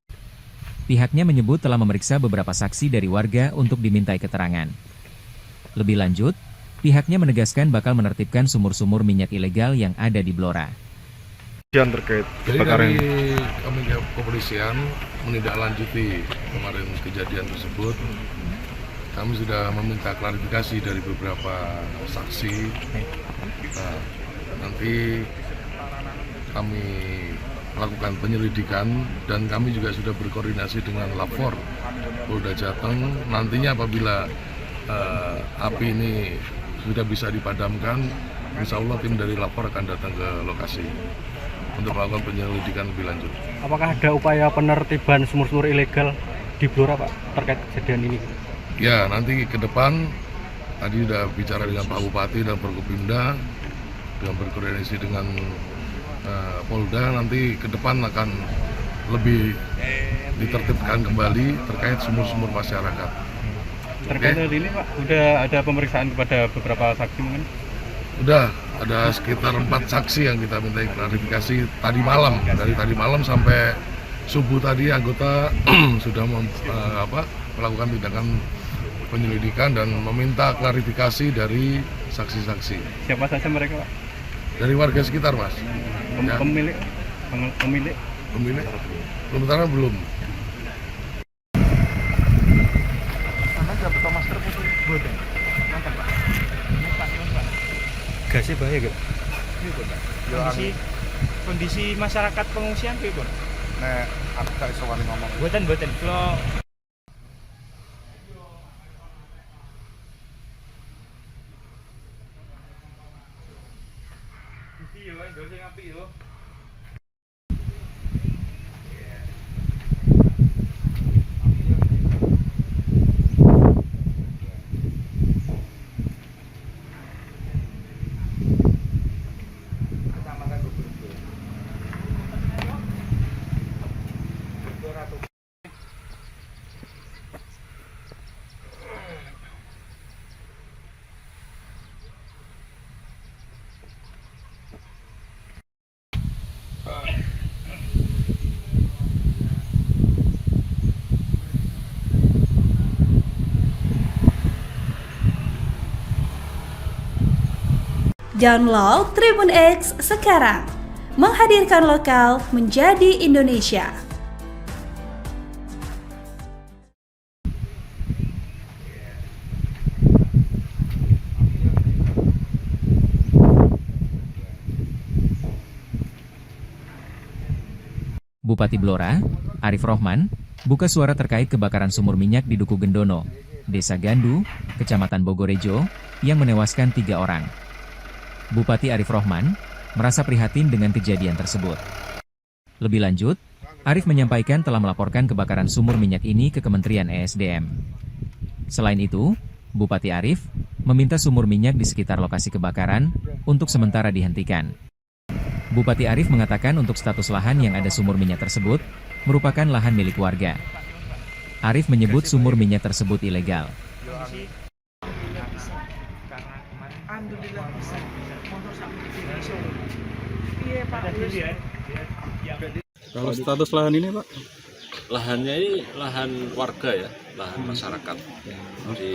Pihaknya menyebut telah memeriksa beberapa saksi dari warga untuk dimintai keterangan. Lebih lanjut, pihaknya menegaskan bakal menertibkan sumur-sumur minyak ilegal yang ada di Blora. Yang terkait Jadi kebakaran dari kami kepolisian menindaklanjuti kemarin kejadian tersebut, kami sudah meminta klarifikasi dari beberapa saksi. Nah, nanti kami melakukan penyelidikan dan kami juga sudah berkoordinasi dengan Lapor Polda Jateng. Nantinya apabila api ini sudah bisa dipadamkan, insya Allah tim dari Lapor akan datang ke lokasi untuk melakukan penyelidikan lebih lanjut. apakah ada upaya penertiban sumur-sumur ilegal di Blora Pak terkait kejadian ini? Ya, nanti ke depan tadi sudah bicara dengan Pak Bupati dan Forkopimda dengan berkoordinasi dengan Polda, nanti ke depan akan lebih ditertibkan kembali terkait sumur-sumur masyarakat. Terkait hal ini Pak, udah ada pemeriksaan kepada beberapa saksi mungkin? Udah ada sekitar 4 saksi yang kita minta klarifikasi tadi malam. Dari tadi malam sampai subuh tadi anggota sudah melakukan tindakan penyelidikan dan meminta klarifikasi dari saksi-saksi. Siapa saja mereka Pak? Dari warga sekitar, Mas. Ya. Pemilik? Sementara belum. Gasnya bahaya gak? Kondisi masyarakat pengungsian piye, Bun? Nek aku gak iso wani ngomong. Mboten kula iki yo, ndol sing apik yo. Download Tribun X sekarang. Menghadirkan lokal menjadi Indonesia. Bupati Blora, Arif Rohman, buka suara terkait kebakaran sumur minyak di Duku Gendono, Desa Gandu, Kecamatan Bogorejo, yang menewaskan 3 orang. Bupati Arif Rohman merasa prihatin dengan kejadian tersebut. Lebih lanjut, Arif menyampaikan telah melaporkan kebakaran sumur minyak ini ke Kementerian ESDM. Selain itu, Bupati Arif meminta sumur minyak di sekitar lokasi kebakaran untuk sementara dihentikan. Bupati Arif mengatakan untuk status lahan yang ada sumur minyak tersebut merupakan lahan milik warga. Arif menyebut sumur minyak tersebut ilegal. Kalau status lahan ini Pak? Lahannya ini lahan warga ya, lahan masyarakat. Jadi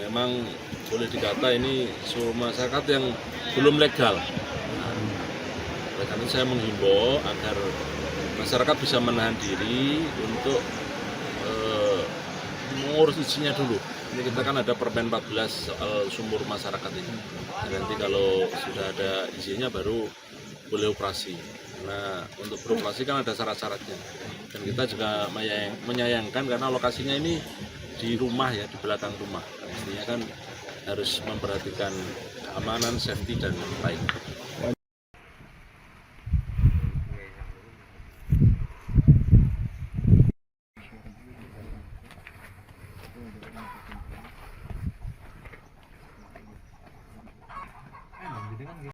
memang boleh dikata ini sumur masyarakat yang belum legal. Oleh karena itu saya menghimbau agar masyarakat bisa menahan diri untuk mengurus izinnya dulu. Ini kita kan ada Permen 14 soal sumur masyarakat ini. Nanti kalau sudah ada izinnya baru boleh operasi. Nah, untuk beroperasi kan ada syarat-syaratnya. Dan kita juga menyayangkan karena lokasinya ini di rumah ya, di belakang rumah. Mestinya kan harus memperhatikan keamanan, safety dan lain.